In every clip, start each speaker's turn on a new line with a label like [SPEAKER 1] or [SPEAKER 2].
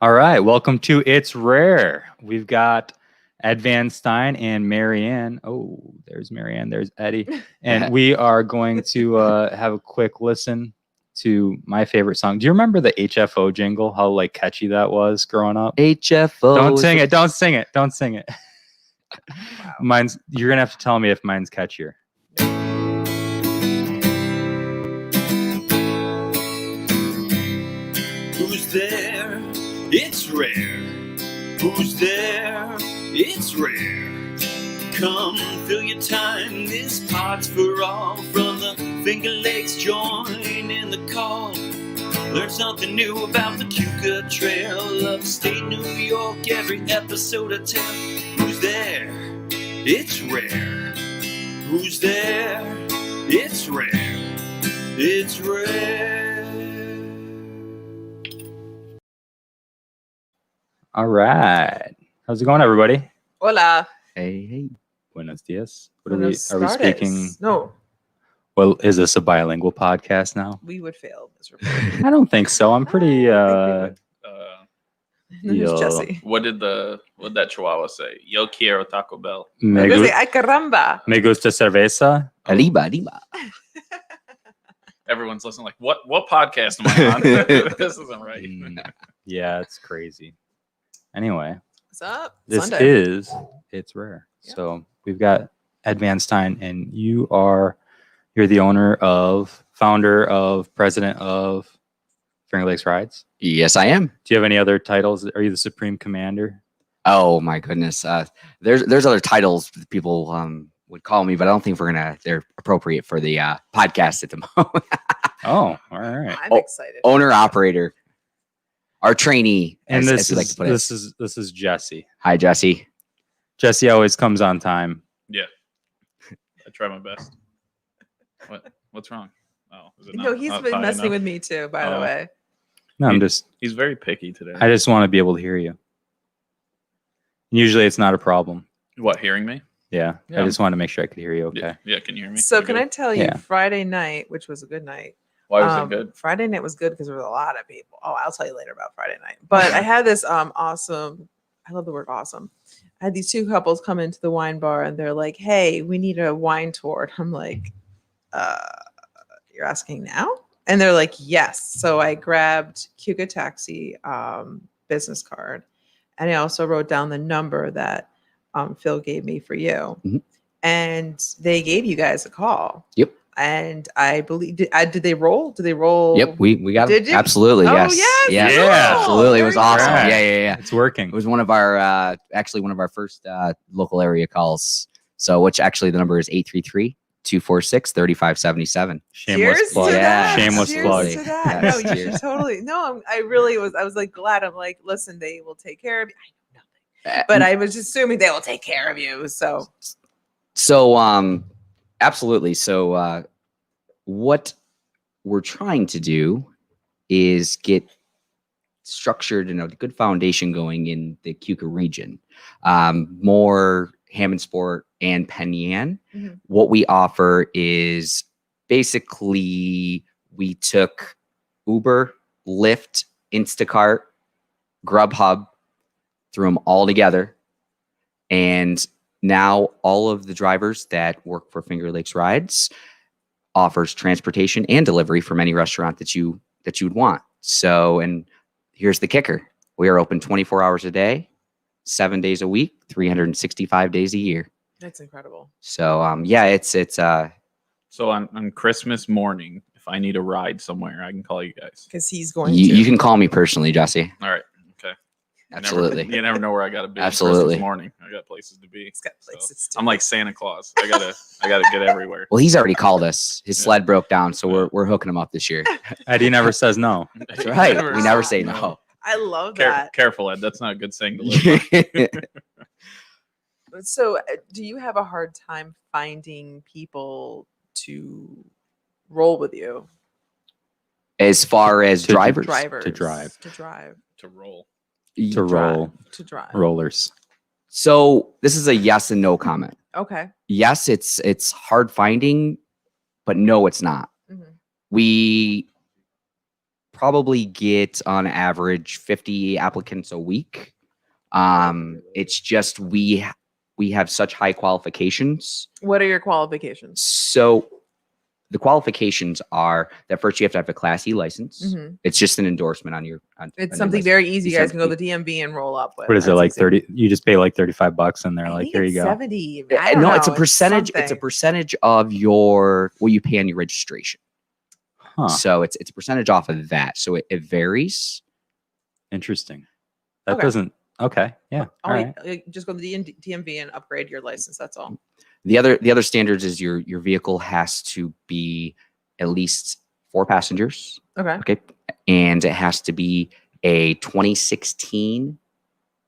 [SPEAKER 1] All right, welcome to It's Rare. We've got Ed VanStine and Marianne. Oh, there's Marianne, there's Eddie. And we are going to have a quick listen to my favorite song. Do you remember the HFO jingle? How like catchy that was growing up?
[SPEAKER 2] HFO.
[SPEAKER 1] Don't sing it. Don't sing it. Don't sing it.
[SPEAKER 2] Wow.
[SPEAKER 1] You're gonna have to tell me if mine's catchier.
[SPEAKER 3] Who's there? It's rare. Who's there? It's rare. Come fill your time. This pod's for all. From the Finger Lakes, join in the call. Learn something new about the Cuca Trail. Upstate New York, every episode a tell. Who's there? It's rare. Who's there? It's rare. It's rare.
[SPEAKER 1] All right. How's it going, everybody?
[SPEAKER 4] Hola.
[SPEAKER 2] Hey.
[SPEAKER 1] Buenos dias.
[SPEAKER 4] Buenos
[SPEAKER 1] Are we speaking?
[SPEAKER 4] No,
[SPEAKER 1] Well, is this a bilingual podcast now?
[SPEAKER 4] we would fail miserably.
[SPEAKER 1] I don't think so. I'm pretty.
[SPEAKER 4] Then there's
[SPEAKER 1] Yo.
[SPEAKER 4] Jesse.
[SPEAKER 5] What did that Chihuahua say? Yo quiero Taco Bell.
[SPEAKER 1] Me,
[SPEAKER 4] I'm gonna
[SPEAKER 1] gu-
[SPEAKER 4] say, ay caramba.
[SPEAKER 1] me gusta cerveza.
[SPEAKER 2] Arriba.
[SPEAKER 5] Everyone's listening like, what podcast am I on? This isn't right.
[SPEAKER 1] Yeah, it's crazy. Anyway,
[SPEAKER 4] What's up?
[SPEAKER 1] this
[SPEAKER 4] Sunday.
[SPEAKER 1] is It's Rare.
[SPEAKER 4] Yeah.
[SPEAKER 1] So we've got Ed VanStine, and you're the founder of president of Finger Lakes Rides.
[SPEAKER 2] Yes, I am.
[SPEAKER 1] Do you have any other titles? Are you the supreme commander?
[SPEAKER 2] Oh my goodness. There's other titles that people would call me, but I don't think they're appropriate for the podcast at the moment.
[SPEAKER 1] Oh, all right.
[SPEAKER 4] I'm excited.
[SPEAKER 2] Owner operator. Our trainee,
[SPEAKER 1] And
[SPEAKER 2] as we like to put it.
[SPEAKER 1] this is Jesse.
[SPEAKER 2] Hi, Jesse.
[SPEAKER 1] Jesse always comes on time.
[SPEAKER 5] Yeah. I try my best. What's wrong? Oh, is it
[SPEAKER 4] No,
[SPEAKER 5] not-
[SPEAKER 4] he's
[SPEAKER 5] not
[SPEAKER 4] been
[SPEAKER 5] high
[SPEAKER 4] messing
[SPEAKER 5] enough?
[SPEAKER 4] with me too, by the
[SPEAKER 5] Oh.
[SPEAKER 4] way.
[SPEAKER 1] No, I'm just.
[SPEAKER 5] He's very picky today.
[SPEAKER 1] I just want to be able to hear you. Usually, it's not a problem.
[SPEAKER 5] What, hearing me?
[SPEAKER 1] Yeah, I
[SPEAKER 5] Yeah.
[SPEAKER 1] just wanted to make sure I could hear you. Okay.
[SPEAKER 5] Yeah, can you hear me?
[SPEAKER 4] So
[SPEAKER 5] You
[SPEAKER 4] can
[SPEAKER 5] good?
[SPEAKER 4] I tell you,
[SPEAKER 1] Yeah.
[SPEAKER 4] Friday night, which was a good night.
[SPEAKER 5] Why was it good?
[SPEAKER 4] Friday night was good because there was a lot of people. Oh, I'll tell you later about Friday night. But I had this awesome. I love the word awesome. I had these two couples come into the wine bar and they're like, "Hey, we need a wine tour." And I'm like, "You're asking now?" And they're like, "Yes." So I grabbed Cuca Taxi business card, and I also wrote down the number that Phil gave me for you,
[SPEAKER 2] Mhm.
[SPEAKER 4] and they gave you guys a call.
[SPEAKER 2] Yep.
[SPEAKER 4] And I believe did they roll? Did they roll?
[SPEAKER 2] Yep, we got
[SPEAKER 4] Did
[SPEAKER 2] it.
[SPEAKER 4] you?
[SPEAKER 2] Absolutely,
[SPEAKER 4] Oh,
[SPEAKER 2] yes.
[SPEAKER 4] yes,
[SPEAKER 2] Yes,
[SPEAKER 1] Yeah.
[SPEAKER 2] absolutely. It was
[SPEAKER 4] Very
[SPEAKER 2] awesome.
[SPEAKER 1] good.
[SPEAKER 2] Yeah.
[SPEAKER 1] It's working.
[SPEAKER 2] It was one of our actually one of our first local area calls. So which actually the number is 833-246-3577.
[SPEAKER 1] Shameless
[SPEAKER 4] Cheers
[SPEAKER 1] plug.
[SPEAKER 4] to
[SPEAKER 2] Yeah.
[SPEAKER 4] that.
[SPEAKER 1] Shameless
[SPEAKER 4] Cheers
[SPEAKER 1] plug.
[SPEAKER 4] to that.
[SPEAKER 2] Yes,
[SPEAKER 4] No, you
[SPEAKER 2] cheers.
[SPEAKER 4] should totally. No, I really was. I was like glad. I'm like, listen, they will take care of you. I know nothing, but I was just assuming they will take care of you. So
[SPEAKER 2] Absolutely. So what we're trying to do is get structured and a good foundation going in the Cuca region. More Hammond Sport and Penn Yan.
[SPEAKER 4] Mhm.
[SPEAKER 2] What we offer is basically we took Uber, Lyft, Instacart, Grubhub, threw them all together, and now all of the drivers that work for Finger Lakes Rides offers transportation and delivery from any restaurant that you would want. So, and here's the kicker: we are open 24 hours a day, 7 days a week, 365 days a year.
[SPEAKER 4] that's incredible.
[SPEAKER 2] So, it's
[SPEAKER 5] So on Christmas morning, if I need a ride somewhere, I can call you guys.
[SPEAKER 4] Because he's going
[SPEAKER 2] you,
[SPEAKER 4] to.
[SPEAKER 2] you can call me personally, Jesse.
[SPEAKER 5] All right. Okay.
[SPEAKER 2] Absolutely.
[SPEAKER 5] You never know where I gotta be. on
[SPEAKER 2] Absolutely.
[SPEAKER 5] Christmas morning. I got places to be.
[SPEAKER 4] He's got
[SPEAKER 5] So,
[SPEAKER 4] places to
[SPEAKER 5] I'm like Santa Claus. I gotta get everywhere.
[SPEAKER 2] Well, he's already called us. His
[SPEAKER 5] Yeah.
[SPEAKER 2] sled broke down, so we're hooking him up this year.
[SPEAKER 1] Eddie never says no.
[SPEAKER 2] That's right. We never say no.
[SPEAKER 4] I love that.
[SPEAKER 5] Careful, Ed. That's not a good saying to live by.
[SPEAKER 4] So, do you have a hard time finding people to roll with you?
[SPEAKER 2] As far as
[SPEAKER 1] To-
[SPEAKER 2] drivers,
[SPEAKER 4] Drivers
[SPEAKER 1] to drive.
[SPEAKER 4] to drive
[SPEAKER 5] To roll.
[SPEAKER 1] To roll
[SPEAKER 4] to drive.
[SPEAKER 1] rollers.
[SPEAKER 2] So this is a yes and no comment.
[SPEAKER 4] Okay.
[SPEAKER 2] Yes, it's hard finding, but no, it's not.
[SPEAKER 4] Mhm.
[SPEAKER 2] We probably get on average 50 applicants a week. It's just we have such high qualifications.
[SPEAKER 4] What are your qualifications?
[SPEAKER 2] So the qualifications are that first you have to have a Class E license.
[SPEAKER 4] Mhm.
[SPEAKER 2] It's just an endorsement on your.
[SPEAKER 4] It's something very easy. You
[SPEAKER 2] You
[SPEAKER 4] guys can go to
[SPEAKER 2] sent
[SPEAKER 4] the DMV and roll up with.
[SPEAKER 1] What is it
[SPEAKER 4] That's
[SPEAKER 1] like
[SPEAKER 4] easy.
[SPEAKER 1] 30? You just pay like $35 and they're
[SPEAKER 4] I
[SPEAKER 1] like,
[SPEAKER 4] think
[SPEAKER 1] here you
[SPEAKER 4] it's
[SPEAKER 1] go.
[SPEAKER 4] 70. I don't
[SPEAKER 2] No,
[SPEAKER 4] know.
[SPEAKER 2] it's a percentage. It's a
[SPEAKER 4] something.
[SPEAKER 2] percentage of what you pay on your registration.
[SPEAKER 1] Huh.
[SPEAKER 2] So it's a percentage off of that. So it varies.
[SPEAKER 1] Interesting. That
[SPEAKER 4] Okay.
[SPEAKER 1] doesn't. Okay. Yeah. All right.
[SPEAKER 4] Just go to the DMV and upgrade your license. That's all.
[SPEAKER 2] The other standards is your vehicle has to be at least 4 passengers.
[SPEAKER 4] Okay.
[SPEAKER 2] Okay. And it has to be a 2016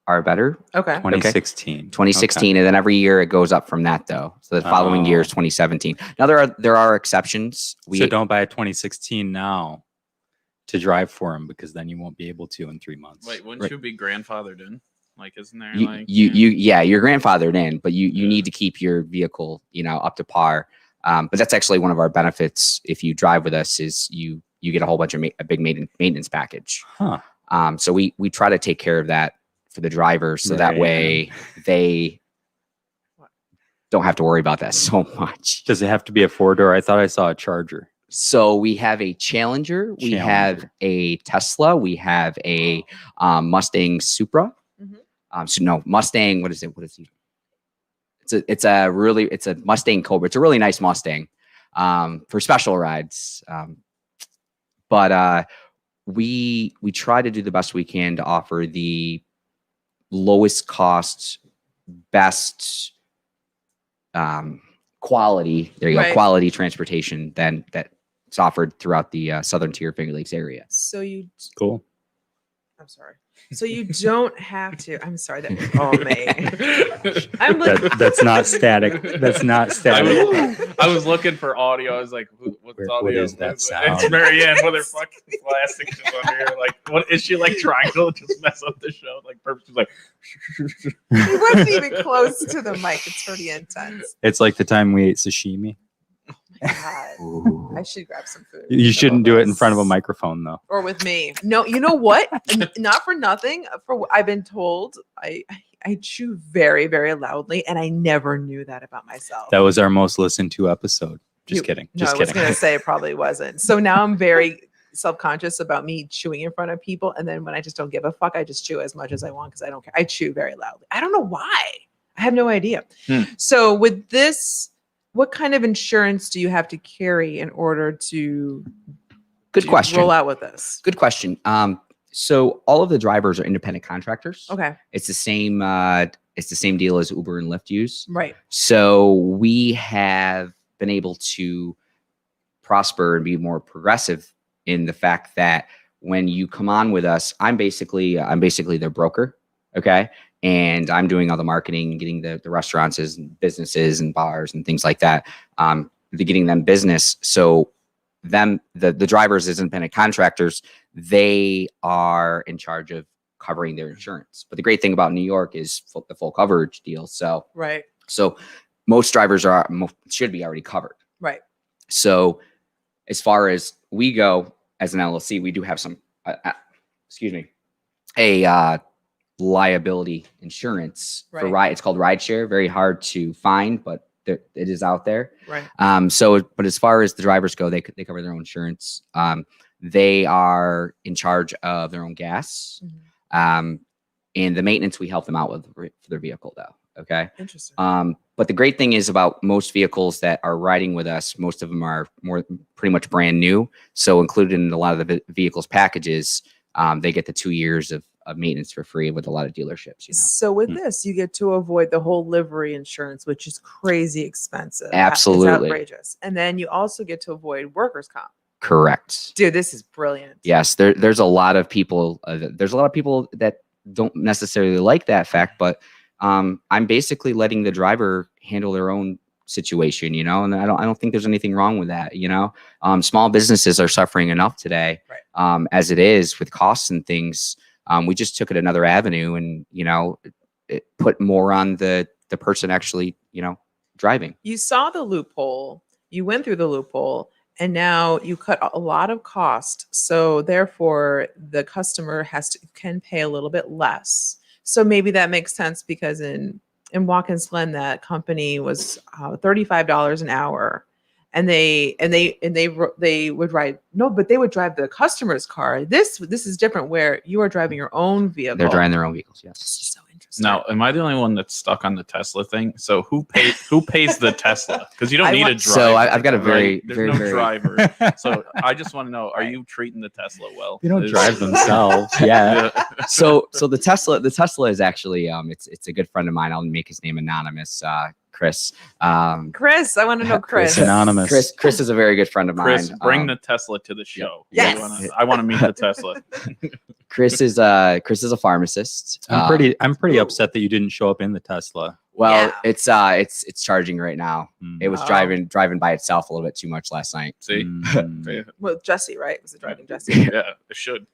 [SPEAKER 2] or better.
[SPEAKER 4] Okay.
[SPEAKER 1] 2016.
[SPEAKER 2] 2016, and then every year it goes up from that though. So the following year is 2017. Now there are exceptions.
[SPEAKER 1] So don't buy a 2016 now to drive for them, because then you won't be able to in 3 months.
[SPEAKER 5] Wait, wouldn't you be grandfathered in? Like, isn't there
[SPEAKER 2] you're grandfathered in, but you need to keep your vehicle, up to par. But that's actually one of our benefits if you drive with us is you get a whole bunch of a big maintenance package.
[SPEAKER 1] Huh.
[SPEAKER 2] So we try to take care of that for the drivers, so that way they don't have to worry about that so much.
[SPEAKER 1] Does it have to be a 4-door? I thought I saw a Charger.
[SPEAKER 2] So we have a Challenger, we have a Tesla, we have a Mustang Supra.
[SPEAKER 4] Mhm.
[SPEAKER 2] So no, Mustang. What is it? What is it? It's a Mustang Cobra. It's a really nice Mustang for special rides. But we try to do the best we can to offer the lowest cost, best quality. There you go, quality transportation that's offered throughout the Southern Tier Finger Lakes area.
[SPEAKER 4] So you.
[SPEAKER 1] Cool.
[SPEAKER 4] I'm sorry. So you don't have to. I'm sorry. I'm like,
[SPEAKER 1] That's not static. That's not static.
[SPEAKER 5] I was looking for audio. I was like, what's
[SPEAKER 1] What
[SPEAKER 5] audio?
[SPEAKER 1] is that
[SPEAKER 5] It's
[SPEAKER 1] sound?
[SPEAKER 5] Marianne with her fucking plastic shit on here. Like, what is she like trying to just mess up the show? Like, purposely like.
[SPEAKER 4] he wasn't even close to the mic. It's pretty intense.
[SPEAKER 1] It's like the time we ate sashimi.
[SPEAKER 4] God. I should grab some food.
[SPEAKER 1] You shouldn't do it in front of a microphone, though.
[SPEAKER 4] Or with me. No, you know what? Not for nothing. I've been told I chew very, very loudly, and I never knew that about myself.
[SPEAKER 1] That was our most listened to episode. Just kidding.
[SPEAKER 4] No,
[SPEAKER 1] Just
[SPEAKER 4] I was
[SPEAKER 1] kidding.
[SPEAKER 4] going to say it probably wasn't. So now I'm very self-conscious about me chewing in front of people, and then when I just don't give a fuck, I just chew as much as I want because I don't care. I chew very loudly. I don't know why. I have no idea. So with this, what kind of insurance do you have to carry in order to
[SPEAKER 2] Good question.
[SPEAKER 4] roll out with this?
[SPEAKER 2] Good question. So all of the drivers are independent contractors.
[SPEAKER 4] Okay.
[SPEAKER 2] It's the same deal as Uber and Lyft use.
[SPEAKER 4] Right.
[SPEAKER 2] So we have been able to prosper and be more progressive in the fact that when you come on with us, I'm basically their broker. Okay. And I'm doing all the marketing, getting the restaurants and businesses and bars and things like that. Getting them business. So the drivers as independent contractors, they are in charge of covering their insurance. But the great thing about New York is the full coverage deal. So most drivers should be already covered.
[SPEAKER 4] Right.
[SPEAKER 2] So as far as we go as an LLC, we do have some, liability insurance for ride. It's called rideshare. Very hard to find, but it is out there.
[SPEAKER 4] Right.
[SPEAKER 2] But as far as the drivers go, they cover their own insurance. They are in charge of their own gas.
[SPEAKER 4] Mm-hmm.
[SPEAKER 2] And the maintenance we help them out with for their vehicle though. Okay.
[SPEAKER 4] Interesting.
[SPEAKER 2] But the great thing is about most vehicles that are riding with us, most of them are pretty much brand new. So included in a lot of the vehicles packages, they get the 2 years of maintenance for free with a lot of dealerships.
[SPEAKER 4] So with this, you get to avoid the whole livery insurance, which is crazy expensive.
[SPEAKER 2] Absolutely.
[SPEAKER 4] It's outrageous. And then you also get to avoid workers' comp.
[SPEAKER 2] Correct.
[SPEAKER 4] Dude, this is brilliant.
[SPEAKER 2] Yes, there's a lot of people. There's a lot of people that don't necessarily like that fact, but I'm basically letting the driver handle their own situation, and I don't think there's anything wrong with that. Small businesses are suffering enough today, as it is with costs and things. We just took it another avenue, and it put more on the person actually, driving.
[SPEAKER 4] You saw the loophole. You went through the loophole, and now you cut a lot of cost. So therefore, the customer can pay a little bit less. So maybe that makes sense because in Watkins Glen, that company was $35 an hour, and they would ride but they would drive the customer's car. This is different where you are driving your own vehicle.
[SPEAKER 2] They're driving their own vehicles. Yes.
[SPEAKER 4] This is so interesting.
[SPEAKER 5] Now, am I the only one that's stuck on the Tesla thing? So who pays the Tesla? Because you don't need a driver.
[SPEAKER 2] So I've got a very,
[SPEAKER 5] There's
[SPEAKER 2] very,
[SPEAKER 5] no
[SPEAKER 2] very
[SPEAKER 5] driver. So I just want to know: are you treating the Tesla well?
[SPEAKER 1] They don't drive themselves. Yeah.
[SPEAKER 2] so the Tesla is actually it's a good friend of mine. I'll make his name anonymous. Chris.
[SPEAKER 4] Chris, I want to know Chris.
[SPEAKER 1] Anonymous.
[SPEAKER 2] Chris is a very good friend of mine.
[SPEAKER 5] Chris, bring the Tesla to the show.
[SPEAKER 4] Yes.
[SPEAKER 5] I want to meet the Tesla.
[SPEAKER 2] Chris is a pharmacist.
[SPEAKER 1] I'm pretty upset that you didn't show up in the Tesla.
[SPEAKER 2] Well,
[SPEAKER 4] Yeah.
[SPEAKER 2] it's charging right now.
[SPEAKER 1] Mm.
[SPEAKER 2] It was
[SPEAKER 4] Oh.
[SPEAKER 2] driving by itself a little bit too much last night.
[SPEAKER 5] See,
[SPEAKER 1] Mm.
[SPEAKER 4] Well, Jesse, right? Was it driving Jesse?
[SPEAKER 5] yeah, it should.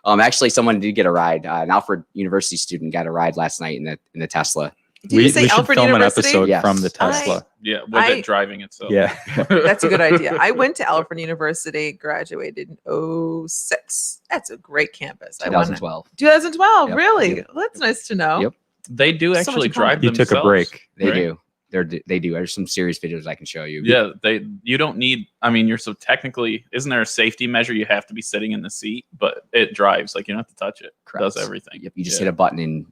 [SPEAKER 2] Actually, someone did get a ride. An Alfred University student got a ride last night in the Tesla.
[SPEAKER 4] Did you say
[SPEAKER 1] we should
[SPEAKER 4] Alfred
[SPEAKER 1] film
[SPEAKER 4] University?
[SPEAKER 1] an episode
[SPEAKER 2] Yes.
[SPEAKER 1] from the Tesla.
[SPEAKER 5] Yeah, with
[SPEAKER 4] I-
[SPEAKER 5] it driving itself.
[SPEAKER 1] Yeah.
[SPEAKER 4] That's a good idea. I went to Alfred University, graduated in 2006. That's a great campus. I want
[SPEAKER 2] 2012.
[SPEAKER 4] 2012,
[SPEAKER 2] Yep.
[SPEAKER 4] really?
[SPEAKER 2] Yep.
[SPEAKER 4] Well, that's nice to know.
[SPEAKER 2] Yep.
[SPEAKER 5] They do
[SPEAKER 4] So
[SPEAKER 5] actually
[SPEAKER 4] much in common.
[SPEAKER 5] drive
[SPEAKER 1] You
[SPEAKER 5] themselves.
[SPEAKER 1] took a break.
[SPEAKER 2] They
[SPEAKER 5] right?
[SPEAKER 2] do. They do. There's some serious videos I can show you.
[SPEAKER 5] Yeah, you don't need. I mean, you're so technically. Isn't there a safety measure? You have to be sitting in the seat, but it drives. Like you don't have to touch it.
[SPEAKER 2] Correct.
[SPEAKER 5] Does everything.
[SPEAKER 2] Yep. You just
[SPEAKER 5] Yeah.
[SPEAKER 2] hit a button and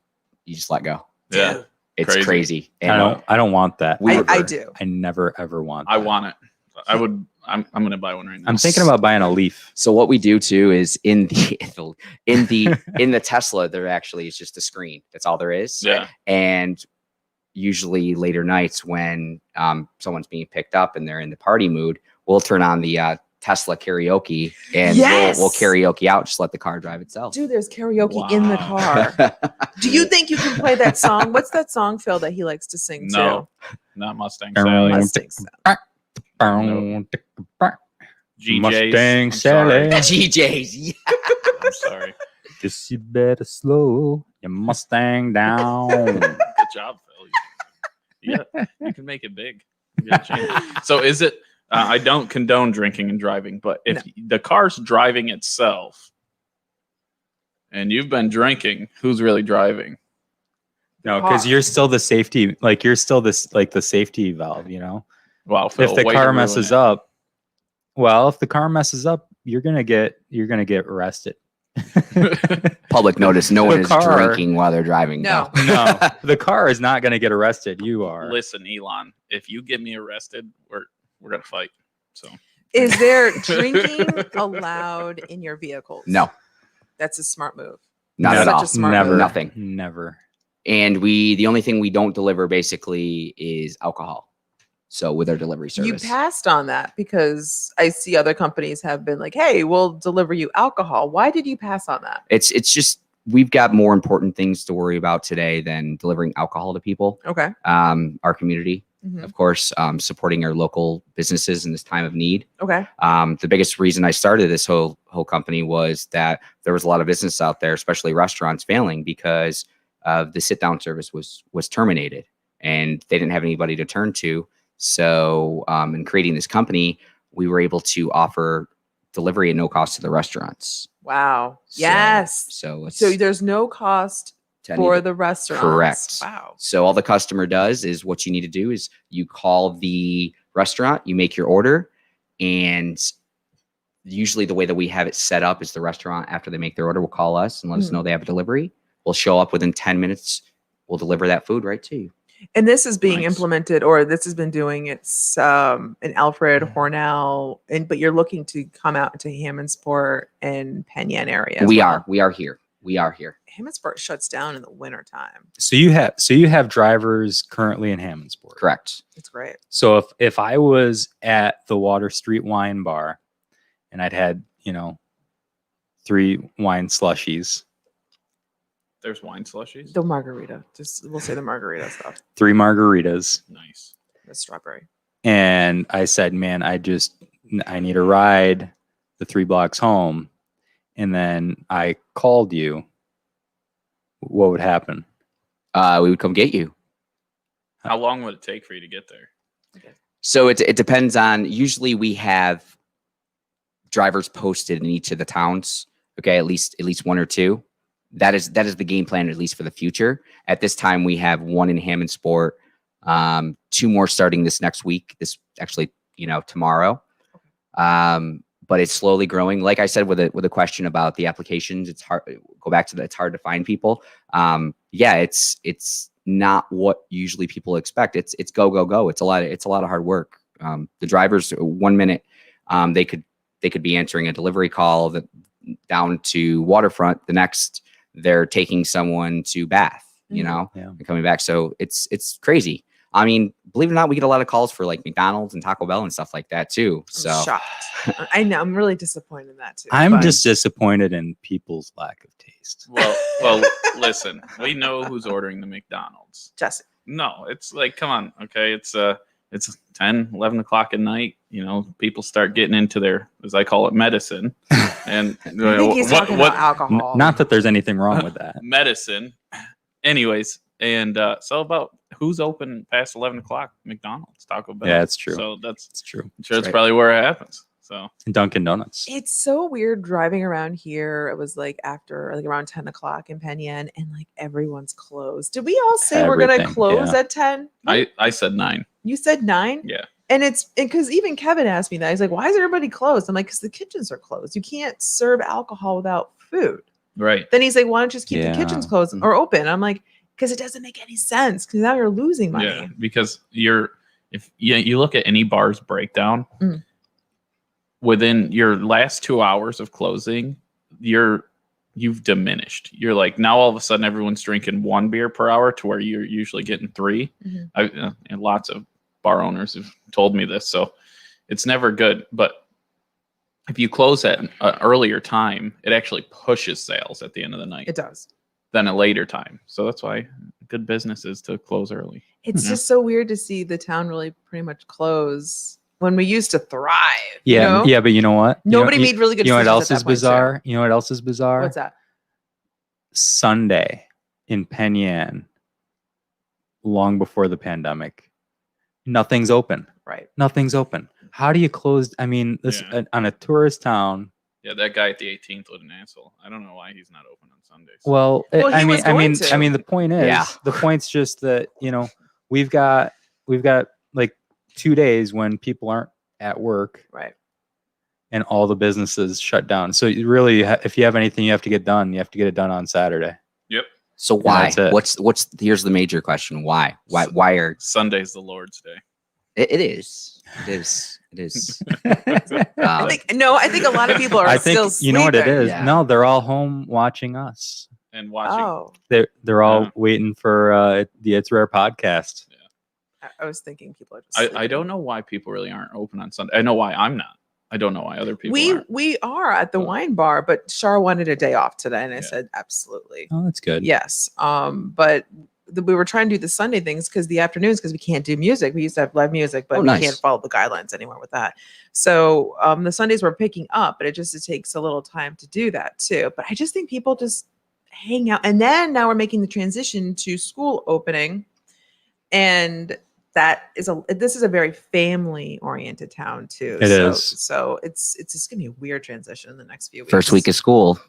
[SPEAKER 2] you just let go.
[SPEAKER 5] Yeah,
[SPEAKER 2] It's
[SPEAKER 5] Crazy.
[SPEAKER 2] crazy.
[SPEAKER 1] I
[SPEAKER 2] And
[SPEAKER 1] don't want that.
[SPEAKER 4] I
[SPEAKER 1] ever.
[SPEAKER 4] do.
[SPEAKER 1] I never ever want.
[SPEAKER 5] I
[SPEAKER 1] that.
[SPEAKER 5] want it. I would. I'm gonna buy one right now.
[SPEAKER 1] I'm thinking about buying a Leaf.
[SPEAKER 2] So what we do too is in the Tesla, there actually is just a screen. That's all there is.
[SPEAKER 5] Yeah.
[SPEAKER 2] And usually later nights when someone's being picked up and they're in the party mood, we'll turn on the Tesla karaoke and
[SPEAKER 4] Yes!
[SPEAKER 2] we'll karaoke out. Just let the car drive itself.
[SPEAKER 4] Dude, there's karaoke in the
[SPEAKER 5] Wow.
[SPEAKER 4] car. Do you think you can play that song? What's that song, Phil, that he likes to sing
[SPEAKER 5] No, not Mustang
[SPEAKER 1] Um,
[SPEAKER 4] too?
[SPEAKER 5] Sally.
[SPEAKER 4] Mustang Sally.
[SPEAKER 5] GJ's.
[SPEAKER 1] Mustang
[SPEAKER 5] I'm sorry.
[SPEAKER 1] Sally.
[SPEAKER 2] GJs. Yeah.
[SPEAKER 5] I'm sorry.
[SPEAKER 1] Guess you better slow your Mustang down.
[SPEAKER 5] Good job, Phil. Yeah, you can make it big. You gotta change it. So is it? I don't condone drinking and driving, but if the car's driving itself and you've been drinking, who's really driving?
[SPEAKER 1] No, because you're still the safety. Like you're still this like the safety valve. You know,
[SPEAKER 5] Wow, Phil,
[SPEAKER 1] if the
[SPEAKER 5] way to
[SPEAKER 1] car
[SPEAKER 5] ruin
[SPEAKER 1] messes
[SPEAKER 5] it.
[SPEAKER 1] up, well, if the car messes up, you're gonna get arrested.
[SPEAKER 2] Public notice: no one
[SPEAKER 1] The
[SPEAKER 2] is
[SPEAKER 1] car-
[SPEAKER 2] drinking while they're driving.
[SPEAKER 4] No.
[SPEAKER 1] No, the car is not gonna get arrested. You are.
[SPEAKER 5] Listen, Elon, if you get me arrested, we're gonna fight. So
[SPEAKER 4] Is there drinking allowed in your vehicles?
[SPEAKER 2] No,
[SPEAKER 4] That's a smart move.
[SPEAKER 2] not
[SPEAKER 4] Such
[SPEAKER 2] at
[SPEAKER 4] a
[SPEAKER 2] all.
[SPEAKER 4] smart
[SPEAKER 1] Never.
[SPEAKER 4] move.
[SPEAKER 2] Nothing.
[SPEAKER 1] Never.
[SPEAKER 2] And the only thing we don't deliver basically is alcohol. So with our delivery
[SPEAKER 4] You
[SPEAKER 2] service,
[SPEAKER 4] passed on that because I see other companies have been like, hey, we'll deliver you alcohol. Why did you pass on that?
[SPEAKER 2] it's just we've got more important things to worry about today than delivering alcohol to people.
[SPEAKER 4] Okay.
[SPEAKER 2] Our community,
[SPEAKER 4] Mhm.
[SPEAKER 2] of course, supporting our local businesses in this time of need.
[SPEAKER 4] Okay.
[SPEAKER 2] The biggest reason I started this whole company was that there was a lot of business out there, especially restaurants, failing because the sit down service was terminated and they didn't have anybody to turn to. So in creating this company, we were able to offer delivery at no cost to the restaurants.
[SPEAKER 4] Wow.
[SPEAKER 2] So-
[SPEAKER 4] Yes.
[SPEAKER 2] So it's
[SPEAKER 4] So there's no cost
[SPEAKER 2] to any-
[SPEAKER 4] for the restaurants.
[SPEAKER 2] Correct.
[SPEAKER 4] Wow.
[SPEAKER 2] So all the customer does is what you need to do is you call the restaurant, you make your order, and usually the way that we have it set up is the restaurant, after they make their order, will call us and let us
[SPEAKER 4] Mhm.
[SPEAKER 2] know they have a delivery. We'll show up within 10 minutes. We'll deliver that food right to you.
[SPEAKER 4] And this is being
[SPEAKER 5] Nice.
[SPEAKER 4] implemented, or this has been doing it's in Alfred,
[SPEAKER 2] Mm-hmm.
[SPEAKER 4] Hornell, but you're looking to come out into Hammondsport and Penn area. as
[SPEAKER 2] We
[SPEAKER 4] well.
[SPEAKER 2] are here. We are here.
[SPEAKER 4] Hammondsport shuts down in the wintertime.
[SPEAKER 1] So you have drivers currently in Hammondsport.
[SPEAKER 2] Correct.
[SPEAKER 4] It's great.
[SPEAKER 1] So if I was at the Water Street Wine Bar and I'd had 3 wine slushies,
[SPEAKER 5] there's wine slushies.
[SPEAKER 4] The margarita. Just we'll say the margarita stuff.
[SPEAKER 1] 3 margaritas,
[SPEAKER 5] Nice.
[SPEAKER 4] The strawberry.
[SPEAKER 1] and I said, "Man, I need a ride the 3 blocks home," and then I called you, what would happen?
[SPEAKER 2] We would come get you.
[SPEAKER 5] How long would it take for you to get there?
[SPEAKER 2] So it depends on. Usually we have drivers posted in each of the towns. Okay, at least one or two. That is the game plan, at least for the future. At this time, we have one in Hammondsport, 2 more starting this next week. This actually, tomorrow. But it's slowly growing. Like I said, with a question about the applications, it's hard. Go back to that. It's hard to find people. Yeah, it's not what usually people expect. It's go go go. It's a lot of hard work. The drivers, 1 minute, they could be answering a delivery call that down to Waterfront. The next, they're taking someone to Bath. And coming back. So it's crazy. I mean, believe it or not, we get a lot of calls for like McDonald's and Taco Bell and stuff like that too. So
[SPEAKER 4] I'm shocked. I know. I'm really disappointed in that too.
[SPEAKER 1] I'm just disappointed in people's lack of taste.
[SPEAKER 5] Well, listen, we know who's ordering the McDonald's.
[SPEAKER 4] Jesse.
[SPEAKER 5] No, it's like, come on. Okay. It's 10, 11 o'clock at night. People start getting into their, as I call it, medicine. And
[SPEAKER 4] I think he's talking about alcohol.
[SPEAKER 1] Not that there's anything wrong with that.
[SPEAKER 5] Medicine. Anyways. And so about who's open past 11 o'clock, McDonald's, Taco Bell.
[SPEAKER 1] Yeah, it's true.
[SPEAKER 5] So it's
[SPEAKER 1] true.
[SPEAKER 5] I'm sure that's probably where it happens. So
[SPEAKER 1] Dunkin' Donuts.
[SPEAKER 4] It's so weird driving around here. It was like after around 10 o'clock in Penn Yan, and like everyone's closed. Did we all say we're going to close at 10?
[SPEAKER 5] I said 9.
[SPEAKER 4] You said 9?
[SPEAKER 5] Yeah.
[SPEAKER 4] And it's because even Kevin asked me that. He's like, why is everybody closed? I'm like, because the kitchens are closed. You can't serve alcohol without food.
[SPEAKER 5] Right.
[SPEAKER 4] Then he's like, why don't you just keep the kitchens closed or open? I'm like, because it doesn't make any sense, because now you're losing money.
[SPEAKER 5] Yeah, because if you look at any bar's breakdown, within your last 2 hours of closing, you've diminished. You're like, now all of a sudden everyone's drinking 1 beer per hour to where you're usually getting 3. And lots of bar owners have told me this, so it's never good. But if you close at an earlier time, it actually pushes sales at the end of the night.
[SPEAKER 4] It does.
[SPEAKER 5] Than a later time. So that's why good business is to close early.
[SPEAKER 4] It's just so weird to see the town really pretty much close when we used to thrive.
[SPEAKER 1] Yeah, yeah, but you know what?
[SPEAKER 4] Nobody made really good.
[SPEAKER 1] You know what else is bizarre? You know what else is bizarre?
[SPEAKER 4] What's that?
[SPEAKER 1] Sunday in Penn Yan, long before the pandemic, nothing's open.
[SPEAKER 4] Right.
[SPEAKER 1] Nothing's open. How do you close? I mean, this on a tourist town.
[SPEAKER 5] Yeah, that guy at the 18th was an asshole. I don't know why he's not open on Sundays.
[SPEAKER 1] Well, I mean, the point is, the point's just that we've got like 2 days when people aren't at work,
[SPEAKER 4] right?
[SPEAKER 1] And all the businesses shut down. So you really, if you have anything you have to get done, you have to get it done on Saturday.
[SPEAKER 5] Yep.
[SPEAKER 2] So why? What's here's the major question. Why are
[SPEAKER 5] Sunday's the Lord's Day?
[SPEAKER 2] It is.
[SPEAKER 4] I think a lot of people are still sleeping.
[SPEAKER 1] You know what it is?
[SPEAKER 2] Yeah.
[SPEAKER 1] No, they're all home watching us.
[SPEAKER 5] And watching.
[SPEAKER 4] Oh.
[SPEAKER 1] They're all waiting for the It's Rare podcast.
[SPEAKER 5] Yeah.
[SPEAKER 4] I was thinking people are just
[SPEAKER 5] I don't know why people really aren't open on Sunday. I know why I'm not. I don't know why other people aren't.
[SPEAKER 4] We are at the wine bar, but Shar wanted a day off today, and I said absolutely.
[SPEAKER 1] Oh, that's good.
[SPEAKER 4] Yes. But we were trying to do the Sunday things because the afternoons, because we can't do music. We used to have live music, but we can't follow the guidelines anymore with that. So the Sundays were picking up, but it takes a little time to do that too. But I just think people just hang out. And then now we're making the transition to school opening. And this is a very family oriented town too.
[SPEAKER 1] It is.
[SPEAKER 4] So it's just gonna be a weird transition in the next few weeks.
[SPEAKER 2] First week of school,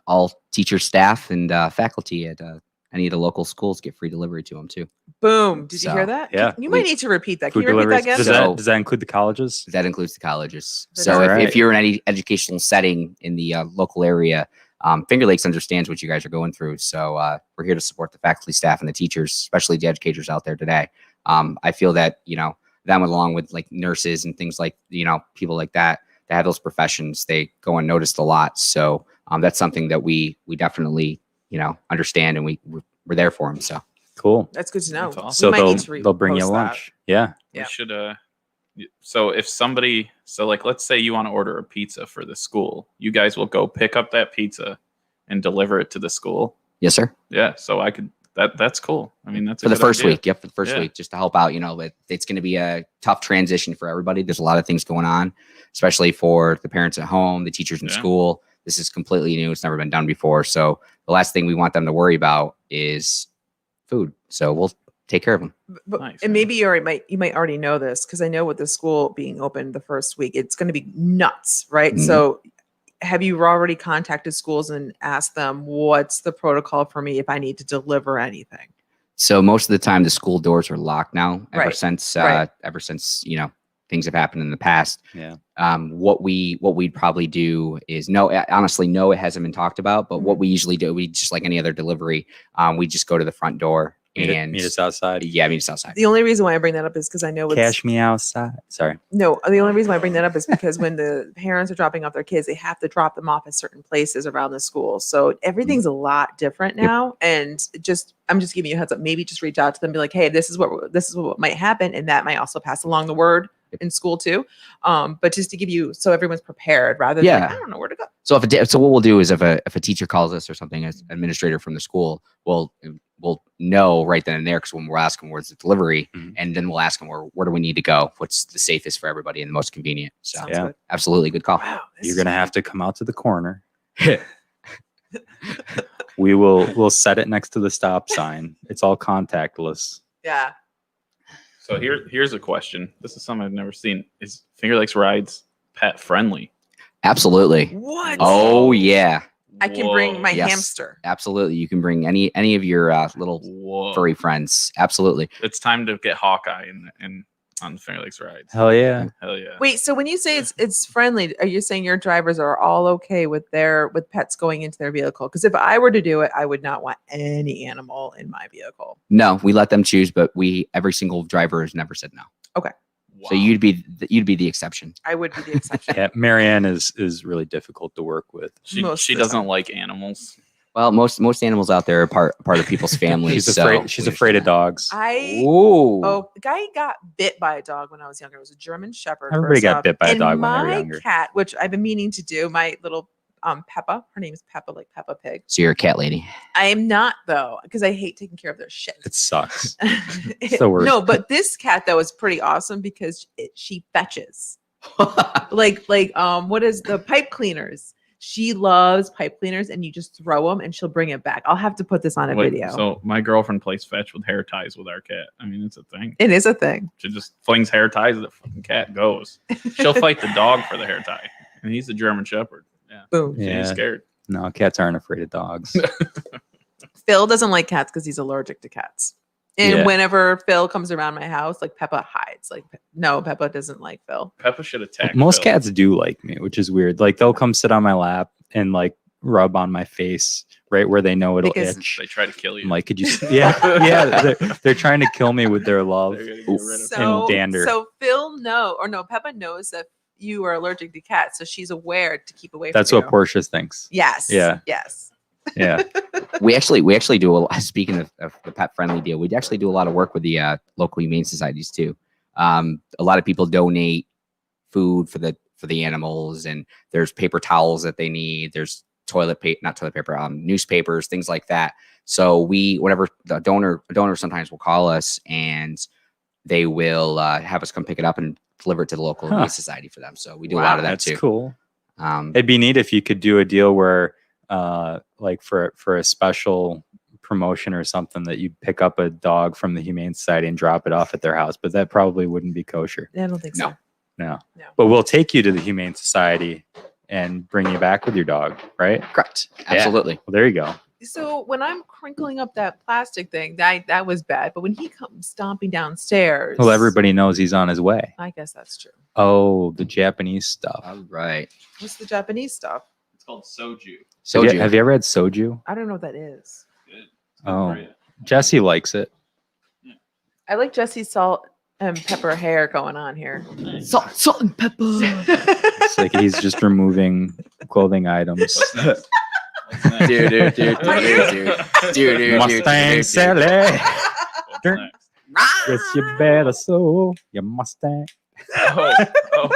[SPEAKER 2] all teachers, staff, and faculty at any of the local schools get free delivery to them too.
[SPEAKER 4] Boom. Did you hear that?
[SPEAKER 1] Yeah.
[SPEAKER 4] You might need to repeat that. Can
[SPEAKER 1] Food
[SPEAKER 4] you repeat that again?
[SPEAKER 1] Does that include the colleges?
[SPEAKER 2] That includes the colleges.
[SPEAKER 4] That's
[SPEAKER 2] So
[SPEAKER 1] right.
[SPEAKER 2] if you're in any educational setting in the local area, Finger Lakes understands what you guys are going through. So we're here to support the faculty, staff, and the teachers, especially the educators out there today. I feel that, them along with like nurses and things like, people like that have those professions, they go unnoticed a lot. So that's something that we definitely, understand, and we're there for them. So
[SPEAKER 1] cool.
[SPEAKER 4] That's good to know.
[SPEAKER 5] That's awesome.
[SPEAKER 1] So
[SPEAKER 4] We might need to
[SPEAKER 1] they'll bring you
[SPEAKER 4] repost
[SPEAKER 1] lunch. Yeah.
[SPEAKER 4] Yeah.
[SPEAKER 5] We should so if somebody like let's say you want to order a pizza for the school, you guys will go pick up that pizza and deliver it to the school.
[SPEAKER 2] yes, sir.
[SPEAKER 5] Yeah, so I could that's cool. I mean, that's
[SPEAKER 2] For the first
[SPEAKER 5] idea.
[SPEAKER 2] week. Yep. For the first week, just to help out, it's going to be a tough transition for everybody. There's a lot of things going on, especially for the parents at home, the teachers in school. This is completely new. It's never been done before. So the last thing we want them to worry about is food. So we'll take care of them.
[SPEAKER 4] But,
[SPEAKER 5] Nice,
[SPEAKER 4] and
[SPEAKER 5] man.
[SPEAKER 4] maybe you might already know this because I know with the school being open the first week, it's going to be nuts, right?
[SPEAKER 2] Mhm.
[SPEAKER 4] So have you already contacted schools and asked them what's the protocol for me if I need to deliver anything?
[SPEAKER 2] So most of the time, the school doors are locked now. Ever
[SPEAKER 4] Right.
[SPEAKER 2] since,
[SPEAKER 4] Right.
[SPEAKER 2] things have happened in the past.
[SPEAKER 1] Yeah.
[SPEAKER 2] What we'd probably do is honestly, no, it hasn't been talked about. But what we usually do, we just like any other delivery, we just go to the front door and
[SPEAKER 1] Meet us outside.
[SPEAKER 2] yeah, meet us outside.
[SPEAKER 4] The only reason why I bring that up is because I know
[SPEAKER 1] Cash me outside. Sorry.
[SPEAKER 4] No, the only reason why I bring that up is because when the parents are dropping off their kids, they have to drop them off at certain places around the school. So everything's a lot different now. And I'm just giving you a heads up. Maybe just reach out to them, be like, hey, this is what might happen, and that might also pass along the word in school too. But just to give you so everyone's prepared rather than like, I don't know where to go.
[SPEAKER 2] So what we'll do is if a teacher calls us or something as administrator from the school, we'll know right then and there, because when we're asking where's the delivery, and then we'll ask them where do we need to go, what's the safest for everybody and the most convenient. So
[SPEAKER 4] Sounds
[SPEAKER 1] yeah.
[SPEAKER 4] good.
[SPEAKER 2] absolutely good call.
[SPEAKER 4] Wow,
[SPEAKER 1] You're gonna have to come out to the corner. We'll set it next to the stop sign. It's all contactless.
[SPEAKER 4] Yeah.
[SPEAKER 5] So here's a question. This is something I've never seen. Is Finger Lakes Rides pet friendly?
[SPEAKER 2] Absolutely.
[SPEAKER 4] What?
[SPEAKER 2] Oh yeah,
[SPEAKER 4] I can bring my
[SPEAKER 2] Yes.
[SPEAKER 4] hamster.
[SPEAKER 2] absolutely. You can bring any of your little
[SPEAKER 5] Whoa.
[SPEAKER 2] furry friends. Absolutely.
[SPEAKER 5] It's time to get Hawkeye in on Finger Lakes Rides.
[SPEAKER 1] Hell yeah.
[SPEAKER 5] Hell yeah.
[SPEAKER 4] Wait, so when you say it's friendly, are you saying your drivers are all okay with pets going into their vehicle? Because if I were to do it, I would not want any animal in my vehicle.
[SPEAKER 2] No, we let them choose, but every single driver has never said no. So
[SPEAKER 5] Wow.
[SPEAKER 2] you'd be the exception.
[SPEAKER 4] I would be the exception.
[SPEAKER 1] Yeah, Marianne is really difficult to work with.
[SPEAKER 5] she
[SPEAKER 4] most
[SPEAKER 5] she
[SPEAKER 4] of the
[SPEAKER 5] doesn't
[SPEAKER 4] time.
[SPEAKER 5] like animals.
[SPEAKER 2] Well, most animals out there are part of people's families.
[SPEAKER 1] She's afraid of dogs.
[SPEAKER 2] Ooh.
[SPEAKER 4] The guy got bit by a dog when I was younger. It was a German Shepherd.
[SPEAKER 1] Everybody
[SPEAKER 4] first
[SPEAKER 1] got
[SPEAKER 4] off.
[SPEAKER 1] bit by a
[SPEAKER 4] And
[SPEAKER 1] dog when they were
[SPEAKER 4] my
[SPEAKER 1] younger.
[SPEAKER 4] cat, which I've been meaning to do, my little Peppa. Her name is Peppa, like Peppa Pig.
[SPEAKER 2] So you're a cat lady.
[SPEAKER 4] I am not though, because I hate taking care of their shit.
[SPEAKER 1] It sucks. the worst.
[SPEAKER 4] No, but this cat though is pretty awesome because she fetches. like what is the pipe cleaners? She loves pipe cleaners, and you just throw them and she'll bring it back. I'll have to put this on a
[SPEAKER 5] Wait,
[SPEAKER 4] video.
[SPEAKER 5] So my girlfriend plays fetch with hair ties with our cat. I mean, it's a thing.
[SPEAKER 4] It is a thing.
[SPEAKER 5] She just flings hair ties, the fucking cat goes. She'll fight the dog for the hair tie. And he's a German Shepherd. Yeah.
[SPEAKER 4] Boom.
[SPEAKER 5] She ain't
[SPEAKER 1] Yeah.
[SPEAKER 5] scared.
[SPEAKER 1] No, cats aren't afraid of dogs.
[SPEAKER 4] Phil doesn't like cats because he's allergic to cats. And
[SPEAKER 1] Yeah.
[SPEAKER 4] whenever Phil comes around my house, like Peppa hides. Like, no, Peppa doesn't like Phil.
[SPEAKER 5] Peppa should attack.
[SPEAKER 1] Most
[SPEAKER 5] Phil.
[SPEAKER 1] cats do like me, which is weird. Like they'll come sit on my lap and like rub on my face right where they know it'll
[SPEAKER 4] Because
[SPEAKER 1] itch.
[SPEAKER 5] They try to kill you.
[SPEAKER 1] I'm like, could you? Yeah. They're trying to kill me with their love.
[SPEAKER 5] They're gonna get rid of
[SPEAKER 1] So- dander.
[SPEAKER 4] So Phil Peppa knows that you are allergic to cats, so she's aware to keep away
[SPEAKER 1] That's
[SPEAKER 4] from
[SPEAKER 1] what
[SPEAKER 4] you.
[SPEAKER 1] Portia thinks.
[SPEAKER 4] Yes.
[SPEAKER 1] Yeah.
[SPEAKER 4] Yes.
[SPEAKER 1] Yeah.
[SPEAKER 2] we actually do a lot. Speaking of the pet friendly deal, we actually do a lot of work with the local humane societies too. A lot of people donate food for the animals, and there's paper towels that they need. There's not toilet paper, newspapers, things like that. So whenever a donor sometimes will call us, and they will have us come pick it up and deliver it to the local humane society for them. So we do a lot of that
[SPEAKER 1] That's
[SPEAKER 2] too.
[SPEAKER 1] cool.
[SPEAKER 2] Um,
[SPEAKER 1] It'd be neat if you could do a deal where, like for a special promotion or something, that you pick up a dog from the Humane Society and drop it off at their house. But that probably wouldn't be kosher.
[SPEAKER 4] I don't think so.
[SPEAKER 1] No.
[SPEAKER 4] No.
[SPEAKER 1] But we'll take you to the Humane Society and bring you back with your dog, right?
[SPEAKER 2] correct. Absolutely.
[SPEAKER 1] Well, there you go.
[SPEAKER 4] So when I'm crinkling up that plastic thing, that was bad. But when he comes stomping downstairs,
[SPEAKER 1] Well, everybody knows he's on his way.
[SPEAKER 4] I guess that's true.
[SPEAKER 1] Oh, the Japanese stuff.
[SPEAKER 2] All right.
[SPEAKER 4] What's the Japanese stuff?
[SPEAKER 5] It's called soju.
[SPEAKER 2] Soju.
[SPEAKER 1] Have you ever had soju?
[SPEAKER 4] I don't know what that is.
[SPEAKER 5] Good. It's good
[SPEAKER 1] Oh.
[SPEAKER 5] for you.
[SPEAKER 1] Jesse likes it.
[SPEAKER 4] I like Jesse's salt and pepper hair going on here.
[SPEAKER 2] Salt and pepper.
[SPEAKER 1] It's like he's just removing clothing items.
[SPEAKER 5] What's next? What's next?
[SPEAKER 2] Dude.
[SPEAKER 1] Mustang Sally,
[SPEAKER 5] What's next?
[SPEAKER 1] yes, you better so your Mustang.
[SPEAKER 5] Oh.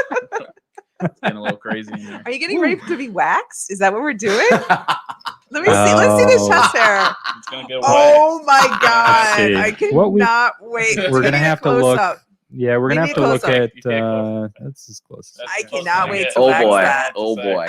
[SPEAKER 5] It's getting a little crazy in here.
[SPEAKER 4] Are you getting ready to be waxed? Is that what we're doing? Let me see. Let's see the chest hair.
[SPEAKER 5] It's gonna get wet.
[SPEAKER 4] Oh my god!
[SPEAKER 1] see.
[SPEAKER 4] I
[SPEAKER 1] What we-
[SPEAKER 4] cannot wait.
[SPEAKER 1] We're
[SPEAKER 4] Give
[SPEAKER 1] gonna
[SPEAKER 4] me a
[SPEAKER 1] have to look.
[SPEAKER 4] close-up.
[SPEAKER 1] Yeah, we're gonna
[SPEAKER 4] Maybe
[SPEAKER 1] have to
[SPEAKER 4] a
[SPEAKER 1] look
[SPEAKER 4] close-up.
[SPEAKER 1] at.
[SPEAKER 5] You can't close
[SPEAKER 1] That's as close.
[SPEAKER 5] That's
[SPEAKER 4] I
[SPEAKER 5] the closest
[SPEAKER 4] cannot
[SPEAKER 5] I
[SPEAKER 4] wait
[SPEAKER 5] get.
[SPEAKER 4] to
[SPEAKER 2] Oh
[SPEAKER 4] wax
[SPEAKER 2] boy.
[SPEAKER 4] that.
[SPEAKER 2] Oh boy.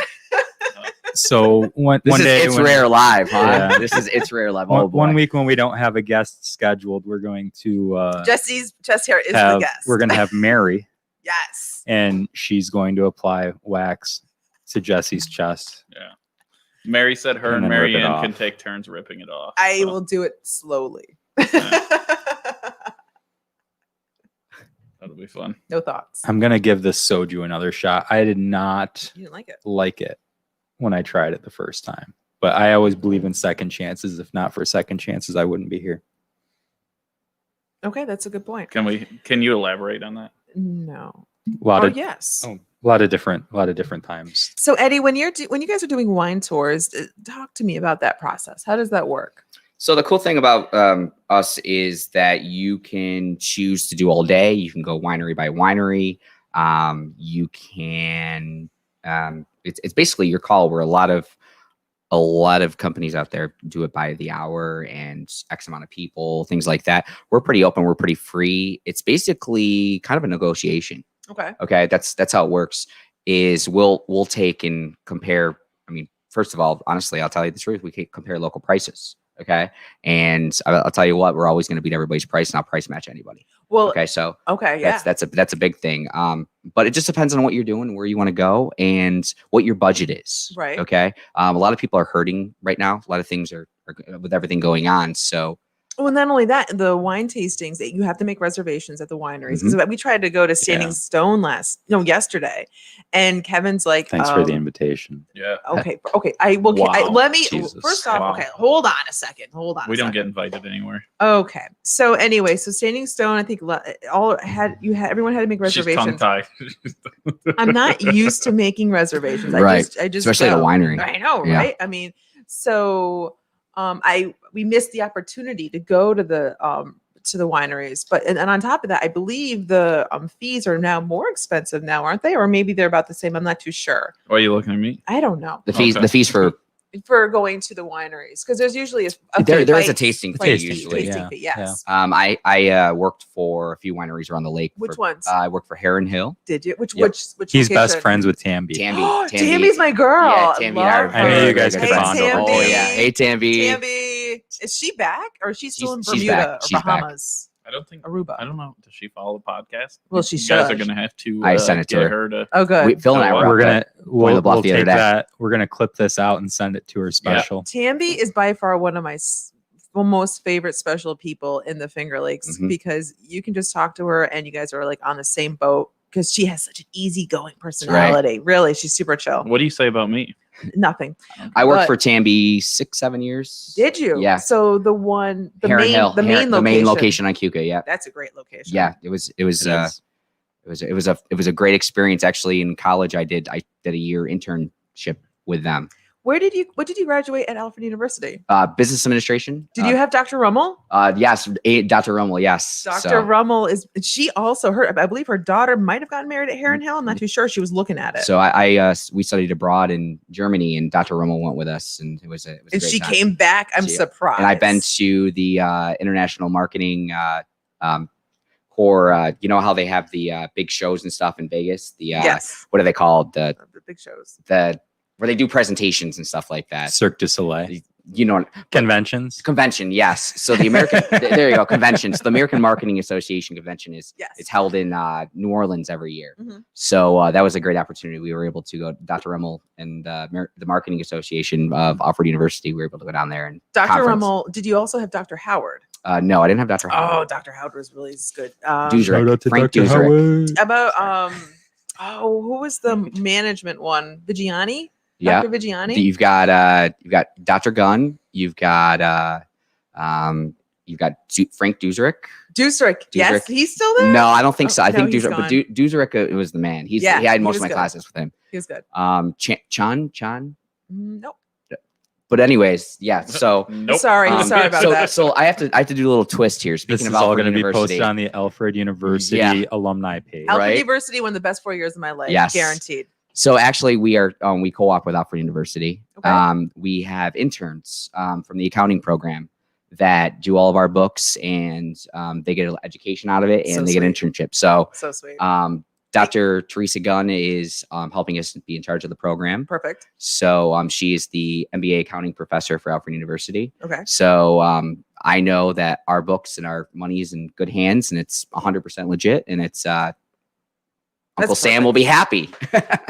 [SPEAKER 1] So one day,
[SPEAKER 2] It's Rare live, huh?
[SPEAKER 1] Yeah.
[SPEAKER 2] This is It's Rare live. Oh,
[SPEAKER 1] one
[SPEAKER 2] boy.
[SPEAKER 1] week when we don't have a guest scheduled, we're going to
[SPEAKER 4] Jesse's chest hair is the guest.
[SPEAKER 1] we're going to have Mary,
[SPEAKER 4] yes.
[SPEAKER 1] and she's going to apply wax to Jesse's chest.
[SPEAKER 5] Yeah. Mary said her
[SPEAKER 1] And
[SPEAKER 5] and
[SPEAKER 1] then rip it
[SPEAKER 5] Marianne
[SPEAKER 1] off.
[SPEAKER 5] can take turns ripping it off.
[SPEAKER 4] I
[SPEAKER 5] so
[SPEAKER 4] will do it slowly.
[SPEAKER 5] that'll be fun.
[SPEAKER 4] No thoughts.
[SPEAKER 1] I'm going to give this soju another shot. I did not
[SPEAKER 4] You didn't like it.
[SPEAKER 1] like it when I tried it the first time, but I always believe in second chances. If not for second chances, I wouldn't be here.
[SPEAKER 4] Okay, that's a good point.
[SPEAKER 5] Can you elaborate on that?
[SPEAKER 4] No.
[SPEAKER 1] A lot
[SPEAKER 4] Oh,
[SPEAKER 1] of
[SPEAKER 4] yes.
[SPEAKER 1] a lot of different times.
[SPEAKER 4] So Eddie, when you guys are doing wine tours, talk to me about that process. How does that work?
[SPEAKER 2] So the cool thing about us is that you can choose to do all day. You can go winery by winery. You can. It's basically your call. Where a lot of companies out there do it by the hour and X amount of people, things like that. We're pretty open. We're pretty free. It's basically kind of a negotiation.
[SPEAKER 4] Okay.
[SPEAKER 2] Okay, that's how it works. Is we'll take and compare. I mean, first of all, honestly, I'll tell you the truth. We can compare local prices. Okay, and I'll tell you what, we're always going to beat everybody's price, and I'll price match anybody.
[SPEAKER 4] Well,
[SPEAKER 2] Okay, so
[SPEAKER 4] yeah.
[SPEAKER 2] that's a big thing. But it just depends on what you're doing, where you want to go, and what your budget is.
[SPEAKER 4] Right.
[SPEAKER 2] Okay. A lot of people are hurting right now. A lot of things are with everything going on. So.
[SPEAKER 4] Well, not only that, the wine tastings that you have to make reservations at the wineries.
[SPEAKER 2] Mm-hmm.
[SPEAKER 4] Because we tried to go to Standing
[SPEAKER 1] Yeah.
[SPEAKER 4] Stone yesterday, and Kevin's like,
[SPEAKER 1] Thanks for the invitation.
[SPEAKER 5] Yeah.
[SPEAKER 4] Okay. I will.
[SPEAKER 5] Wow.
[SPEAKER 4] Let me
[SPEAKER 1] Jesus.
[SPEAKER 4] first off.
[SPEAKER 5] Wow.
[SPEAKER 4] Okay, hold on a second.
[SPEAKER 5] We don't get invited anywhere.
[SPEAKER 4] Okay. So anyway, so Standing Stone, I think everyone had to make
[SPEAKER 5] She's tongue
[SPEAKER 4] reservations.
[SPEAKER 5] tied.
[SPEAKER 4] I'm not used to making reservations.
[SPEAKER 2] Right.
[SPEAKER 4] I just
[SPEAKER 2] Especially at a
[SPEAKER 4] go.
[SPEAKER 2] winery.
[SPEAKER 4] I know,
[SPEAKER 2] Yeah.
[SPEAKER 4] right? I mean, so we missed the opportunity to go to the wineries, but and on top of that, I believe the fees are now more expensive now, aren't they? Or maybe they're about the same. I'm not too sure.
[SPEAKER 5] Why are you looking at me?
[SPEAKER 4] I don't know
[SPEAKER 2] The fees,
[SPEAKER 5] Okay.
[SPEAKER 2] the fees for
[SPEAKER 4] going to the wineries because there's usually a
[SPEAKER 2] there
[SPEAKER 4] fee,
[SPEAKER 2] is
[SPEAKER 4] right?
[SPEAKER 2] a tasting fee
[SPEAKER 1] tasting
[SPEAKER 2] usually.
[SPEAKER 1] fee,
[SPEAKER 4] Tasting
[SPEAKER 1] yeah,
[SPEAKER 4] fee, yes.
[SPEAKER 2] I worked for a few wineries around the lake.
[SPEAKER 4] Which ones?
[SPEAKER 2] I worked for Heron Hill.
[SPEAKER 4] Did you? Which
[SPEAKER 2] Yep.
[SPEAKER 4] which?
[SPEAKER 1] He's best
[SPEAKER 4] location?
[SPEAKER 1] friends with Tamby.
[SPEAKER 4] Tammy's my girl.
[SPEAKER 2] Yeah,
[SPEAKER 4] I
[SPEAKER 2] Tamby and
[SPEAKER 4] love
[SPEAKER 2] I are
[SPEAKER 4] her.
[SPEAKER 1] I knew you guys
[SPEAKER 2] very
[SPEAKER 1] could
[SPEAKER 2] good
[SPEAKER 1] bond
[SPEAKER 2] friends.
[SPEAKER 1] over
[SPEAKER 2] Oh
[SPEAKER 1] it.
[SPEAKER 2] yeah, hey Tamby.
[SPEAKER 4] Tamby, is she back or is she still in
[SPEAKER 2] She's
[SPEAKER 4] Bermuda
[SPEAKER 2] back.
[SPEAKER 4] or
[SPEAKER 2] She's back.
[SPEAKER 4] Bahamas?
[SPEAKER 5] I don't think.
[SPEAKER 4] Aruba.
[SPEAKER 5] I don't know. Does she follow the podcast?
[SPEAKER 4] Well, she
[SPEAKER 5] You guys are
[SPEAKER 4] should.
[SPEAKER 5] gonna have to.
[SPEAKER 2] I sent it to
[SPEAKER 5] get
[SPEAKER 2] her.
[SPEAKER 5] to.
[SPEAKER 4] Oh, good.
[SPEAKER 2] Phil and I
[SPEAKER 5] Oh,
[SPEAKER 2] were
[SPEAKER 1] We're
[SPEAKER 2] up
[SPEAKER 1] gonna
[SPEAKER 2] at Boiler Bluff the other
[SPEAKER 1] take
[SPEAKER 2] day.
[SPEAKER 1] that. We're gonna clip this out and send it to her special.
[SPEAKER 4] Tamby is by far one of my most favorite special people in the Finger Lakes
[SPEAKER 2] Mhm.
[SPEAKER 4] because you can just talk to her and you guys are like on the same boat because she has such an easygoing personality. Really, she's super chill.
[SPEAKER 5] What do you say about me?
[SPEAKER 4] Nothing.
[SPEAKER 2] I worked
[SPEAKER 4] But-
[SPEAKER 2] for Tamby 6-7 years.
[SPEAKER 4] Did you?
[SPEAKER 2] Yeah.
[SPEAKER 4] So the
[SPEAKER 2] Heron Hill,
[SPEAKER 4] the main
[SPEAKER 2] location on Cuca. Yeah.
[SPEAKER 4] That's a great location.
[SPEAKER 2] Yeah. It was
[SPEAKER 1] It is.
[SPEAKER 2] a great experience. Actually, in college, I did a year internship with them.
[SPEAKER 4] What did you graduate at Alfred University?
[SPEAKER 2] Business administration.
[SPEAKER 4] Did you have Dr. Rummel?
[SPEAKER 2] Yes, Dr. Rummel. Yes.
[SPEAKER 4] Dr. Rummel she also I believe her daughter might have gotten married at Heron Hill. I'm not too sure. She was looking at it.
[SPEAKER 2] So we studied abroad in Germany, and Dr. Rummel went with us, and it was a
[SPEAKER 4] and
[SPEAKER 2] great
[SPEAKER 4] she
[SPEAKER 2] time.
[SPEAKER 4] came back. I'm
[SPEAKER 2] Yeah.
[SPEAKER 4] surprised.
[SPEAKER 2] And I've been to the international marketing core. You know how they have the big shows and stuff in Vegas. The
[SPEAKER 4] yes,
[SPEAKER 2] what are they called? The
[SPEAKER 4] big shows.
[SPEAKER 2] where they do presentations and stuff like that.
[SPEAKER 1] Cirque du Soleil
[SPEAKER 2] You know,
[SPEAKER 1] conventions.
[SPEAKER 2] convention. Yes. So the American there you go, convention. So the American Marketing Association convention is
[SPEAKER 4] Yes.
[SPEAKER 2] it's held in New Orleans every year.
[SPEAKER 4] Mhm.
[SPEAKER 2] So that was a great opportunity. We were able to go. Dr. Rummel and the Marketing Association of Alfred University. We were able to go down there and
[SPEAKER 4] Dr.
[SPEAKER 2] conference.
[SPEAKER 4] Rummel. Did you also have Dr. Howard?
[SPEAKER 2] No, I didn't have Dr. Howard.
[SPEAKER 4] Oh, Dr. Howard was really good.
[SPEAKER 2] Duzeric, Frank Duzeric.
[SPEAKER 4] About who was the management one? Vigiani?
[SPEAKER 2] Yeah.
[SPEAKER 4] Dr. Vigiani?
[SPEAKER 2] You've got Dr. Gunn. You've got Frank Duzeric.
[SPEAKER 4] Duzeric. Yes,
[SPEAKER 2] Duzeric.
[SPEAKER 4] he's still there?
[SPEAKER 2] No, I don't think so. I
[SPEAKER 4] no,
[SPEAKER 2] think
[SPEAKER 4] he's
[SPEAKER 2] Duzeric, but Duzeric was the man. He
[SPEAKER 4] Yeah,
[SPEAKER 2] had
[SPEAKER 4] he
[SPEAKER 2] most
[SPEAKER 4] was
[SPEAKER 2] of my
[SPEAKER 4] good.
[SPEAKER 2] classes with him.
[SPEAKER 4] He was good.
[SPEAKER 2] Chan.
[SPEAKER 4] Nope.
[SPEAKER 2] But anyways, yeah. So
[SPEAKER 5] Nope.
[SPEAKER 4] Sorry about that.
[SPEAKER 2] So I have to do a little twist here.
[SPEAKER 1] This
[SPEAKER 2] Speaking
[SPEAKER 1] is
[SPEAKER 2] of
[SPEAKER 1] all
[SPEAKER 2] Alfred
[SPEAKER 1] going to be
[SPEAKER 2] University,
[SPEAKER 1] posted on the Alfred University
[SPEAKER 2] Yeah.
[SPEAKER 1] alumni page.
[SPEAKER 4] Alfred
[SPEAKER 2] right?
[SPEAKER 4] University, one of the best 4 years of my life.
[SPEAKER 2] Yes.
[SPEAKER 4] Guaranteed.
[SPEAKER 2] So actually, we are we co-op with Alfred University.
[SPEAKER 4] Okay.
[SPEAKER 2] We have interns from the accounting program that do all of our books, and they get an education out of it, and
[SPEAKER 4] So
[SPEAKER 2] they get
[SPEAKER 4] sweet.
[SPEAKER 2] internships. So
[SPEAKER 4] So sweet.
[SPEAKER 2] Dr. Teresa Gunn is helping us be in charge of the program.
[SPEAKER 4] Perfect.
[SPEAKER 2] So she is the MBA accounting professor for Alfred University.
[SPEAKER 4] Okay.
[SPEAKER 2] So I know that our books and our money is in good hands, and it's 100% legit, and it's Uncle Sam will be happy.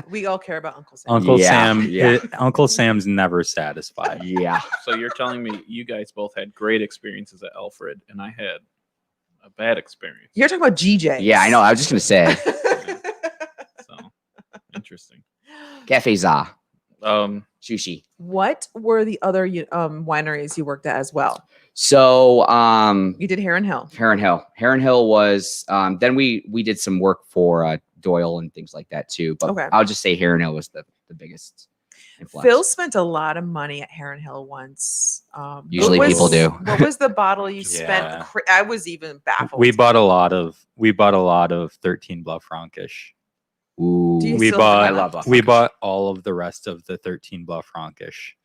[SPEAKER 4] We all care about Uncle Sam.
[SPEAKER 1] Uncle
[SPEAKER 2] Yeah,
[SPEAKER 1] Sam.
[SPEAKER 2] yeah.
[SPEAKER 1] Uncle Sam's never satisfied.
[SPEAKER 2] Yeah.
[SPEAKER 5] So you're telling me you guys both had great experiences at Alfred, and I had a bad experience.
[SPEAKER 4] You're talking about GJ.
[SPEAKER 2] Yeah, I know. I was just going to say
[SPEAKER 5] So interesting.
[SPEAKER 2] Cafe Za,
[SPEAKER 5] Sushi.
[SPEAKER 4] What were the other wineries you worked at as well?
[SPEAKER 2] So
[SPEAKER 4] You did Heron Hill.
[SPEAKER 2] Heron Hill was then we did some work for Doyle and things like that too. But
[SPEAKER 4] Okay.
[SPEAKER 2] I'll just say Heron Hill was the biggest influence.
[SPEAKER 4] Phil spent a lot of money at Heron Hill once.
[SPEAKER 2] Usually
[SPEAKER 4] what
[SPEAKER 2] people do.
[SPEAKER 4] What was the bottle you
[SPEAKER 1] Yeah.
[SPEAKER 4] spent? I was even baffled.
[SPEAKER 1] We bought a lot of 13 Bluff Frankish.
[SPEAKER 2] Ooh,
[SPEAKER 4] Do you
[SPEAKER 1] We
[SPEAKER 4] still
[SPEAKER 1] bought-
[SPEAKER 4] have
[SPEAKER 2] I
[SPEAKER 4] that?
[SPEAKER 2] love Bluff
[SPEAKER 1] We
[SPEAKER 2] Frankish.
[SPEAKER 1] bought all of the rest of the 13 Bluff Frankish.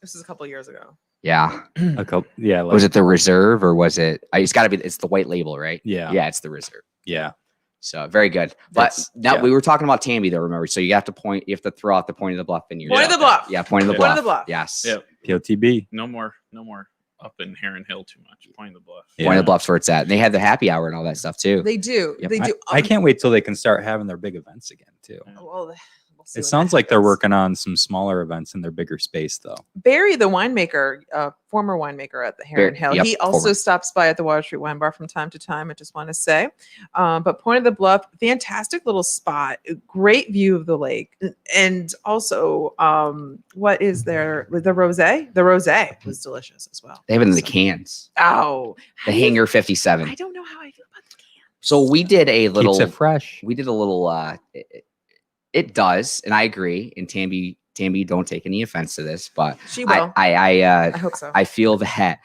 [SPEAKER 4] This is a couple years ago.
[SPEAKER 2] Yeah.
[SPEAKER 1] A couple, yeah, like,
[SPEAKER 2] Was it the reserve or was it? It's got to be. It's the white label, right?
[SPEAKER 1] Yeah.
[SPEAKER 2] Yeah, it's the reserve.
[SPEAKER 1] Yeah.
[SPEAKER 2] So very good. But
[SPEAKER 1] That's-
[SPEAKER 2] now
[SPEAKER 1] yeah.
[SPEAKER 2] we were talking about Tammy though. Remember? So you have to throw out the Point of the Bluff vineyard.
[SPEAKER 4] Point of the Bluff.
[SPEAKER 2] Yeah, Point of the
[SPEAKER 5] Yeah.
[SPEAKER 2] Bluff.
[SPEAKER 4] Point of the Bluff.
[SPEAKER 2] Yes.
[SPEAKER 5] Yep.
[SPEAKER 1] POTB.
[SPEAKER 5] No more up in Heron Hill too much. Point the Bluff.
[SPEAKER 1] Yeah.
[SPEAKER 2] Point of the Bluff's where it's at. And they had the happy hour and all that stuff too.
[SPEAKER 4] They do.
[SPEAKER 2] Yep.
[SPEAKER 4] They do.
[SPEAKER 1] I can't wait till they can start having their big events again too.
[SPEAKER 4] Well, we'll see
[SPEAKER 1] It
[SPEAKER 4] when
[SPEAKER 1] sounds
[SPEAKER 4] that
[SPEAKER 1] like they're
[SPEAKER 4] happens.
[SPEAKER 1] working on some smaller events in their bigger space though.
[SPEAKER 4] Barry, the winemaker, former winemaker at the Heron
[SPEAKER 2] Barry,
[SPEAKER 4] Hill,
[SPEAKER 2] yep,
[SPEAKER 4] he also
[SPEAKER 2] former.
[SPEAKER 4] stops by at the Water Street Wine Bar from time to time. I just want to say, but Point of the Bluff, fantastic little spot, great view of the lake, and also, what is there? The rosé. The rosé was delicious as well.
[SPEAKER 2] They have it in the
[SPEAKER 4] So-
[SPEAKER 2] cans.
[SPEAKER 4] Oh,
[SPEAKER 2] The Hanger 57.
[SPEAKER 4] I don't know how I feel about the can.
[SPEAKER 2] So we did a little.
[SPEAKER 1] Keeps it fresh.
[SPEAKER 2] We did a little. It does, and I agree. And Tammy, don't take any offense to this, but
[SPEAKER 4] She will.
[SPEAKER 2] I
[SPEAKER 4] I hope so.
[SPEAKER 2] I feel that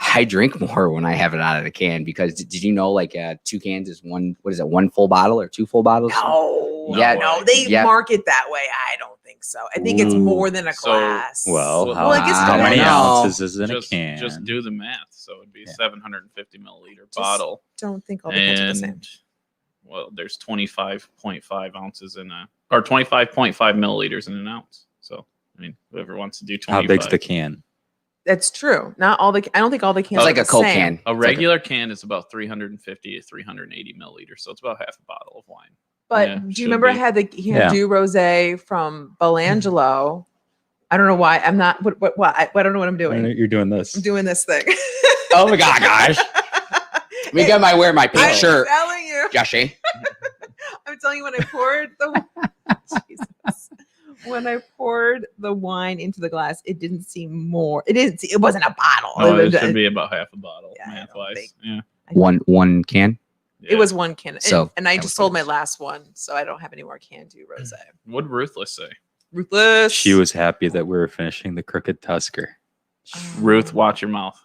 [SPEAKER 2] I drink more when I have it out of the can because did you know like 2 cans is one? What is it? 1 full bottle or 2 full bottles?
[SPEAKER 4] No,
[SPEAKER 2] Yeah,
[SPEAKER 4] no, they
[SPEAKER 2] yeah.
[SPEAKER 4] market that way. I don't think so. I think it's
[SPEAKER 2] Ooh.
[SPEAKER 4] more than a
[SPEAKER 5] So-
[SPEAKER 4] glass.
[SPEAKER 1] Well,
[SPEAKER 5] Well,
[SPEAKER 1] how,
[SPEAKER 4] I guess it
[SPEAKER 1] how many
[SPEAKER 4] depends.
[SPEAKER 1] ounces is in a
[SPEAKER 5] Just,
[SPEAKER 1] can?
[SPEAKER 5] just do the math. So it'd be
[SPEAKER 1] Yeah.
[SPEAKER 5] 750 milliliter bottle.
[SPEAKER 4] don't think all the cans are the same.
[SPEAKER 5] And well, there's 25.5 ounces in or 25.5 milliliters in an ounce. So I mean, whoever wants to do 25.
[SPEAKER 1] How big's the can?
[SPEAKER 4] That's true. Not all the. I don't think all the cans.
[SPEAKER 2] It's
[SPEAKER 4] are
[SPEAKER 2] like a
[SPEAKER 4] the
[SPEAKER 2] Coke
[SPEAKER 4] same.
[SPEAKER 2] can.
[SPEAKER 5] A
[SPEAKER 2] It's like
[SPEAKER 5] regular can is about 350 to 380 milliliters, so it's about half a bottle of wine.
[SPEAKER 4] But
[SPEAKER 5] Yeah,
[SPEAKER 4] do you
[SPEAKER 5] should
[SPEAKER 4] remember I
[SPEAKER 5] be.
[SPEAKER 4] had the
[SPEAKER 1] Yeah.
[SPEAKER 4] do rosé from Belangelo? I don't know why. I'm not. What? I don't know what I'm doing.
[SPEAKER 1] You're doing this.
[SPEAKER 4] I'm doing this thing.
[SPEAKER 2] Oh my god, gosh! We got my wear my pink
[SPEAKER 4] I'm
[SPEAKER 2] shirt,
[SPEAKER 4] telling you.
[SPEAKER 2] Joshy.
[SPEAKER 4] I'm telling you when I poured the Jesus. When I poured the wine into the glass, it didn't seem more. It didn't. It wasn't a bottle.
[SPEAKER 5] Oh,
[SPEAKER 4] it,
[SPEAKER 5] it
[SPEAKER 4] was-
[SPEAKER 5] should be about half a bottle,
[SPEAKER 4] Yeah, I
[SPEAKER 5] math
[SPEAKER 4] don't
[SPEAKER 5] wise.
[SPEAKER 4] think-
[SPEAKER 5] Yeah.
[SPEAKER 2] One can.
[SPEAKER 4] it was one can. And-
[SPEAKER 2] So,
[SPEAKER 4] and I
[SPEAKER 2] that
[SPEAKER 4] just
[SPEAKER 2] was
[SPEAKER 4] sold my
[SPEAKER 2] nice.
[SPEAKER 4] last one, so I don't have any more can do rosé.
[SPEAKER 5] What did Ruthless say?
[SPEAKER 4] Ruthless.
[SPEAKER 1] She was happy that we were finishing the Crooked Tusker.
[SPEAKER 5] Ruth, watch your mouth.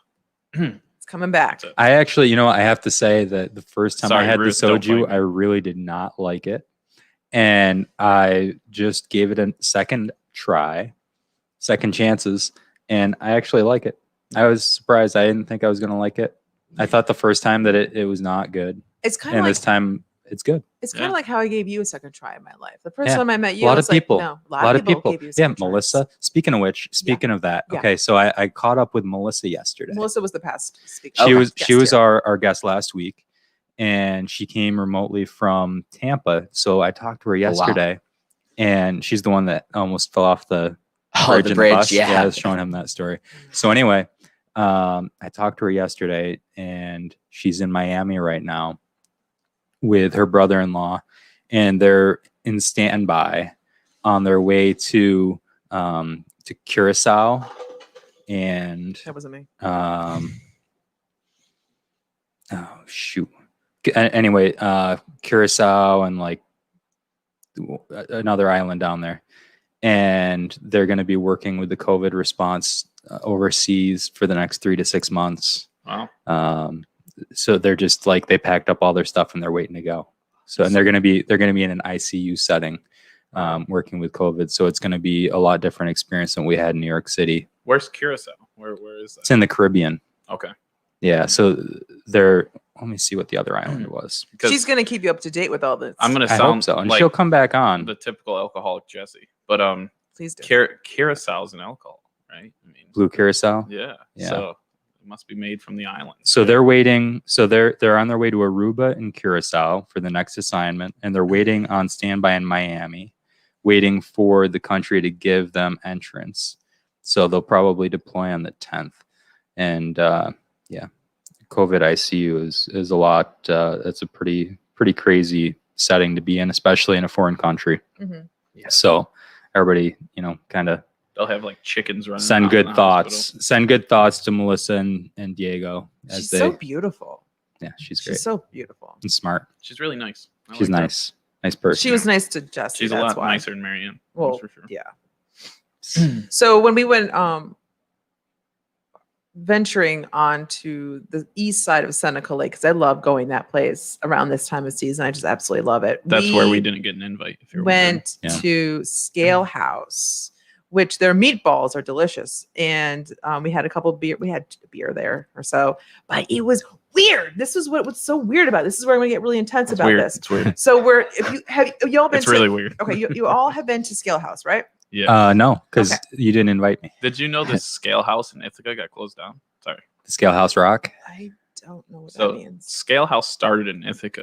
[SPEAKER 4] It's coming back.
[SPEAKER 5] That's it.
[SPEAKER 1] I actually, I have to say that the first time I
[SPEAKER 5] Sorry,
[SPEAKER 1] had
[SPEAKER 5] Ruth,
[SPEAKER 1] the
[SPEAKER 5] don't
[SPEAKER 1] soju,
[SPEAKER 5] fight me.
[SPEAKER 1] I really did not like it. And I just gave it a second chances, and I actually like it. I was surprised. I didn't think I was going to like it. I thought the first time that it was not good.
[SPEAKER 4] It's kind
[SPEAKER 1] And
[SPEAKER 4] of like
[SPEAKER 1] this time it's good.
[SPEAKER 4] it's kind
[SPEAKER 5] Yeah.
[SPEAKER 4] of like how I gave you a second try in my life. The first
[SPEAKER 1] Yeah.
[SPEAKER 4] time I met you,
[SPEAKER 1] A lot
[SPEAKER 4] I was
[SPEAKER 1] of people.
[SPEAKER 4] Like, no,
[SPEAKER 1] A lot of people.
[SPEAKER 4] gave you a
[SPEAKER 1] Yeah,
[SPEAKER 4] second try.
[SPEAKER 1] Melissa. Speaking of which, speaking of that,
[SPEAKER 4] Yeah.
[SPEAKER 1] okay, so I caught up with Melissa yesterday.
[SPEAKER 4] Melissa was the past speaker.
[SPEAKER 1] She
[SPEAKER 2] Okay.
[SPEAKER 1] was
[SPEAKER 4] Guest
[SPEAKER 1] she was
[SPEAKER 4] here.
[SPEAKER 1] our guest last week, and she came remotely from Tampa. So I talked to her
[SPEAKER 2] Oh, wow.
[SPEAKER 1] yesterday, and she's the one that almost fell off the
[SPEAKER 2] Oh,
[SPEAKER 1] bridge.
[SPEAKER 2] the
[SPEAKER 1] in
[SPEAKER 2] bridge.
[SPEAKER 1] bus. I
[SPEAKER 2] Yeah.
[SPEAKER 1] was showing him that story. So anyway, I talked to her yesterday, and she's in Miami right now with her brother-in-law, and they're in standby on their way to Curacao, and
[SPEAKER 4] That wasn't me.
[SPEAKER 1] oh shoot. Anyway, Curacao and like another island down there, and they're going to be working with the COVID response overseas for the next 3 to 6 months.
[SPEAKER 5] Wow.
[SPEAKER 1] So they're just like they packed up all their stuff and they're waiting to go. So and they're going to be in an ICU setting, working with COVID. So it's going to be a lot different experience than we had in New York City.
[SPEAKER 5] Where's Curacao? Where is
[SPEAKER 1] It's
[SPEAKER 5] that?
[SPEAKER 1] in the Caribbean.
[SPEAKER 5] Okay.
[SPEAKER 1] Yeah. So they're let me see what the other island was.
[SPEAKER 5] Because
[SPEAKER 4] She's gonna keep you up to date with all this.
[SPEAKER 5] I'm gonna
[SPEAKER 1] I hope
[SPEAKER 5] sound
[SPEAKER 1] so, and
[SPEAKER 5] like
[SPEAKER 1] she'll come back on.
[SPEAKER 5] the typical alcoholic Jesse, but
[SPEAKER 4] Please do.
[SPEAKER 5] Curacau's an alcohol, right? I mean,
[SPEAKER 1] Blue Curacao.
[SPEAKER 5] yeah.
[SPEAKER 1] Yeah.
[SPEAKER 5] So it must be made from the island.
[SPEAKER 1] So
[SPEAKER 5] right?
[SPEAKER 1] they're waiting. So they're on their way to Aruba and Curacao for the next assignment, and they're waiting on standby in Miami, waiting for the country to give them entrance. So they'll probably deploy on the 10th, and yeah, COVID ICU is a lot. It's a pretty crazy setting to be in, especially in a foreign country.
[SPEAKER 4] Mhm.
[SPEAKER 2] Yeah.
[SPEAKER 1] So everybody, kind of
[SPEAKER 5] They'll have like chickens running.
[SPEAKER 1] send
[SPEAKER 5] around
[SPEAKER 1] good
[SPEAKER 5] the
[SPEAKER 1] thoughts.
[SPEAKER 5] hospital.
[SPEAKER 1] Send good thoughts to Melissa and Diego as
[SPEAKER 4] She's
[SPEAKER 1] they.
[SPEAKER 4] so beautiful.
[SPEAKER 1] Yeah, she's great
[SPEAKER 4] She's so beautiful.
[SPEAKER 1] and smart.
[SPEAKER 5] She's really nice. I
[SPEAKER 1] She's
[SPEAKER 5] like her.
[SPEAKER 1] nice. Nice person.
[SPEAKER 4] She was nice to Jesse.
[SPEAKER 5] She's a
[SPEAKER 4] that's
[SPEAKER 5] lot
[SPEAKER 4] why.
[SPEAKER 5] nicer than Marianne.
[SPEAKER 4] Well,
[SPEAKER 5] That's for sure.
[SPEAKER 4] yeah. So when we went venturing onto the east side of Seneca Lake, because I love going that place around this time of season. I just absolutely love it.
[SPEAKER 5] That's where we didn't get an invite. If you're wondering.
[SPEAKER 4] went
[SPEAKER 1] Yeah.
[SPEAKER 4] to Scale House, which their meatballs are delicious, and we had a couple beer. We had beer there or so, but it was weird. This is what was so weird about it. This is where I'm gonna get really intense
[SPEAKER 5] It's
[SPEAKER 4] about
[SPEAKER 5] weird.
[SPEAKER 4] this.
[SPEAKER 5] It's weird.
[SPEAKER 4] So we're if you have y'all been
[SPEAKER 5] It's
[SPEAKER 4] to,
[SPEAKER 5] really weird.
[SPEAKER 4] okay, you all have been to Scale House, right?
[SPEAKER 5] Yeah.
[SPEAKER 1] No, because
[SPEAKER 4] Okay.
[SPEAKER 1] you didn't invite me.
[SPEAKER 5] Did you know this scale house in Ithaca got closed down? Sorry.
[SPEAKER 1] The Scale House Rock.
[SPEAKER 4] I don't know what
[SPEAKER 5] So
[SPEAKER 4] that means.
[SPEAKER 5] scale house started in Ithaca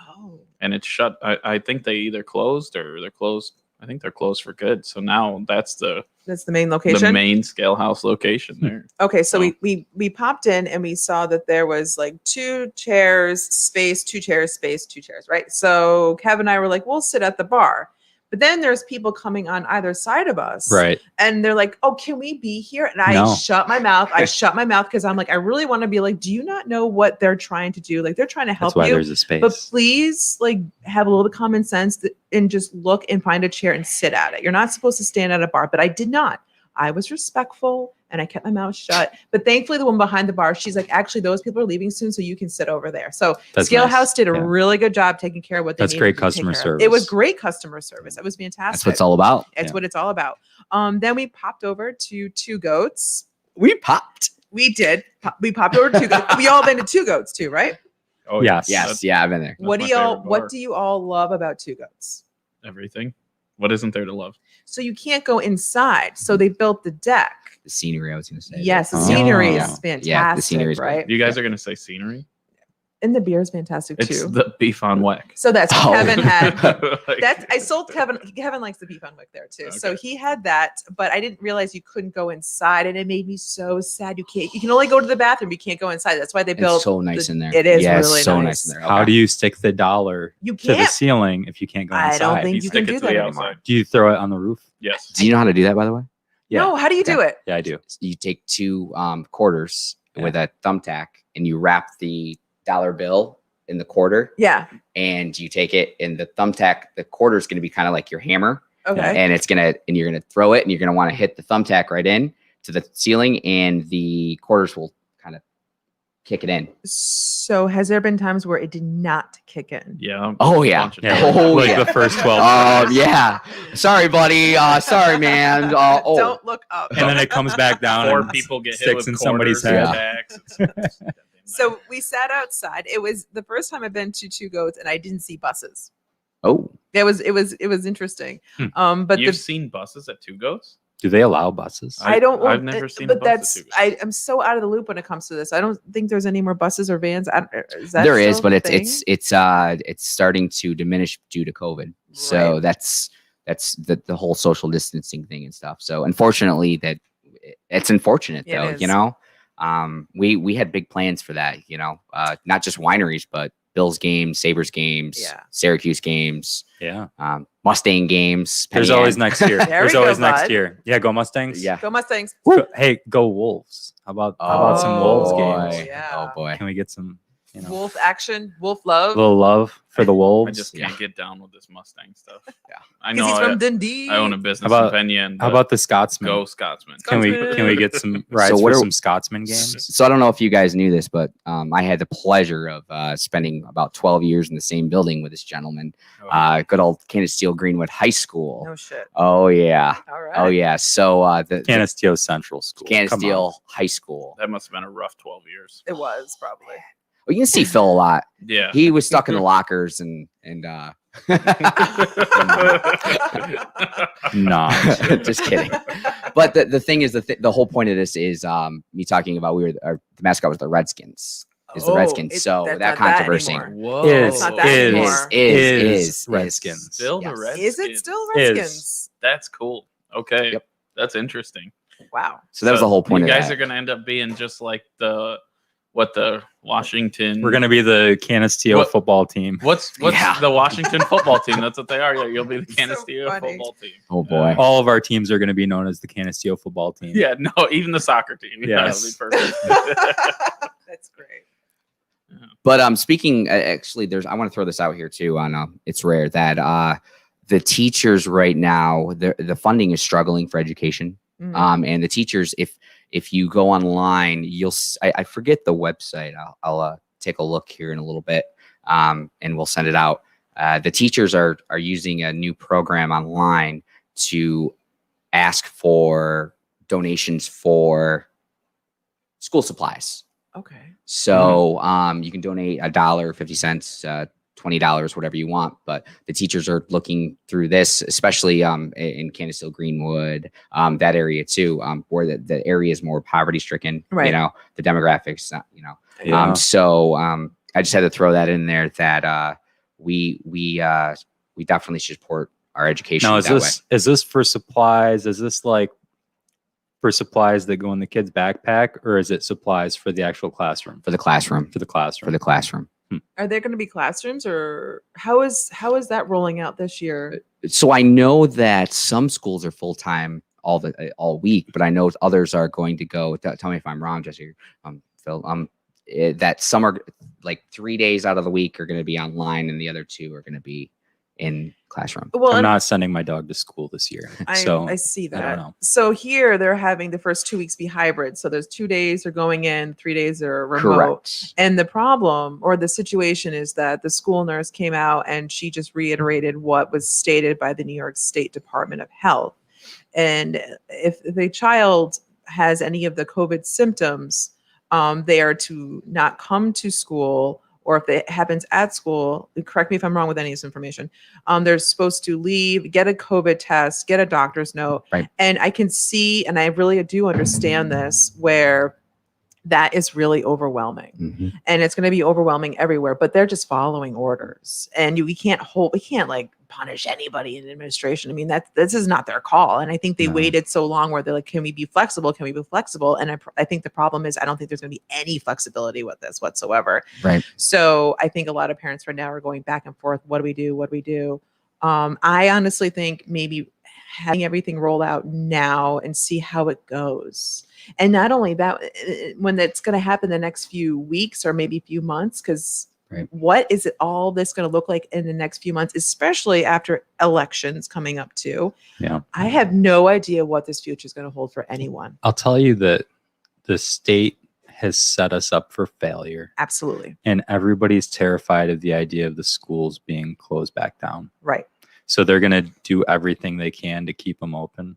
[SPEAKER 4] Oh,
[SPEAKER 5] and it shut. I think they either closed or they're closed. I think they're closed for good. So now that's the
[SPEAKER 4] that's the main location.
[SPEAKER 5] main scale house location there.
[SPEAKER 4] Okay, so
[SPEAKER 5] Oh.
[SPEAKER 4] we popped in and we saw that there was like 2 chairs, space, 2 chairs, space, 2 chairs, right? So Kev and I were like, we'll sit at the bar. But then there's people coming on either side of us.
[SPEAKER 1] Right.
[SPEAKER 4] And they're like, oh, can we be here? And I
[SPEAKER 1] No.
[SPEAKER 4] shut my mouth. I shut my mouth because I'm like, I really want to be like, do you not know what they're trying to do? Like, they're trying to help
[SPEAKER 1] That's why
[SPEAKER 4] you.
[SPEAKER 1] there's a space.
[SPEAKER 4] But please, like, have a little bit of common sense and just look and find a chair and sit at it. You're not supposed to stand at a bar, but I did not. I was respectful and I kept my mouth shut. But thankfully, the woman behind the bar, she's like, actually, those people are leaving soon, so you can sit over there. So
[SPEAKER 1] That's
[SPEAKER 4] Scale
[SPEAKER 1] nice.
[SPEAKER 4] House did a
[SPEAKER 1] Yeah.
[SPEAKER 4] really good job taking care of what they
[SPEAKER 1] That's
[SPEAKER 4] needed
[SPEAKER 1] great
[SPEAKER 4] to take
[SPEAKER 1] customer
[SPEAKER 4] care of. It was
[SPEAKER 1] service.
[SPEAKER 4] great customer service. It was fantastic.
[SPEAKER 2] That's what it's all about.
[SPEAKER 4] It's
[SPEAKER 1] Yeah.
[SPEAKER 4] what it's all about. Then we popped over to Two Goats.
[SPEAKER 2] We popped.
[SPEAKER 4] We did. We popped over to Two Goats. We all been to Two Goats too, right?
[SPEAKER 5] Oh
[SPEAKER 1] Yes.
[SPEAKER 2] Yes, yeah, I've been there.
[SPEAKER 4] What
[SPEAKER 5] my
[SPEAKER 4] do y'all?
[SPEAKER 5] favorite
[SPEAKER 4] What
[SPEAKER 5] bar.
[SPEAKER 4] do you all love about Two Goats?
[SPEAKER 5] Everything. What isn't there to love?
[SPEAKER 4] So you can't go inside. So they built the deck.
[SPEAKER 2] The scenery, I was going to say.
[SPEAKER 4] Yes, the
[SPEAKER 1] Oh.
[SPEAKER 4] scenery
[SPEAKER 1] Yeah.
[SPEAKER 4] is fantastic.
[SPEAKER 2] Yeah, the scenery is great.
[SPEAKER 4] right?
[SPEAKER 5] You guys are gonna say scenery?
[SPEAKER 4] And the beer is fantastic
[SPEAKER 5] It's
[SPEAKER 4] too.
[SPEAKER 5] the beef on whack.
[SPEAKER 4] So that's what
[SPEAKER 2] Oh.
[SPEAKER 4] Kevin had.
[SPEAKER 5] Like-
[SPEAKER 4] That's I sold Kevin. Kevin likes the beef on wick there too. So
[SPEAKER 5] Okay.
[SPEAKER 4] he had that, but I didn't realize you couldn't go inside, and it made me so sad. You can't. You can only go to the bathroom. You can't go inside. That's why they built.
[SPEAKER 2] It's so nice
[SPEAKER 4] the-
[SPEAKER 2] in there.
[SPEAKER 4] It is
[SPEAKER 2] yeah,
[SPEAKER 4] really
[SPEAKER 2] it's so
[SPEAKER 4] nice.
[SPEAKER 2] nice in there.
[SPEAKER 1] How
[SPEAKER 2] Okay.
[SPEAKER 1] do you stick the dollar
[SPEAKER 4] You
[SPEAKER 1] to the
[SPEAKER 4] can't.
[SPEAKER 1] ceiling if you can't go inside?
[SPEAKER 4] I don't think
[SPEAKER 5] You
[SPEAKER 4] you
[SPEAKER 5] stick
[SPEAKER 4] can
[SPEAKER 5] it
[SPEAKER 4] do
[SPEAKER 5] to
[SPEAKER 4] that
[SPEAKER 5] the
[SPEAKER 4] anymore.
[SPEAKER 5] outside.
[SPEAKER 1] Do you throw it on the roof?
[SPEAKER 5] Yes.
[SPEAKER 2] Do you know how to do that, by the way?
[SPEAKER 1] Yeah.
[SPEAKER 4] No, how do you do it?
[SPEAKER 1] Yeah, I do.
[SPEAKER 2] You take 2 quarters
[SPEAKER 1] Yeah.
[SPEAKER 2] with a thumbtack and you wrap the dollar bill in the quarter
[SPEAKER 4] Yeah.
[SPEAKER 2] and you take it and the thumbtack, the quarter is going to be kind of like your hammer
[SPEAKER 4] Okay.
[SPEAKER 2] and you're going to throw it and you're going to want to hit the thumbtack right in to the ceiling and the quarters will kind of kick it in.
[SPEAKER 4] So has there been times where it did not kick in?
[SPEAKER 5] Yeah.
[SPEAKER 2] Oh,
[SPEAKER 5] a
[SPEAKER 2] yeah.
[SPEAKER 5] bunch of
[SPEAKER 1] Yeah,
[SPEAKER 5] times.
[SPEAKER 2] Oh,
[SPEAKER 1] like
[SPEAKER 2] yeah.
[SPEAKER 1] the first 12.
[SPEAKER 2] Oh, yeah. Sorry, buddy. Sorry, man. Oh.
[SPEAKER 4] Don't look up.
[SPEAKER 1] And then it comes back down.
[SPEAKER 5] 4
[SPEAKER 1] and
[SPEAKER 5] people get hit
[SPEAKER 1] sticks
[SPEAKER 5] with
[SPEAKER 1] in somebody's
[SPEAKER 5] quarters,
[SPEAKER 2] head.
[SPEAKER 5] tacks. It's-
[SPEAKER 4] So we sat outside. It was the first time I've been to Two Goats, and I didn't see buses.
[SPEAKER 2] Oh.
[SPEAKER 4] It was interesting.
[SPEAKER 1] Hmm.
[SPEAKER 4] But
[SPEAKER 5] You've
[SPEAKER 4] the
[SPEAKER 5] seen buses at Two Goats?
[SPEAKER 1] Do they allow buses?
[SPEAKER 4] I don't.
[SPEAKER 5] I've never seen a
[SPEAKER 4] But
[SPEAKER 5] bus at
[SPEAKER 4] that's
[SPEAKER 5] Two Goats.
[SPEAKER 4] I am so out of the loop when it comes to this. I don't think there's any more buses or vans. Is that
[SPEAKER 2] There is,
[SPEAKER 4] still
[SPEAKER 2] but
[SPEAKER 4] a thing?
[SPEAKER 2] it's starting to diminish due to COVID. So
[SPEAKER 4] Right.
[SPEAKER 2] that's the whole social distancing thing and stuff. So unfortunately, it's unfortunate
[SPEAKER 4] Yeah,
[SPEAKER 2] though.
[SPEAKER 4] it
[SPEAKER 2] You
[SPEAKER 4] is.
[SPEAKER 2] know, we had big plans for that. You know, not just wineries, but Bills games, Sabres games,
[SPEAKER 4] Yeah.
[SPEAKER 2] Syracuse games,
[SPEAKER 1] Yeah.
[SPEAKER 2] Mustang games.
[SPEAKER 1] There's
[SPEAKER 2] Penny
[SPEAKER 1] always
[SPEAKER 2] Inn.
[SPEAKER 1] next year.
[SPEAKER 4] There
[SPEAKER 1] There's
[SPEAKER 4] we go,
[SPEAKER 1] always next
[SPEAKER 4] bud.
[SPEAKER 1] year. Yeah, go Mustangs.
[SPEAKER 2] Yeah.
[SPEAKER 4] Go Mustangs.
[SPEAKER 1] Hey, go Wolves. How about some Wolves
[SPEAKER 4] Oh,
[SPEAKER 1] games?
[SPEAKER 4] yeah.
[SPEAKER 2] Oh boy.
[SPEAKER 1] Can we get some,
[SPEAKER 4] Wolf action. Wolf love.
[SPEAKER 1] a little love for the Wolves?
[SPEAKER 5] I just can't get down with this Mustang stuff.
[SPEAKER 2] Yeah.
[SPEAKER 5] I
[SPEAKER 4] Because
[SPEAKER 5] know
[SPEAKER 4] he's from Dundee.
[SPEAKER 5] I own a business
[SPEAKER 1] How about-
[SPEAKER 5] in Penn.
[SPEAKER 1] How about the Scotsman?
[SPEAKER 5] Go Scotsman?
[SPEAKER 1] Can we
[SPEAKER 4] Scotsman.
[SPEAKER 1] get some rides
[SPEAKER 2] So what
[SPEAKER 1] for
[SPEAKER 2] are-
[SPEAKER 1] some Scotsman games?
[SPEAKER 2] So I don't know if you guys knew this, but I had the pleasure of spending about 12 years in the same building with this gentleman. Good old Canisteel Greenwood High School.
[SPEAKER 4] No shit.
[SPEAKER 2] Oh yeah.
[SPEAKER 4] All right.
[SPEAKER 2] Oh yeah. So the
[SPEAKER 1] Canisteo Central School. Come on.
[SPEAKER 2] Canisteel High School.
[SPEAKER 5] That must have been a rough 12 years.
[SPEAKER 4] It was probably.
[SPEAKER 2] Well, you can see Phil a lot.
[SPEAKER 5] Yeah.
[SPEAKER 2] He was stuck in the lockers and
[SPEAKER 1] Not.
[SPEAKER 2] just kidding. But the thing is, the whole point of this is me talking about the mascot was the Redskins. Is the Redskins. So
[SPEAKER 4] that's
[SPEAKER 2] that
[SPEAKER 4] not
[SPEAKER 2] controversy
[SPEAKER 5] Whoa.
[SPEAKER 1] Is
[SPEAKER 4] not that anymore.
[SPEAKER 2] is
[SPEAKER 1] Redskins.
[SPEAKER 5] Still the
[SPEAKER 2] Yes.
[SPEAKER 5] Redskins.
[SPEAKER 4] Is it still Redskins?
[SPEAKER 5] That's cool. Okay.
[SPEAKER 2] Yep.
[SPEAKER 5] That's interesting.
[SPEAKER 4] Wow.
[SPEAKER 2] So that was the whole point
[SPEAKER 5] you
[SPEAKER 2] of
[SPEAKER 5] guys
[SPEAKER 2] that.
[SPEAKER 5] are going to end up being just like the Washington.
[SPEAKER 1] We're gonna be the Canisteo
[SPEAKER 5] What-
[SPEAKER 1] football team.
[SPEAKER 5] What's
[SPEAKER 2] Yeah.
[SPEAKER 5] the Washington football team? That's what they are. Yeah, you'll be the
[SPEAKER 4] So
[SPEAKER 5] Canisteo
[SPEAKER 4] funny.
[SPEAKER 5] football team.
[SPEAKER 2] Oh boy.
[SPEAKER 1] All of our teams are gonna be known as the Canisteo football team.
[SPEAKER 5] Yeah, no, even the soccer team. Yeah,
[SPEAKER 1] Yes.
[SPEAKER 5] that'll be perfect.
[SPEAKER 4] That's great.
[SPEAKER 2] But speaking, actually, I want to throw this out here too. On it's rare that the teachers right now, the funding is struggling for education.
[SPEAKER 4] Mhm.
[SPEAKER 2] And the teachers, if you go online, I forget the website. I'll take a look here in a little bit, and we'll send it out. The teachers are using a new program online to ask for donations for school supplies.
[SPEAKER 4] Okay.
[SPEAKER 2] So you can donate $1, 50 cents, $20, whatever you want. But the teachers are looking through this, especially in Canisteo, Greenwood, that area too, where the area is more poverty stricken.
[SPEAKER 4] Right.
[SPEAKER 2] You know, the demographics.
[SPEAKER 1] Yeah.
[SPEAKER 2] So I just had to throw that in there that we definitely should support our education.
[SPEAKER 1] Now,
[SPEAKER 2] that
[SPEAKER 1] is this for supplies? Is this like for supplies that go in the kid's backpack, or is it supplies for the actual classroom?
[SPEAKER 2] for the classroom.
[SPEAKER 1] For the classroom.
[SPEAKER 2] For the classroom.
[SPEAKER 4] Are there going to be classrooms, or how is that rolling out this year?
[SPEAKER 2] So I know that some schools are full time all week, but I know others are going to go. Tell me if I'm wrong, Jesse, Phil. That some are like 3 days out of the week are going to be online, and the other 2 are going to be in classroom.
[SPEAKER 4] Well,
[SPEAKER 1] I'm not sending my dog to school this year. So
[SPEAKER 4] I see that.
[SPEAKER 1] don't know.
[SPEAKER 4] So here they're having the first 2 weeks be hybrid. So there's 2 days they're going in, 3 days are remote.
[SPEAKER 2] Correct.
[SPEAKER 4] And the problem or the situation is that the school nurse came out and she just reiterated what was stated by the New York State Department of Health. And if the child has any of the COVID symptoms, they are to not come to school, or if it happens at school, correct me if I'm wrong with any of this information, they're supposed to leave, get a COVID test, get a doctor's note.
[SPEAKER 2] Right.
[SPEAKER 4] And I can see, and I really do understand this, where that is really overwhelming.
[SPEAKER 2] Mhm.
[SPEAKER 4] And it's going to be overwhelming everywhere, but they're just following orders. And we can't like punish anybody in administration. I mean, this is not their call. And I think they
[SPEAKER 2] No.
[SPEAKER 4] waited so long where they're like, can we be flexible? Can we be flexible? And I think the problem is, I don't think there's going to be any flexibility with this whatsoever.
[SPEAKER 2] Right.
[SPEAKER 4] So I think a lot of parents right now are going back and forth. What do we do? What do we do? I honestly think maybe having everything roll out now and see how it goes. And not only that, when that's going to happen the next few weeks or maybe few months, because
[SPEAKER 2] Right.
[SPEAKER 4] what is it all this going to look like in the next few months, especially after elections coming up too?
[SPEAKER 1] Yeah.
[SPEAKER 4] I have no idea what this future is going to hold for anyone.
[SPEAKER 1] I'll tell you that the state has set us up for failure,
[SPEAKER 4] Absolutely.
[SPEAKER 1] and everybody's terrified of the idea of the schools being closed back down.
[SPEAKER 4] Right.
[SPEAKER 1] So they're going to do everything they can to keep them open,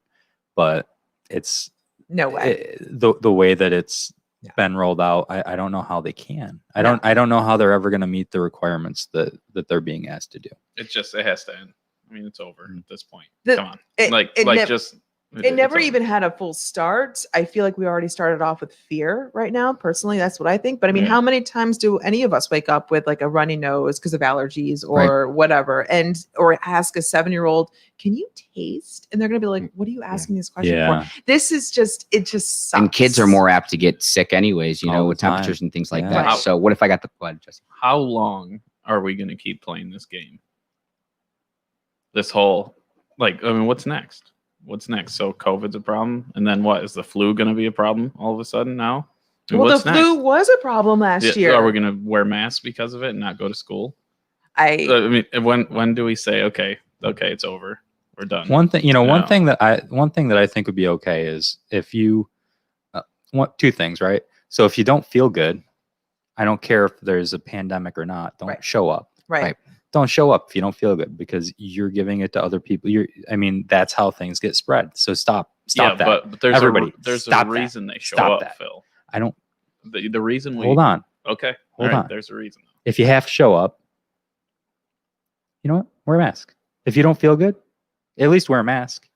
[SPEAKER 1] but it's
[SPEAKER 4] No way.
[SPEAKER 1] the way that it's
[SPEAKER 4] Yeah.
[SPEAKER 1] been rolled out. I don't know how they can. I don't know how they're ever going to meet the requirements that they're being asked to do.
[SPEAKER 5] It has to end. I mean, it's over at this point.
[SPEAKER 4] The-
[SPEAKER 5] Come on.
[SPEAKER 4] it- it nev-
[SPEAKER 5] just.
[SPEAKER 4] It never
[SPEAKER 5] it's
[SPEAKER 4] even
[SPEAKER 5] over.
[SPEAKER 4] had a full start. I feel like we already started off with fear right now. Personally, that's what I think. But I mean,
[SPEAKER 5] Yeah.
[SPEAKER 4] how many times do any of us wake up with like a runny nose because of allergies or whatever, or ask a 7-year-old, "Can you taste?" And they're gonna be like, "What are you asking this question
[SPEAKER 1] Yeah.
[SPEAKER 4] for?" This is just, it just sucks.
[SPEAKER 2] And kids are more apt to get sick anyways, you
[SPEAKER 1] All
[SPEAKER 2] know,
[SPEAKER 1] the
[SPEAKER 2] with
[SPEAKER 1] time.
[SPEAKER 2] temperatures and things like
[SPEAKER 1] Yeah.
[SPEAKER 2] that.
[SPEAKER 5] Right.
[SPEAKER 2] So what if I got the blood, Jesse?
[SPEAKER 5] How long are we going to keep playing this game? This whole, I mean, what's next? What's next? So COVID's a problem, and then what? Is the flu going to be a problem all of a sudden now? I mean,
[SPEAKER 4] Well,
[SPEAKER 5] what's
[SPEAKER 4] the flu
[SPEAKER 5] next?
[SPEAKER 4] was a problem last year.
[SPEAKER 5] Are we going to wear masks because of it and not go to school?
[SPEAKER 4] I
[SPEAKER 5] mean, when do we say okay, it's over, we're done?
[SPEAKER 1] One thing,
[SPEAKER 5] No.
[SPEAKER 1] one thing that I think would be okay is if you want 2 things, right? So if you don't feel good, I don't care if there's a pandemic or not, don't
[SPEAKER 4] Right.
[SPEAKER 1] show up.
[SPEAKER 4] right.
[SPEAKER 1] Don't show up if you don't feel good, because you're giving it to other people. That's how things get spread. So stop
[SPEAKER 5] yeah,
[SPEAKER 1] that.
[SPEAKER 5] but
[SPEAKER 1] Everybody,
[SPEAKER 5] there's
[SPEAKER 1] stop
[SPEAKER 5] a
[SPEAKER 1] that.
[SPEAKER 5] reason they show
[SPEAKER 1] Stop
[SPEAKER 5] up,
[SPEAKER 1] that.
[SPEAKER 5] Phil.
[SPEAKER 1] I don't
[SPEAKER 5] The reason we
[SPEAKER 1] hold on.
[SPEAKER 5] Okay,
[SPEAKER 1] Hold
[SPEAKER 5] All right,
[SPEAKER 1] on.
[SPEAKER 5] there's a reason.
[SPEAKER 1] If you have to show up, you know what? Wear a mask. If you don't feel good, at least wear a mask.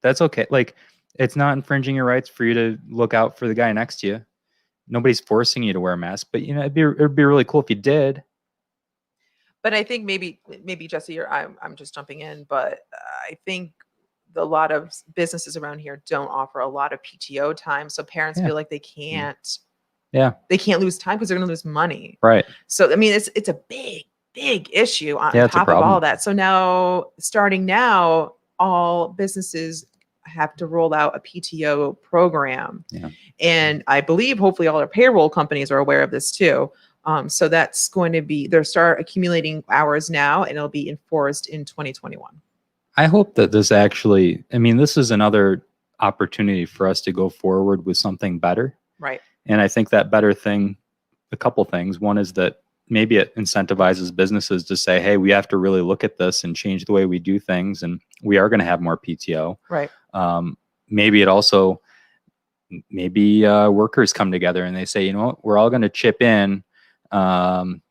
[SPEAKER 1] That's okay. Like, it's not infringing your rights for you to look out for the guy next to you. Nobody's forcing you to wear a mask, but you know, it'd be really cool if you did.
[SPEAKER 4] But I think maybe Jesse, I'm just jumping in, but I think a lot of businesses around here don't offer a lot of PTO time, so parents
[SPEAKER 1] Yeah.
[SPEAKER 4] feel like they can't.
[SPEAKER 1] Yeah.
[SPEAKER 4] They can't lose time because they're going to lose money.
[SPEAKER 1] Right.
[SPEAKER 4] So I mean, it's a big issue on
[SPEAKER 1] Yeah, it's a
[SPEAKER 4] top of
[SPEAKER 1] problem.
[SPEAKER 4] all that. So now, starting now, all businesses have to roll out a PTO program.
[SPEAKER 1] Yeah.
[SPEAKER 4] And I believe hopefully all our payroll companies are aware of this too. So that's going to be, they'll start accumulating hours now and it'll be enforced in 2021.
[SPEAKER 1] I hope that this actually, I mean, this is another opportunity for us to go forward with something better.
[SPEAKER 4] Right.
[SPEAKER 1] And I think that better thing, a couple things. One is that maybe it incentivizes businesses to say, hey, we have to really look at this and change the way we do things. And we are going to have more PTO.
[SPEAKER 4] Right.
[SPEAKER 1] Maybe it also, maybe workers come together and they say, you know what, we're all going to chip in $10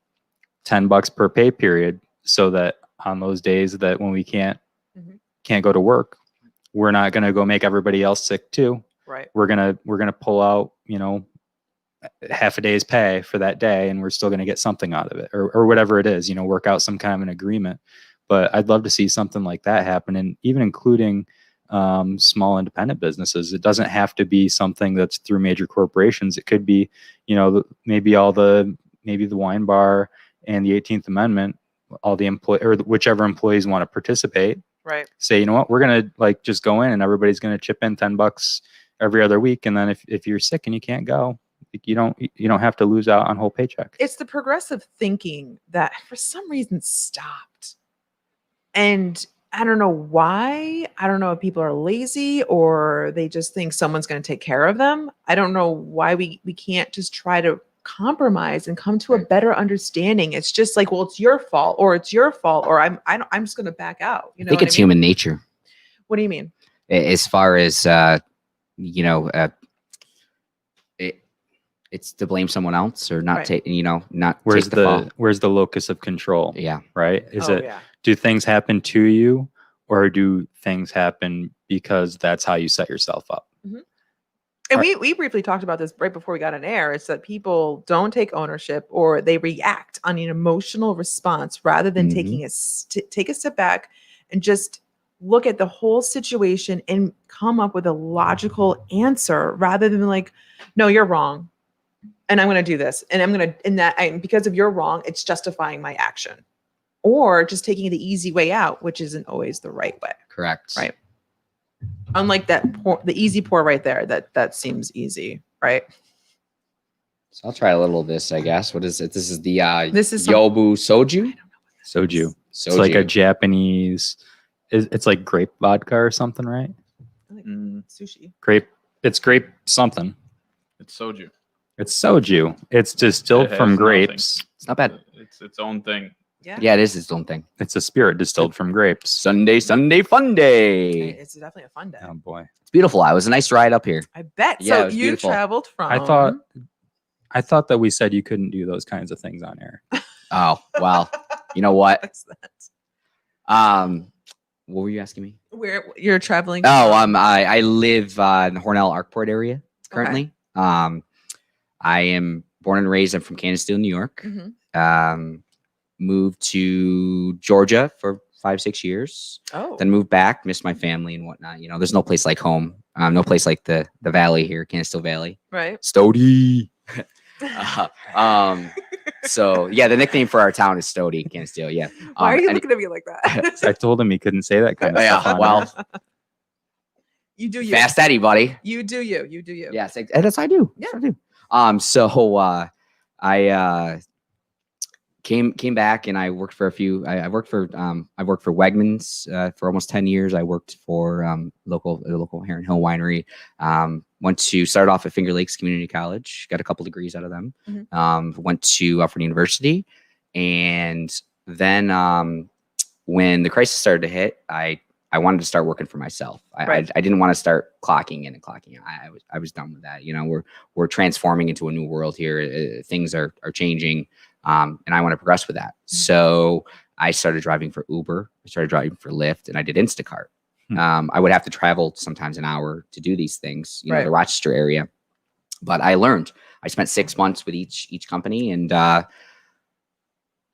[SPEAKER 1] per pay period, so that on those days that when we can't go to work, we're not going to go make everybody else sick too.
[SPEAKER 4] Right.
[SPEAKER 1] We're going to pull out, you know, half a day's pay for that day, and we're still going to get something out of it, or whatever it is, you know, work out some kind of an agreement. But I'd love to see something like that happen, and even including small independent businesses. It doesn't have to be something that's through major corporations. It could be, you know, maybe the wine bar and the 18th Amendment, all the or whichever employees want to participate.
[SPEAKER 4] Right.
[SPEAKER 1] Say, you know what, we're going to like just go in and everybody's going to chip in $10 every other week. And then if you're sick and you can't go, you don't have to lose out on whole paycheck.
[SPEAKER 4] It's the progressive thinking that for some reason stopped. And I don't know why. I don't know if people are lazy or they just think someone's going to take care of them. I don't know why we can't just try to compromise and come to a better understanding. It's just like, well, it's your fault, or I'm just going to back out. You know,
[SPEAKER 2] I think it's human nature.
[SPEAKER 4] What do you mean?
[SPEAKER 2] As far as you know, it's to blame someone else or not take, you know, not
[SPEAKER 1] Where's
[SPEAKER 2] take the fall.
[SPEAKER 1] Where's the locus of control?
[SPEAKER 2] Yeah.
[SPEAKER 1] Right. Do things happen to you, or do things happen because that's how you set yourself up?
[SPEAKER 4] Mm-hmm. And we briefly talked about this right before we got on air. It's that people don't take ownership, or they react on an emotional response rather than taking take a step back and just look at the whole situation and come up with a logical answer, rather than like, no, you're wrong, and I'm going to do this, and I'm going to, because of your wrong, it's justifying my action, or just taking the easy way out, which isn't always the right way.
[SPEAKER 2] Correct.
[SPEAKER 4] Right. Unlike the easy pour right there, that seems easy, right?
[SPEAKER 2] So I'll try a little of this, I guess. What is it? This is the
[SPEAKER 4] This is
[SPEAKER 2] Yobu Soju.
[SPEAKER 1] Soju. It's like a Japanese. It's like grape vodka or something, right?
[SPEAKER 4] Like sushi.
[SPEAKER 1] Grape. It's grape something.
[SPEAKER 5] It's soju.
[SPEAKER 1] It's soju. It's distilled
[SPEAKER 5] It
[SPEAKER 1] from
[SPEAKER 5] has
[SPEAKER 1] grapes.
[SPEAKER 2] It's not bad.
[SPEAKER 5] It's its own thing.
[SPEAKER 2] Yeah, it is its own thing.
[SPEAKER 1] It's a spirit distilled from grapes.
[SPEAKER 2] Sunday fun day.
[SPEAKER 4] It's definitely a fun day.
[SPEAKER 1] Oh boy,
[SPEAKER 2] It's beautiful. It was a nice ride up here.
[SPEAKER 4] I bet.
[SPEAKER 2] Yeah, it
[SPEAKER 4] So
[SPEAKER 2] was
[SPEAKER 4] you
[SPEAKER 2] beautiful.
[SPEAKER 4] traveled from.
[SPEAKER 1] I thought that we said you couldn't do those kinds of things on air.
[SPEAKER 2] Oh, well, you know what?
[SPEAKER 4] What's that?
[SPEAKER 2] What were you asking me?
[SPEAKER 4] Where you're traveling?
[SPEAKER 2] Oh,
[SPEAKER 4] from?
[SPEAKER 2] I live in the Hornell Arkport area currently. I am born and raised. I'm from Distill, New York.
[SPEAKER 4] Mhm.
[SPEAKER 2] Moved to Georgia for 5-6 years.
[SPEAKER 4] Oh.
[SPEAKER 2] Then moved back, missed my family and whatnot. You know, there's no place like home. No place like the valley here, Distill Valley.
[SPEAKER 4] Right.
[SPEAKER 2] Stody. So yeah, the nickname for our town is Stody, Distill. Yeah.
[SPEAKER 4] Why are you looking at me like that?
[SPEAKER 1] I told him he couldn't say that kind of
[SPEAKER 2] Yeah,
[SPEAKER 1] stuff. On
[SPEAKER 2] well,
[SPEAKER 1] air.
[SPEAKER 4] You do you.
[SPEAKER 2] Fast Eddie, buddy.
[SPEAKER 4] You do you. You do you.
[SPEAKER 2] Yes, that's what I do.
[SPEAKER 4] Yeah.
[SPEAKER 2] That's what I do. So I came back and I worked for a few. I worked for Wegmans for almost 10 years. I worked for local Heron Hill winery. Started off at Finger Lakes Community College. Got a couple degrees out of them. Went to Alfred University, and then when the crisis started to hit, I I wanted to start working for myself. I didn't want to start clocking in and clocking out. I was done with that. You know, we're transforming into a new world here. Things are changing, and I want to progress with that. So I started driving for Uber. I started driving for Lyft, and I did Instacart. I would have to travel sometimes an hour to do these things, you know, the Rochester area. But I learned. I spent 6 months with each company, and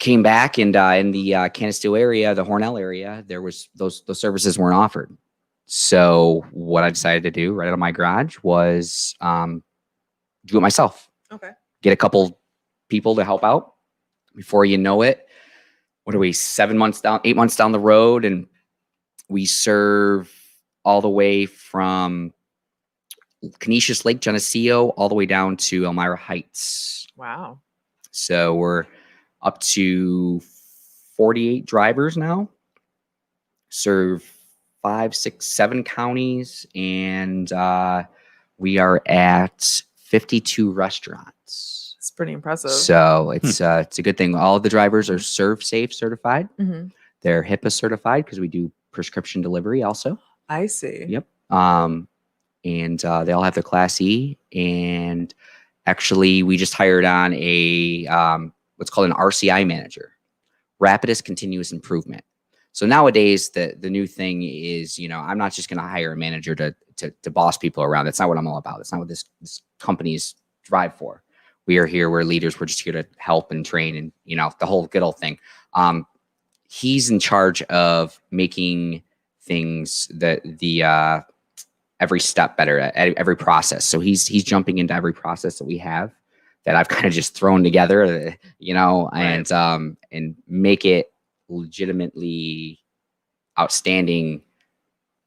[SPEAKER 2] came back, and in the Canisteo area, the Hornell area, there was those services weren't offered. So what I decided to do right out of my garage was do it myself.
[SPEAKER 4] Okay.
[SPEAKER 2] Get a couple people to help out. Before you know it, what are we, 8 months down the road, and we serve all the way from Canisius Lake, Geneseo, all the way down to Elmira Heights.
[SPEAKER 4] Wow.
[SPEAKER 2] So we're up to 48 drivers now, serve 5, 6, 7 counties, and we are at 52 restaurants.
[SPEAKER 4] It's pretty impressive.
[SPEAKER 2] So it's a good thing. All of the drivers are Serve Safe certified.
[SPEAKER 4] Mm-hmm.
[SPEAKER 2] They're HIPAA certified because we do prescription delivery also.
[SPEAKER 4] I see.
[SPEAKER 2] Yep. And they all have their Class E. And actually, we just hired on a what's called an RCI manager, Rapidus Continuous Improvement. So nowadays, the new thing is, you know, I'm not just going to hire a manager to boss people around. That's not what I'm all about. That's not what this company's drive for. We are here. We're leaders. We're just here to help and train, and, you know, the whole good old thing. He's in charge of making things that every step better at every process. So he's jumping into every process that we have that I've kind of just thrown together, you know, and make it legitimately outstanding.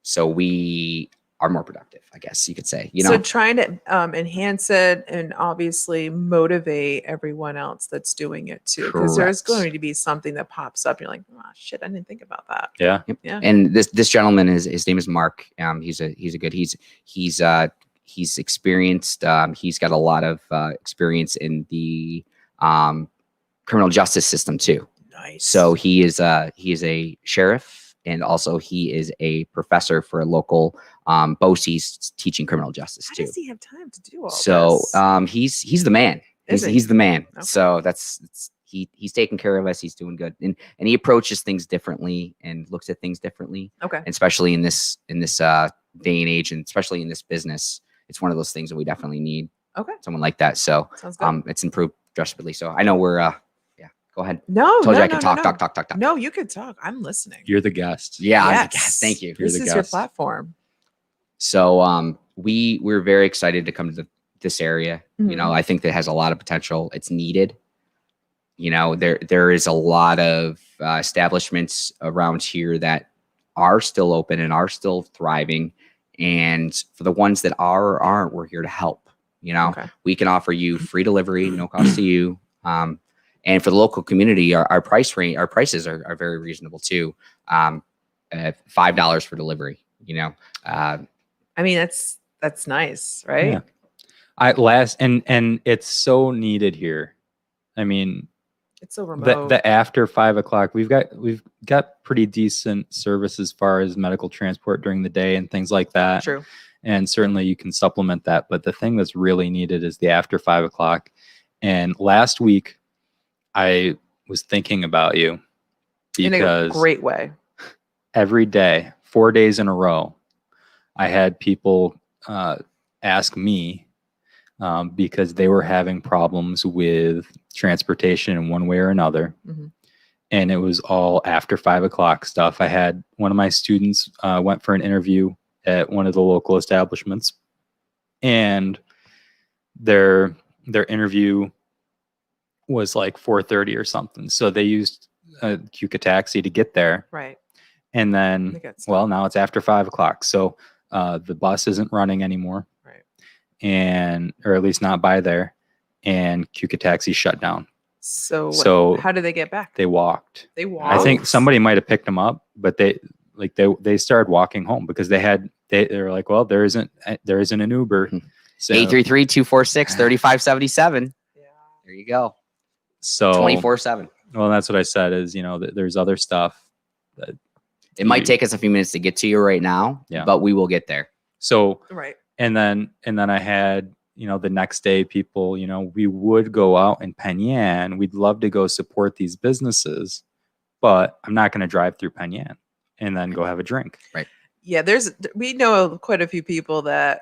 [SPEAKER 2] So we are more productive, I guess you could say, you know.
[SPEAKER 4] So trying to enhance it and obviously motivate everyone else that's doing it too, because there's going to be something that pops up. You're like, oh shit, I didn't think about that.
[SPEAKER 1] Yeah.
[SPEAKER 2] Yep.
[SPEAKER 4] Yeah.
[SPEAKER 2] And this gentleman his name is Mark. He's experienced. He's got a lot of experience in the criminal justice system too.
[SPEAKER 4] Nice.
[SPEAKER 2] So he is a sheriff, and also he is a professor for a local BOCES teaching criminal justice
[SPEAKER 4] How
[SPEAKER 2] too.
[SPEAKER 4] does he have time to do all
[SPEAKER 2] So
[SPEAKER 4] this?
[SPEAKER 2] he's the man. He's the man.
[SPEAKER 4] Okay.
[SPEAKER 2] So he's taking care of us. He's doing good, and he approaches things differently and looks at things differently.
[SPEAKER 4] Okay.
[SPEAKER 2] And especially in this day and age, and especially in this business, it's one of those things that we definitely need.
[SPEAKER 4] Okay.
[SPEAKER 2] Someone like that. So
[SPEAKER 4] Sounds good.
[SPEAKER 2] it's improved drastically. So I know we're go ahead.
[SPEAKER 4] No,
[SPEAKER 2] Told
[SPEAKER 4] no,
[SPEAKER 2] you I
[SPEAKER 4] no,
[SPEAKER 2] could
[SPEAKER 4] no,
[SPEAKER 2] talk.
[SPEAKER 4] No, you could talk. I'm listening.
[SPEAKER 1] You're the guest.
[SPEAKER 2] Yeah.
[SPEAKER 4] Yes.
[SPEAKER 2] Thank you.
[SPEAKER 4] This
[SPEAKER 1] the
[SPEAKER 4] is your
[SPEAKER 1] guest.
[SPEAKER 4] platform.
[SPEAKER 2] So we're very excited to come to this area.
[SPEAKER 4] Mhm.
[SPEAKER 2] You know, I think that has a lot of potential. It's needed. You know, there is a lot of establishments around here that are still open and are still thriving. And for the ones that are or aren't, we're here to help. You know,
[SPEAKER 4] Okay.
[SPEAKER 2] we can offer you free delivery, no cost to you. And for the local community, our prices are very reasonable too. $5 for delivery. You know,
[SPEAKER 4] I mean, that's nice, right?
[SPEAKER 1] Yeah. And it's so needed here. I mean,
[SPEAKER 4] It's so remote.
[SPEAKER 1] the after 5 o'clock, we've got pretty decent service as far as medical transport during the day and things like that.
[SPEAKER 4] True.
[SPEAKER 1] And certainly you can supplement that. But the thing that's really needed is the after 5 o'clock. And last week, I was thinking about you
[SPEAKER 4] In a
[SPEAKER 1] because
[SPEAKER 4] great way.
[SPEAKER 1] every day, 4 days in a row, I had people ask me because they were having problems with transportation in one way or another.
[SPEAKER 4] Mm-hmm.
[SPEAKER 1] And it was all after 5 o'clock stuff. I had one of my students went for an interview at one of the local establishments, and their interview was like 4:30 or something. So they used a Cuca taxi to get there.
[SPEAKER 4] Right.
[SPEAKER 1] And then,
[SPEAKER 4] They got stuck.
[SPEAKER 1] well, now it's after 5 o'clock. So the bus isn't running anymore.
[SPEAKER 4] Right.
[SPEAKER 1] Or at least not by there. And Cuca taxi shut down.
[SPEAKER 4] So how did they get back?
[SPEAKER 1] They walked.
[SPEAKER 4] They walked.
[SPEAKER 1] I think somebody might have picked them up, but they started walking home because they were like, well, there isn't an Uber. So,
[SPEAKER 2] 833-246-3577.
[SPEAKER 4] Yeah.
[SPEAKER 2] There you go.
[SPEAKER 1] so
[SPEAKER 2] 24/7.
[SPEAKER 1] Well, that's what I said is, you know, there's other stuff that
[SPEAKER 2] It might take us a few minutes to get to you right now,
[SPEAKER 1] Yeah.
[SPEAKER 2] but we will get there.
[SPEAKER 1] So,
[SPEAKER 4] Right.
[SPEAKER 1] and then I had, the next day people, we would go out in Penyan. We'd love to go support these businesses, but I'm not going to drive through Penyan and then go have a drink.
[SPEAKER 2] Right.
[SPEAKER 4] Yeah, we know quite a few people that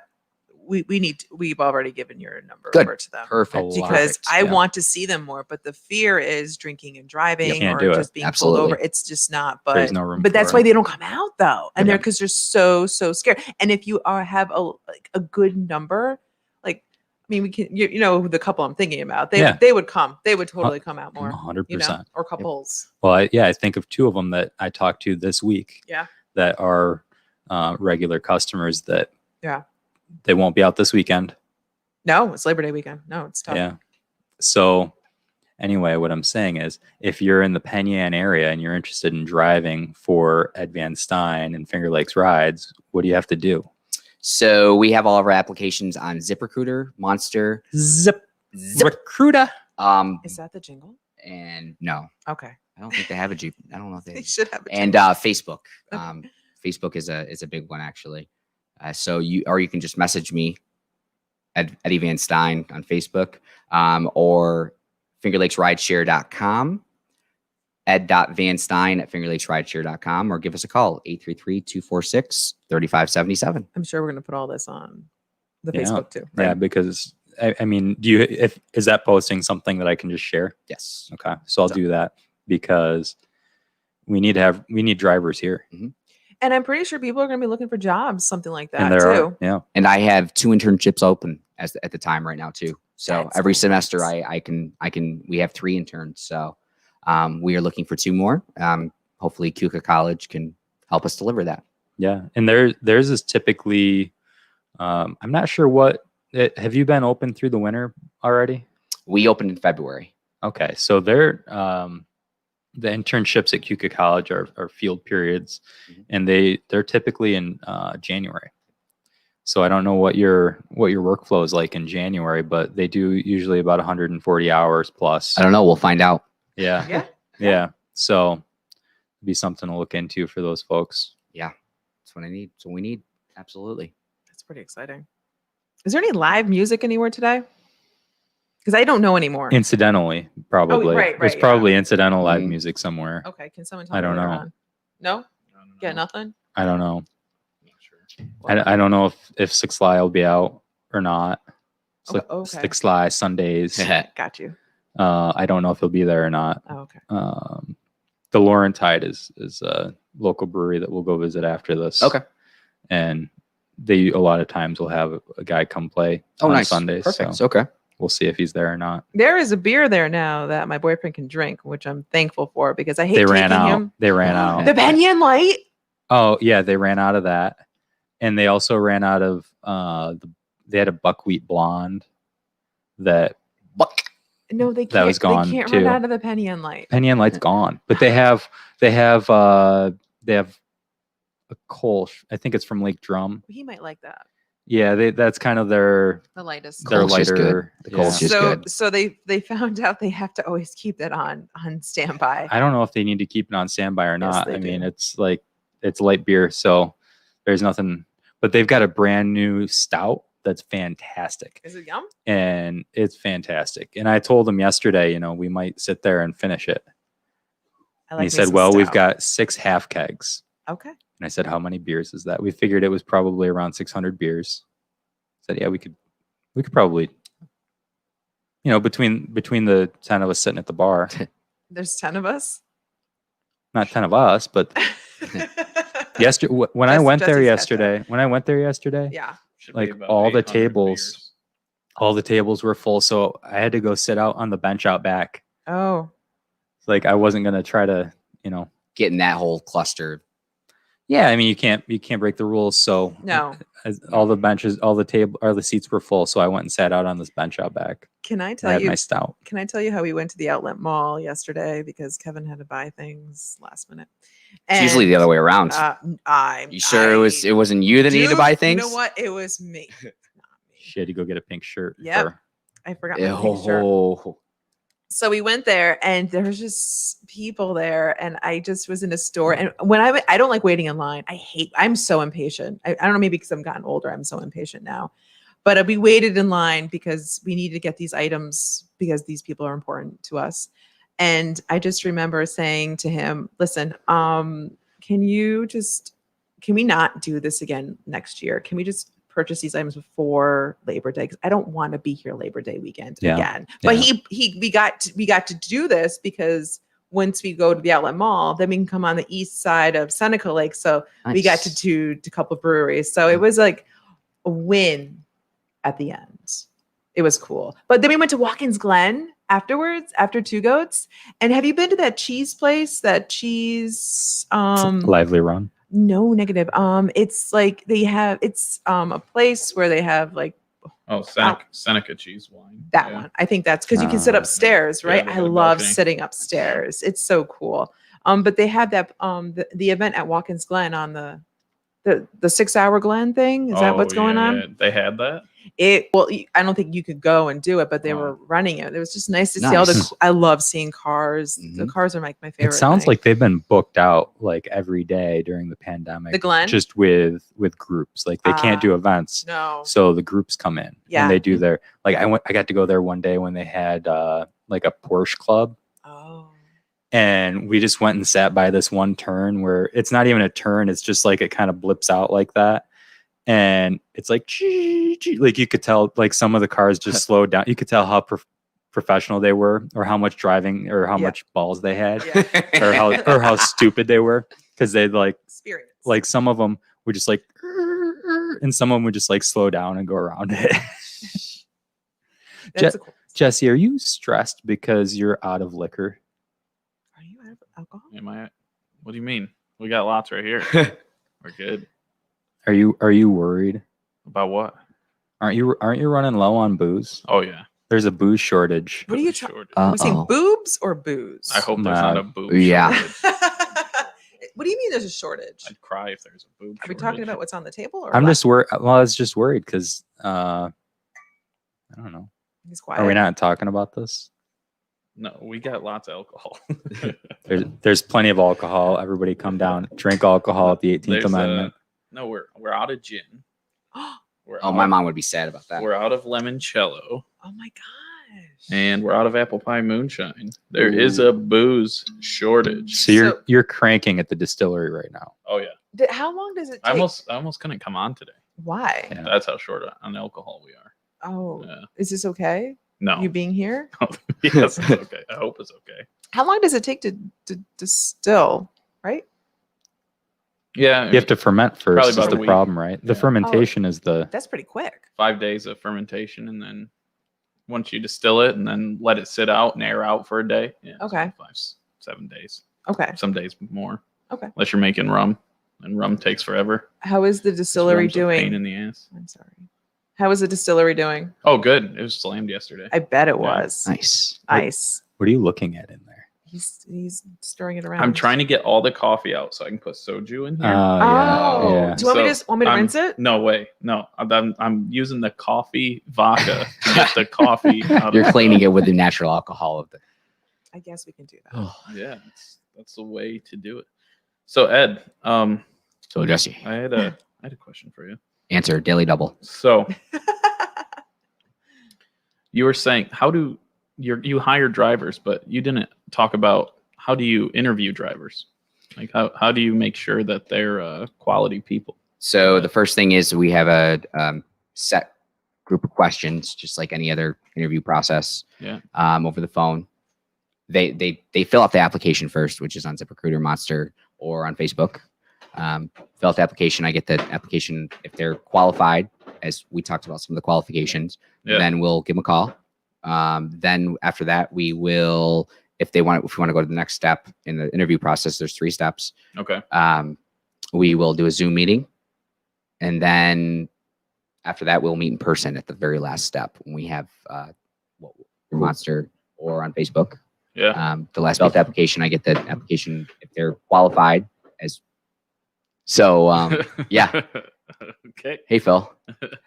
[SPEAKER 4] we've already given your number
[SPEAKER 2] Good.
[SPEAKER 4] over to them.
[SPEAKER 2] Perfect.
[SPEAKER 4] Because
[SPEAKER 2] Perfect.
[SPEAKER 4] I
[SPEAKER 2] Yeah.
[SPEAKER 4] want to see them more, but the fear is drinking and driving
[SPEAKER 1] can't
[SPEAKER 4] or
[SPEAKER 1] do it.
[SPEAKER 4] just being
[SPEAKER 2] Absolutely.
[SPEAKER 4] pulled over. It's just not. But
[SPEAKER 1] There's no room
[SPEAKER 4] But that's
[SPEAKER 1] for
[SPEAKER 4] why
[SPEAKER 1] it.
[SPEAKER 4] they don't come out though, and
[SPEAKER 1] Yeah.
[SPEAKER 4] because they're so scared. And if you have a good number, like I mean, we can you know the couple I'm thinking about, they would come. They would totally come out more.
[SPEAKER 1] 100%.
[SPEAKER 4] Or couples.
[SPEAKER 1] Well, I think of two of them that I talked to this week.
[SPEAKER 4] Yeah.
[SPEAKER 1] That are regular customers that.
[SPEAKER 4] Yeah.
[SPEAKER 1] They won't be out this weekend.
[SPEAKER 4] No, it's Labor Day weekend. No, it's tough.
[SPEAKER 1] Yeah. So anyway, what I'm saying is if you're in the Penyan area and you're interested in driving for Ed VanStine and Finger Lakes Rides, what do you have to do?
[SPEAKER 2] So we have all of our applications on ZipRecruiter, Monster,
[SPEAKER 1] ZipRecruiter.
[SPEAKER 4] Is that the jingle?
[SPEAKER 2] And no,
[SPEAKER 4] Okay.
[SPEAKER 2] I don't think they have a Jeep. I don't know if
[SPEAKER 4] They
[SPEAKER 2] they
[SPEAKER 4] should have a
[SPEAKER 2] and
[SPEAKER 4] jingle.
[SPEAKER 2] Facebook.
[SPEAKER 4] Okay.
[SPEAKER 2] Facebook is a big one actually. So you can just message me at Eddie VanStine on Facebook, or fingerlakesrideshare.com, ed.vanstein at fingerlakesrideshare.com, or give us a call 833-246-3577.
[SPEAKER 4] I'm sure we're going to put all this on the
[SPEAKER 1] Yeah.
[SPEAKER 4] Facebook too.
[SPEAKER 1] Yeah, because I mean, is that posting something that I can just share?
[SPEAKER 2] Yes.
[SPEAKER 1] Okay, so I'll do that because we need drivers here,
[SPEAKER 4] And I'm pretty sure people are going to be looking for jobs, something like that
[SPEAKER 1] and there
[SPEAKER 4] too.
[SPEAKER 1] are, yeah.
[SPEAKER 2] And I have 2 internships open at the time right now too. So
[SPEAKER 4] That's
[SPEAKER 2] every
[SPEAKER 4] nice.
[SPEAKER 2] semester we have 3 interns. So we are looking for 2 more. Hopefully Cuca College can help us deliver that.
[SPEAKER 1] Yeah, and theirs is typically, I'm not sure have you been open through the winter already?
[SPEAKER 2] We opened in February.
[SPEAKER 1] Okay, so they're the internships at Cuca College are field periods, and they're typically in January. So I don't know what your workflow is like in January, but they do usually about 140 hours plus.
[SPEAKER 2] I don't know. We'll find out.
[SPEAKER 1] Yeah,
[SPEAKER 4] Yeah.
[SPEAKER 1] yeah. So it'd be something to look into for those folks.
[SPEAKER 2] Yeah. That's what I need. So we need. Absolutely.
[SPEAKER 4] That's pretty exciting. Is there any live music anywhere today? Because I don't know anymore.
[SPEAKER 1] Incidentally, probably.
[SPEAKER 4] right,
[SPEAKER 1] There's
[SPEAKER 4] yeah.
[SPEAKER 1] probably incidental live
[SPEAKER 2] Mhm.
[SPEAKER 1] music somewhere.
[SPEAKER 4] Okay, can someone tell
[SPEAKER 1] I
[SPEAKER 4] me
[SPEAKER 1] don't
[SPEAKER 4] later
[SPEAKER 1] know.
[SPEAKER 4] on? No?
[SPEAKER 5] I don't
[SPEAKER 4] Yeah,
[SPEAKER 5] know.
[SPEAKER 4] nothing?
[SPEAKER 1] I don't know.
[SPEAKER 5] Not sure.
[SPEAKER 1] I don't know if Six Fly will be out or not.
[SPEAKER 4] Okay.
[SPEAKER 1] Six Fly Sundays.
[SPEAKER 4] Got you.
[SPEAKER 1] I don't know if he'll be there or not.
[SPEAKER 4] Oh, okay.
[SPEAKER 1] The Laurentide is a local brewery that we'll go visit after this.
[SPEAKER 2] Okay.
[SPEAKER 1] And they a lot of times will have a guy come play on
[SPEAKER 2] Nice.
[SPEAKER 1] Sundays.
[SPEAKER 2] Perfect.
[SPEAKER 1] So
[SPEAKER 2] Okay.
[SPEAKER 1] we'll see if he's there or not.
[SPEAKER 4] There is a beer there now that my boyfriend can drink, which I'm thankful for because I hate
[SPEAKER 1] They
[SPEAKER 4] taking
[SPEAKER 1] ran out.
[SPEAKER 4] him.
[SPEAKER 1] They ran out.
[SPEAKER 4] The Penyan Light?
[SPEAKER 1] Oh yeah, they ran out of that, and they also ran out of they had a buckwheat blonde that
[SPEAKER 4] No, they can't.
[SPEAKER 1] That was gone,
[SPEAKER 4] They can't
[SPEAKER 1] too.
[SPEAKER 4] run out of the Penyan Light.
[SPEAKER 1] Penyan Light's gone, but they have a Kolsch. I think it's from Lake Drum.
[SPEAKER 4] He might like that.
[SPEAKER 1] Yeah, that's kind of their
[SPEAKER 4] The lightest.
[SPEAKER 2] Kolsch is good.
[SPEAKER 1] lighter.
[SPEAKER 2] The Kolsch is
[SPEAKER 4] so
[SPEAKER 2] good.
[SPEAKER 4] so they found out they have to always keep that on standby.
[SPEAKER 1] I don't know if they need to keep it on standby or
[SPEAKER 4] Yes,
[SPEAKER 1] not.
[SPEAKER 4] they
[SPEAKER 1] I mean,
[SPEAKER 4] do.
[SPEAKER 1] it's light beer, so there's nothing. But they've got a brand new stout that's fantastic,
[SPEAKER 4] Is it yum?
[SPEAKER 1] and it's fantastic. And I told them yesterday, we might sit there and finish it.
[SPEAKER 4] I
[SPEAKER 1] And he
[SPEAKER 4] me
[SPEAKER 1] said,
[SPEAKER 4] some
[SPEAKER 1] "Well, we've
[SPEAKER 4] stout.
[SPEAKER 1] got 6 half kegs."
[SPEAKER 4] Okay.
[SPEAKER 1] And I said, "How many beers is that?" We figured it was probably around 600 beers. I said, "Yeah, we could probably, between the 10 of us sitting at the bar,
[SPEAKER 4] There's 10 of us.
[SPEAKER 1] not 10 of us, but yesterday when I
[SPEAKER 4] Just-
[SPEAKER 1] went there
[SPEAKER 4] Jesse's catch
[SPEAKER 1] yesterday,
[SPEAKER 4] Yeah.
[SPEAKER 5] Should
[SPEAKER 1] Like,
[SPEAKER 5] be about
[SPEAKER 1] all the
[SPEAKER 5] 800
[SPEAKER 1] tables.
[SPEAKER 5] beers.
[SPEAKER 1] all the tables were full, so I had to go sit out on the bench out back.
[SPEAKER 4] Oh.
[SPEAKER 1] It's like I wasn't gonna try to,
[SPEAKER 2] Getting that whole cluster.
[SPEAKER 1] yeah. I mean, you can't break the rules. So
[SPEAKER 4] No.
[SPEAKER 1] all the seats were full, so I went and sat out on this bench out back.
[SPEAKER 4] Can I
[SPEAKER 1] I
[SPEAKER 4] tell
[SPEAKER 1] had
[SPEAKER 4] you
[SPEAKER 1] my stout.
[SPEAKER 4] Can I tell you how we went to the outlet mall yesterday because Kevin had to buy things last minute?
[SPEAKER 2] It's usually the other way around. You sure it wasn't you that needed to buy things?
[SPEAKER 4] You know what? It was me. Not me.
[SPEAKER 1] She had to go get a pink shirt.
[SPEAKER 4] Yep.
[SPEAKER 1] for-
[SPEAKER 4] I forgot my pink shirt.
[SPEAKER 2] Oh,
[SPEAKER 4] So we went there, and there was just people there, and I just was in a store. And when I don't like waiting in line. I'm so impatient. I don't know, maybe because I've gotten older, I'm so impatient now. But we waited in line because we needed to get these items because these people are important to us. And I just remember saying to him, "Listen, can we not do this again next year? Can we just purchase these items before Labor Day? Because I don't want to be here Labor Day weekend again." But we got to do this because once we go to the outlet mall, then we can come on the east side of Seneca Lake. So we got to do a couple of breweries. So it was like a win at the end. It was cool. But then we went to Watkins Glen afterwards, after Two Goats. And have you been to that cheese place? That cheese
[SPEAKER 1] Lively Run.
[SPEAKER 4] No, negative. It's like it's a place where they have like
[SPEAKER 5] Seneca cheese wine.
[SPEAKER 4] That one. I think that's because you can sit upstairs, right?
[SPEAKER 5] Yeah,
[SPEAKER 4] I love sitting upstairs. It's so cool. But they have that the event at Watkins Glen on the 6-hour Glen thing. Is that what's going on?
[SPEAKER 5] Yeah. They had that.
[SPEAKER 4] I don't think you could go and do it, but they were running it. It was just nice to see all the. I love seeing cars. The cars are like my favorite.
[SPEAKER 1] It sounds like they've been booked out like every day during the pandemic.
[SPEAKER 4] The Glen,
[SPEAKER 1] just with groups, like they can't do events.
[SPEAKER 4] No,
[SPEAKER 1] so the groups come in and they do their like. I got to go there one day when they had like a Porsche club.
[SPEAKER 4] Oh.
[SPEAKER 1] And we just went and sat by this one turn where it's not even a turn; it's just like it kind of blips out like that. And it's like you could tell like some of the cars just slowed down. You could tell how professional they were, or how much driving, or how much balls they had, or how stupid they were, because they like
[SPEAKER 4] experience.
[SPEAKER 1] Like some of them would just like, and some of them would just like slow down and go around it. Cool. Jesse, are you stressed because you're out of liquor?
[SPEAKER 4] Are you out of alcohol?
[SPEAKER 5] Am I? What do you mean? We got lots right here. We're good.
[SPEAKER 1] Are you worried
[SPEAKER 5] about what?
[SPEAKER 1] Aren't you running low on booze?
[SPEAKER 5] Oh yeah,
[SPEAKER 1] there's a booze shortage.
[SPEAKER 4] What are you trying? Are we saying boobs or booze?
[SPEAKER 5] I hope there's not a boob.
[SPEAKER 2] Yeah.
[SPEAKER 4] What do you mean there's a shortage?
[SPEAKER 5] I'd cry if there's a boob.
[SPEAKER 4] Are we talking about what's on the table? Or
[SPEAKER 1] I'm just worried. Well, I was just worried because I don't know.
[SPEAKER 4] He's quiet.
[SPEAKER 1] Are we not talking about this?
[SPEAKER 5] No, we got lots of alcohol.
[SPEAKER 1] there's plenty of alcohol. Everybody come down, drink alcohol at the 18th Amendment.
[SPEAKER 5] No, we're out of gin.
[SPEAKER 2] My mom would be sad about that.
[SPEAKER 5] We're out of limoncello.
[SPEAKER 4] Oh my gosh.
[SPEAKER 5] And we're out of apple pie moonshine. There is a booze shortage.
[SPEAKER 1] So you're cranking at the distillery right now.
[SPEAKER 5] Oh yeah.
[SPEAKER 4] How long does it take?
[SPEAKER 5] I almost couldn't come on today.
[SPEAKER 4] Why?
[SPEAKER 5] Yeah. That's how short on alcohol we are.
[SPEAKER 4] Oh. Yeah. Is this okay?
[SPEAKER 5] No.
[SPEAKER 4] You being here?
[SPEAKER 5] Yes, it's okay. I hope it's okay.
[SPEAKER 4] How long does it take to distill, right?
[SPEAKER 1] Yeah, you have to ferment first. Is the problem, right? The fermentation is
[SPEAKER 4] That's pretty quick.
[SPEAKER 5] 5 days of fermentation, and then once you distill it, and then let it sit out and air out for a day. Yeah,
[SPEAKER 4] okay.
[SPEAKER 5] 5-7 days.
[SPEAKER 4] Okay.
[SPEAKER 5] Some days more.
[SPEAKER 4] Okay.
[SPEAKER 5] Unless you're making rum, and rum takes forever.
[SPEAKER 4] How is the distillery doing?
[SPEAKER 5] A pain in the ass.
[SPEAKER 4] I'm sorry. How is the distillery doing?
[SPEAKER 5] Oh, good. It was slammed yesterday.
[SPEAKER 4] I bet it was.
[SPEAKER 2] Nice.
[SPEAKER 4] Nice.
[SPEAKER 1] What are you looking at in there?
[SPEAKER 4] He's stirring it around.
[SPEAKER 5] I'm trying to get all the coffee out so I can put soju in here.
[SPEAKER 1] Yeah.
[SPEAKER 4] Do you want me to rinse it?
[SPEAKER 5] No way. No, I'm using the coffee vodka to get the coffee out.
[SPEAKER 2] You're cleaning it with the natural alcohol of the.
[SPEAKER 4] I guess we can do that.
[SPEAKER 2] Oh.
[SPEAKER 5] Yeah, that's the way to do it. So Ed,
[SPEAKER 2] so Jesse,
[SPEAKER 5] I had a question for you.
[SPEAKER 2] Answer daily double.
[SPEAKER 5] So you were saying, how do you hire drivers, but you didn't talk about how do you interview drivers? Like how do you make sure that they're quality people?
[SPEAKER 2] So the first thing is we have a set group of questions, just like any other interview process.
[SPEAKER 5] Yeah.
[SPEAKER 2] Over the phone. They fill out the application first, which is on ZipRecruiter, Monster, or on Facebook. Fill out the application. I get the application if they're qualified, as we talked about some of the qualifications.
[SPEAKER 5] Yeah.
[SPEAKER 2] Then we'll give them a call. Then after that, we will, if we want to go to the next step in the interview process, there's 3 steps.
[SPEAKER 5] Okay.
[SPEAKER 2] We will do a Zoom meeting. And then after that, we'll meet in person at the very last step when we have Monster or on Facebook.
[SPEAKER 5] Yeah.
[SPEAKER 2] The last month application, I get the application if they're qualified as. So yeah.
[SPEAKER 5] Okay.
[SPEAKER 2] Hey Phil.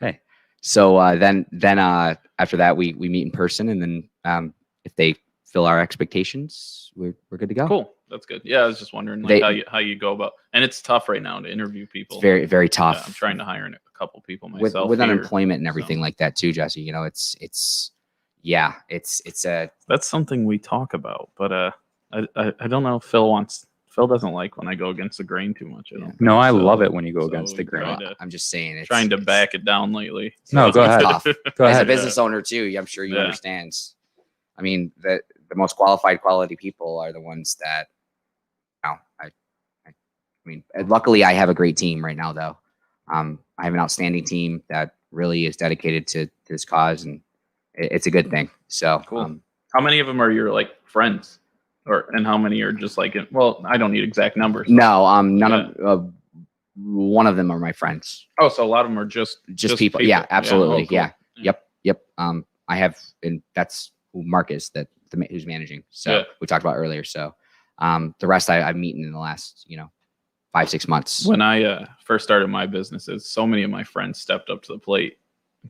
[SPEAKER 1] Hey.
[SPEAKER 2] So then after that we meet in person, and then if they fill our expectations, we're good to go.
[SPEAKER 5] Cool. That's good. Yeah, I was just wondering how you go about, and it's tough right now to interview people.
[SPEAKER 2] It's very, very tough.
[SPEAKER 5] Yeah, I'm trying to hire a couple people myself
[SPEAKER 2] with
[SPEAKER 5] here,
[SPEAKER 2] unemployment and everything like that too, Jesse. You know, it's a
[SPEAKER 5] that's something we talk about, but I don't know if Phil doesn't like when I go against the grain too much. I don't
[SPEAKER 1] No,
[SPEAKER 5] think
[SPEAKER 1] I
[SPEAKER 5] so.
[SPEAKER 1] love it when you go
[SPEAKER 5] So
[SPEAKER 1] against the
[SPEAKER 5] we
[SPEAKER 1] grain.
[SPEAKER 5] try to-
[SPEAKER 2] I'm just saying, it's
[SPEAKER 5] trying to
[SPEAKER 2] it's-
[SPEAKER 5] back it down lately.
[SPEAKER 1] No, go ahead.
[SPEAKER 2] tough.
[SPEAKER 1] Go
[SPEAKER 2] As
[SPEAKER 1] ahead.
[SPEAKER 2] a business owner too, I'm sure you
[SPEAKER 5] Yeah.
[SPEAKER 2] understand. I mean, the most qualified quality people are the ones that, I mean, luckily I have a great team right now though. I have an outstanding team that really is dedicated to this cause, and it's a good thing. So
[SPEAKER 5] Cool. How many of them are your like friends, and how many are just like? Well, I don't need exact numbers.
[SPEAKER 2] no, none of one of them are my friends.
[SPEAKER 5] Oh, so a lot of them are just
[SPEAKER 2] People. Yeah, absolutely.
[SPEAKER 5] Oh, cool.
[SPEAKER 2] Yeah. Yep. I have, and that's who Mark is, who's managing. So
[SPEAKER 5] Yeah.
[SPEAKER 2] we talked about earlier. So the rest I've meeting in the last 5-6 months.
[SPEAKER 5] When I first started my businesses, so many of my friends stepped up to the plate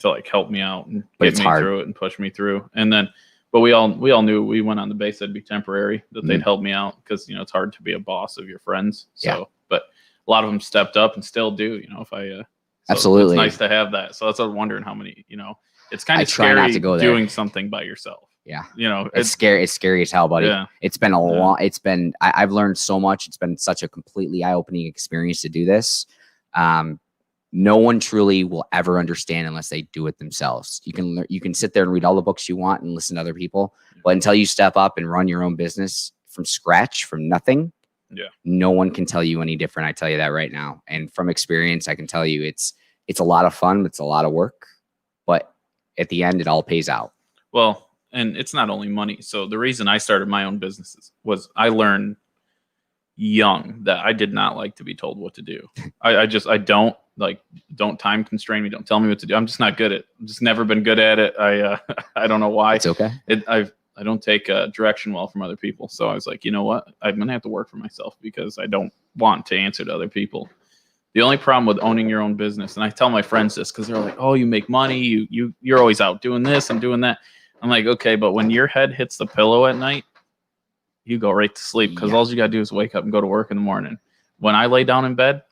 [SPEAKER 5] to like help me out and
[SPEAKER 2] But
[SPEAKER 5] get
[SPEAKER 2] it's
[SPEAKER 5] me
[SPEAKER 2] hard.
[SPEAKER 5] through it and push me through. And then, but we all knew we went on the base that'd be temporary, that they'd help me out because it's hard to be a boss of your friends. So,
[SPEAKER 2] Yeah.
[SPEAKER 5] but a lot of them stepped up and still do. If I so
[SPEAKER 2] Absolutely.
[SPEAKER 5] it's nice to have that. So that's what I'm wondering how many. It's kind
[SPEAKER 2] I
[SPEAKER 5] of
[SPEAKER 2] try not
[SPEAKER 5] scary
[SPEAKER 2] to go there.
[SPEAKER 5] doing something by yourself.
[SPEAKER 2] Yeah.
[SPEAKER 5] It's
[SPEAKER 2] It's scary. It's scary as hell, buddy.
[SPEAKER 5] Yeah.
[SPEAKER 2] It's been a long. It's been. I've learned so much. It's been such a completely eye-opening experience to do this. No one truly will ever understand unless they do it themselves. You can sit there and read all the books you want and listen to other people, but until you step up and run your own business from scratch, from nothing, no one can tell you any different. I tell you that right now, and from experience, I can tell you it's a lot of fun. It's a lot of work, but at the end, it all pays out.
[SPEAKER 5] Well, and it's not only money. So the reason I started my own businesses was I learned young that I did not like to be told what to do. I don't time constrain me. Don't tell me what to do. I'm just not good at it. I've just never been good at it. I don't know why.
[SPEAKER 2] It's okay.
[SPEAKER 5] I don't take direction well from other people. So I was like, you know what? I'm going to have to work for myself because I don't want to answer to other people. The only problem with owning your own business, and I tell my friends this because they're like, oh, you make money. You're always out doing this and doing that. I'm like, okay, but when your head hits the pillow at night, you go right to sleep because all you got to do is wake up and go to work in the morning. When I lay down in bed,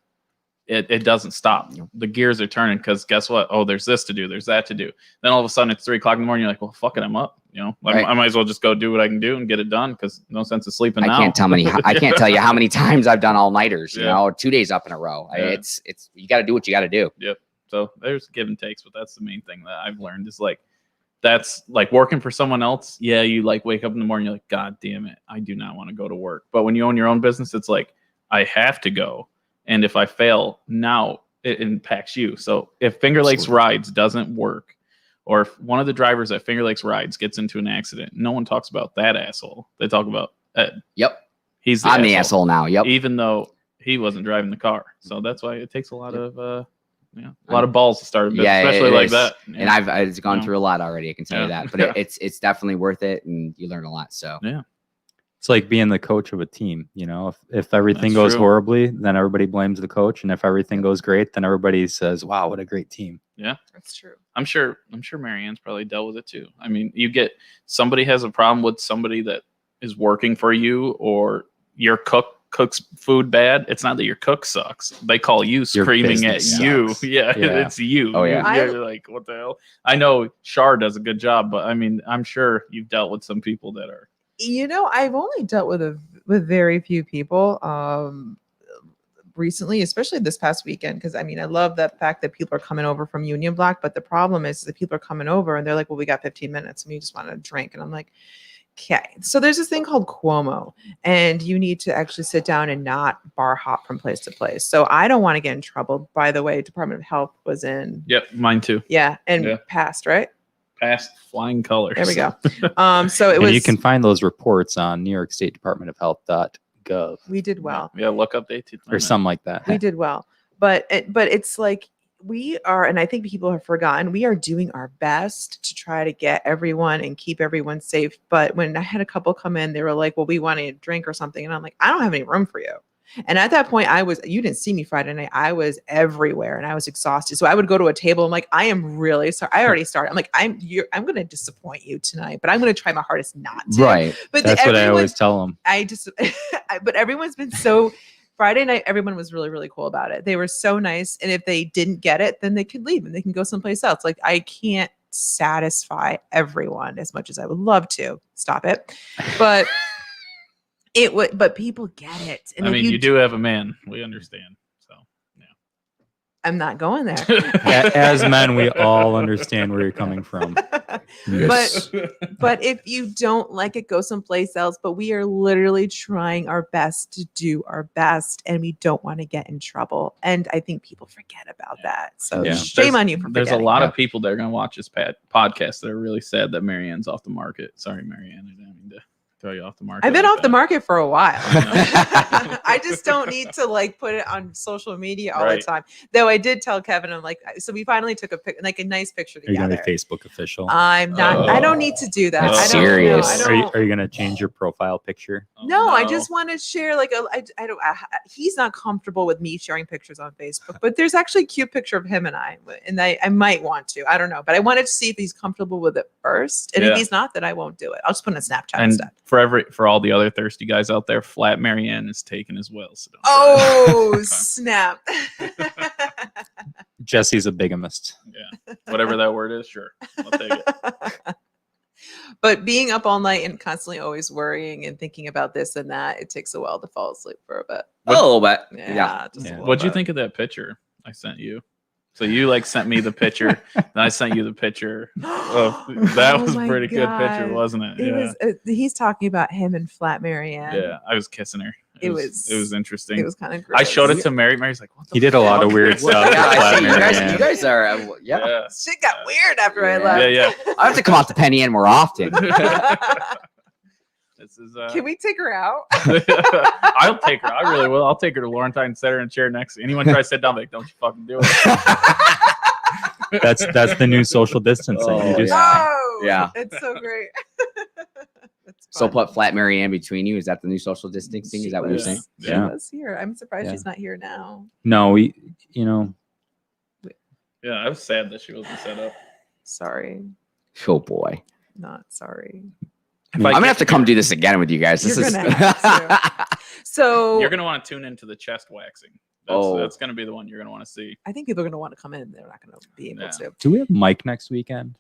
[SPEAKER 5] it doesn't stop. The gears are turning because guess what? Oh, there's this to do. There's that to do. Then all of a sudden it's 3 o'clock in the morning. You're like, well, fuck it, I'm up.
[SPEAKER 2] Right.
[SPEAKER 5] I might as well just go do what I can do and get it done because no sense of sleeping now.
[SPEAKER 2] I can't tell you how many times I've done all-nighters, 2 days up in a row.
[SPEAKER 5] Yeah.
[SPEAKER 2] It's you got to do what you got to do.
[SPEAKER 5] Yep. So there's give and takes, but that's the main thing that I've learned is like, that's like working for someone else. Yeah. You like wake up in the morning, you're like, God damn it, I do not want to go to work. But when you own your own business, it's like, I have to go. And if I fail now, it impacts you. So if Finger Lakes Rides doesn't work, or if one of the drivers at Finger Lakes Rides gets into an accident, no one talks about that asshole. They talk about Ed.
[SPEAKER 2] Yep.
[SPEAKER 5] I'm
[SPEAKER 2] the asshole now. Yep.
[SPEAKER 5] Even though he wasn't driving the car. So that's why it takes a lot of a lot of balls to start a business, especially like that.
[SPEAKER 2] And I've gone through a lot already. I can tell you that, but it's definitely worth it, and you learn a lot. So
[SPEAKER 5] yeah.
[SPEAKER 1] It's like being the coach of a team. If everything
[SPEAKER 5] That's
[SPEAKER 1] goes
[SPEAKER 5] true.
[SPEAKER 1] horribly, then everybody blames the coach, and if everything goes great, then everybody says, "Wow, what a great team."
[SPEAKER 5] Yeah,
[SPEAKER 4] That's true.
[SPEAKER 5] I'm sure Marianne's probably dealt with it too. I mean, you get somebody has a problem with somebody that is working for you, or your cook cooks food bad. It's not that your cook sucks. They call you screaming at
[SPEAKER 1] business
[SPEAKER 5] you.
[SPEAKER 1] sucks.
[SPEAKER 5] Yeah,
[SPEAKER 1] Yeah.
[SPEAKER 5] it's you.
[SPEAKER 2] Oh, yeah.
[SPEAKER 5] You're like, what the hell? I know Char does a good job, but I mean, I'm sure you've dealt with some people that are.
[SPEAKER 4] I've only dealt with very few people recently, especially this past weekend, because I love the fact that people are coming over from Union Block, but the problem is that people are coming over and they're like, well, we got 15 minutes and we just want to drink. And I'm like, okay. So there's this thing called Cuomo, and you need to actually sit down and not bar hop from place to place. So I don't want to get in trouble. By the way, Department of Health was in.
[SPEAKER 5] Yep, mine too.
[SPEAKER 4] Yeah. And
[SPEAKER 5] Yeah.
[SPEAKER 4] passed, right?
[SPEAKER 5] Past flying colors.
[SPEAKER 4] There we go. So it
[SPEAKER 1] And
[SPEAKER 4] was.
[SPEAKER 1] you can find those reports on New York State Department of Health.gov
[SPEAKER 4] We did well.
[SPEAKER 5] Yeah, look up the 18th
[SPEAKER 1] or something like that.
[SPEAKER 4] We did well, but it's like we are, and I think people have forgotten, we are doing our best to try to get everyone and keep everyone safe. But when I had a couple come in, they were like, well, we want to drink or something. And I'm like, I don't have any room for you. And at that point, you didn't see me Friday night. I was everywhere and I was exhausted. So I would go to a table. I'm like, I am really sorry. I already started. I'm like, I'm going to disappoint you tonight, but I'm going to try my hardest not to.
[SPEAKER 2] Right.
[SPEAKER 4] But
[SPEAKER 1] That's what I always tell them.
[SPEAKER 4] But everyone's been so Friday night, everyone was really, really cool about it. They were so nice. And if they didn't get it, then they could leave and they can go someplace else. Like I can't satisfy everyone as much as I would love to. Stop it. But but people get it. And
[SPEAKER 5] I mean, you do have a man. We understand. So yeah.
[SPEAKER 4] I'm not going there.
[SPEAKER 1] As men, we all understand where you're coming from.
[SPEAKER 2] Yes.
[SPEAKER 4] But if you don't like it, go someplace else. But we are literally trying our best to do our best, and we don't want to get in trouble. And I think people forget about that. So
[SPEAKER 1] Yeah.
[SPEAKER 4] shame on you for
[SPEAKER 5] There's a
[SPEAKER 4] forgetting.
[SPEAKER 5] lot of people that are going to watch this podcast that are really sad that Marianne's off the market. Sorry, Marianne. I didn't mean to throw you off the market.
[SPEAKER 4] I've been
[SPEAKER 5] like
[SPEAKER 4] off the
[SPEAKER 5] that.
[SPEAKER 4] market for a while. I just don't need to like put it on social media all the
[SPEAKER 5] Right.
[SPEAKER 4] time. Though I did tell Kevin, I'm like, so we finally took a nice picture
[SPEAKER 1] Are you going
[SPEAKER 4] together.
[SPEAKER 1] to be Facebook official?
[SPEAKER 4] I'm not. I don't need to do that.
[SPEAKER 5] That's
[SPEAKER 4] I don't,
[SPEAKER 2] serious.
[SPEAKER 4] No, I
[SPEAKER 1] Are
[SPEAKER 4] don't,
[SPEAKER 1] you going to change your profile picture?
[SPEAKER 5] Oh,
[SPEAKER 4] no, I just want to share like he's not comfortable with me sharing pictures on Facebook, but there's actually a cute picture of him and I might want to. I don't know, but I wanted to see if he's comfortable with it first. And
[SPEAKER 5] Yeah.
[SPEAKER 4] if he's not, then I won't do it. I'll just put it on Snapchat
[SPEAKER 5] And
[SPEAKER 4] instead.
[SPEAKER 5] for all the other thirsty guys out there, Flat Marianne is taken as well. So don't
[SPEAKER 4] Oh,
[SPEAKER 5] Okay.
[SPEAKER 4] snap.
[SPEAKER 1] Jesse's a bigamist.
[SPEAKER 5] Yeah, whatever that word is, sure, I'll take it.
[SPEAKER 4] But being up all night and constantly always worrying and thinking about this and that, it takes a while to fall asleep for a bit.
[SPEAKER 2] A little bit.
[SPEAKER 4] Yeah.
[SPEAKER 2] Yeah.
[SPEAKER 4] Just a
[SPEAKER 1] Yeah.
[SPEAKER 4] little
[SPEAKER 5] What'd you
[SPEAKER 4] bit.
[SPEAKER 5] think of that picture I sent you? So you like sent me the picture, then I sent you the picture. That
[SPEAKER 4] Oh
[SPEAKER 5] was a
[SPEAKER 4] my
[SPEAKER 5] pretty good picture,
[SPEAKER 4] God.
[SPEAKER 5] wasn't it?
[SPEAKER 4] It was. He's talking about him and Flat Marianne.
[SPEAKER 5] Yeah, I was kissing her.
[SPEAKER 4] It
[SPEAKER 5] It
[SPEAKER 4] was
[SPEAKER 5] was interesting.
[SPEAKER 4] It was kind of gross.
[SPEAKER 5] I showed it to Mary. Mary's like, "What the
[SPEAKER 1] He did a lot of weird
[SPEAKER 5] fuck?"
[SPEAKER 1] stuff.
[SPEAKER 2] Yeah,
[SPEAKER 1] with
[SPEAKER 2] I
[SPEAKER 1] Flat
[SPEAKER 2] see.
[SPEAKER 1] Marianne.
[SPEAKER 2] You guys are, yeah.
[SPEAKER 5] Yeah.
[SPEAKER 4] Shit got weird after I
[SPEAKER 2] Yeah.
[SPEAKER 4] left.
[SPEAKER 5] Yeah,
[SPEAKER 2] I have to come off the Penny Inn more often.
[SPEAKER 5] This is.
[SPEAKER 4] Can we take her out?
[SPEAKER 5] I'll take her. I really will. I'll take her to Laurentine, set her in a chair next. Anyone try to sit down, like, don't you fucking do it.
[SPEAKER 1] That's the new social distancing.
[SPEAKER 2] Oh,
[SPEAKER 1] You just
[SPEAKER 2] yeah.
[SPEAKER 4] Oh,
[SPEAKER 2] Yeah.
[SPEAKER 4] It's so great. That's
[SPEAKER 2] So
[SPEAKER 4] fun.
[SPEAKER 2] put Flat Marianne between you. Is that the new social distancing? Is that what you're
[SPEAKER 4] was-
[SPEAKER 2] saying?
[SPEAKER 4] She
[SPEAKER 1] Yeah.
[SPEAKER 4] was here. I'm surprised
[SPEAKER 1] Yeah.
[SPEAKER 4] she's not here now.
[SPEAKER 1] no, we
[SPEAKER 5] Yeah, I was sad that she wasn't set up.
[SPEAKER 4] Sorry.
[SPEAKER 2] Oh boy.
[SPEAKER 4] Not sorry.
[SPEAKER 5] If
[SPEAKER 2] I'm gonna have to come do this again with you guys. This
[SPEAKER 4] You're
[SPEAKER 2] is
[SPEAKER 4] gonna have So
[SPEAKER 5] You're gonna want to tune into the chest waxing. That's gonna be the one you're gonna want to see.
[SPEAKER 4] I think people are going to want to come in. They're not going to be able
[SPEAKER 5] Yeah.
[SPEAKER 4] to.
[SPEAKER 1] do we have Mike next weekend?